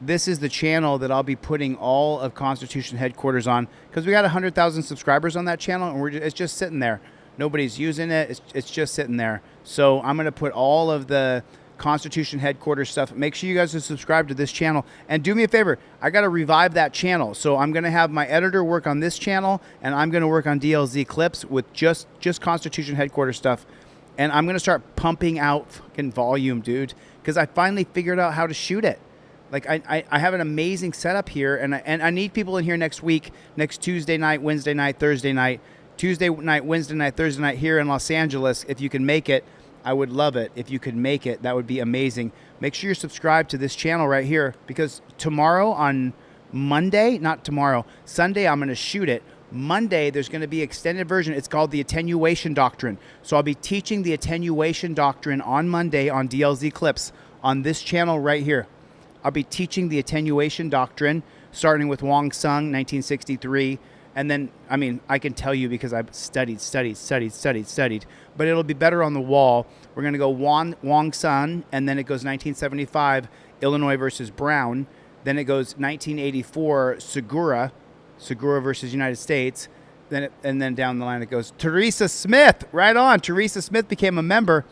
This is the channel that I'll be putting all of Constitution Headquarters on, because we got 100,000 subscribers on that channel, and it's just sitting there. Nobody's using it. It's just sitting there. So I'm going to put all of the Constitution Headquarters stuff. Make sure you guys are subscribed to this channel. And do me a favor. I got to revive that channel. So I'm going to have my editor work on this channel, and I'm going to work on DLZ Clips with just Constitution Headquarters stuff. And I'm going to start pumping out fucking volume, dude, because I finally figured out how to shoot it. Like, I have an amazing setup here, and I need people in here next week, next Tuesday night, Wednesday night, Thursday night, Tuesday night, Wednesday night, Thursday night here in Los Angeles. If you can make it, I would love it. If you could make it, that would be amazing. Make sure you're subscribed to this channel right here, because tomorrow on Monday, not tomorrow, Sunday, I'm going to shoot it. Monday, there's going to be extended version. It's called the Attenuation Doctrine. So I'll be teaching the Attenuation Doctrine on Monday on DLZ Clips on this channel right here. I'll be teaching the Attenuation Doctrine, starting with Wong Sung, 1963. And then, I mean, I can tell you because I've studied. But it'll be better on the wall. We're going to go Wong Sung, and then it goes 1975, Illinois versus Brown. Then it goes 1984, Segura versus United States. And then down the line it goes Teresa Smith. Right on. Teresa Smith became a member.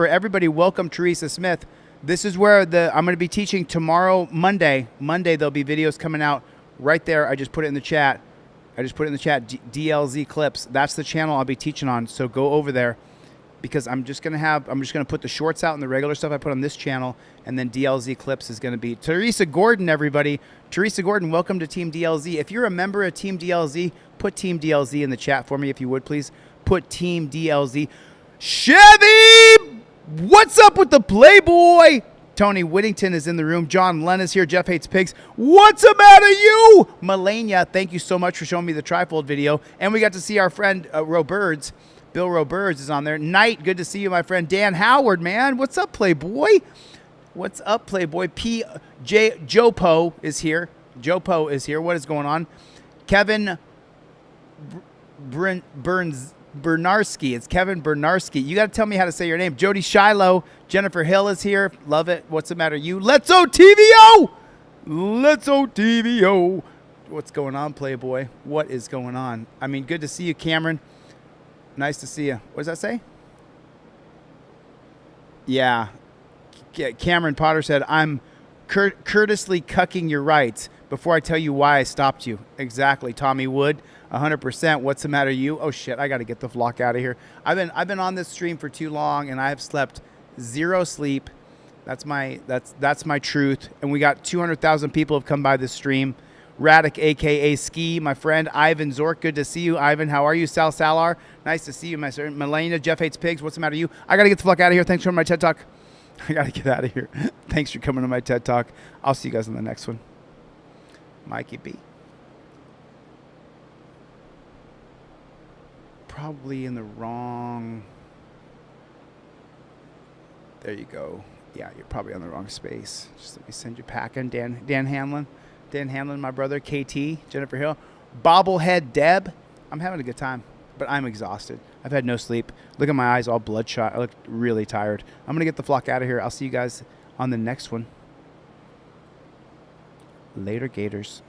Everybody welcome Teresa Smith. This is where I'm going to be teaching tomorrow, Monday. There'll be videos coming out right there. I just put it in the chat. DLZ Clips. That's the channel I'll be teaching on. So go over there, because I'm just going to put the shorts out and the regular stuff I put on this channel, and then DLZ Clips is going to be Teresa Gordon, everybody. Teresa Gordon, welcome to Team DLZ. If you're a member of Team DLZ, put Team DLZ in the chat for me, if you would, please. Put Team DLZ. Chevy! What's up with the Playboy? Tony Whittington is in the room. John Lenn is here. Jeff Hates Pigs. What's the matter, you? Melania, thank you so much for showing me the trifold video. And we got to see our friend Roberts. Bill Roberts is on there. Knight, good to see you, my friend. Dan Howard, man. What's up, Playboy? Jopo is here. What is going on? Kevin Bernarski. It's Kevin Bernarski. You got to tell me how to say your name. Jody Shiloh. Jennifer Hill is here. Love it. What's the matter, you? Let's OTVO! What's going on, Playboy? What is going on? I mean, good to see you, Cameron. Nice to see you. What does that say? Yeah. Cameron Potter said, I'm courteously cucking your rights before I tell you why I stopped you. Exactly. Tommy Wood. 100%. What's the matter, you? Oh shit! I got to get the flock out of here. I've been on this stream for too long, and I have slept zero sleep. That's my truth. And we got 200,000 people have come by this stream. Radic, aka Ski, my friend Ivan Zork. Good to see you, Ivan. How are you, Sal Salar? Nice to see you, my friend Melania. Jeff Hates Pigs. What's the matter, you? I got to get the fuck out of here. Thanks for my TED Talk. I got to get out of here. Thanks for coming to my TED Talk. I'll see you guys on the next one. Mikey B. Probably in the wrong. There you go. Yeah, you're probably on the wrong space. Just let me send you packing. Dan Hanlon, my brother. KT, Jennifer Hill, Bobblehead Deb. I'm having a good time, but I'm exhausted. I've had no sleep. Look at my eyes, all bloodshot. I look really tired. I'm gonna get the flock out of here. I'll see you guys on the next one. Later, Gators.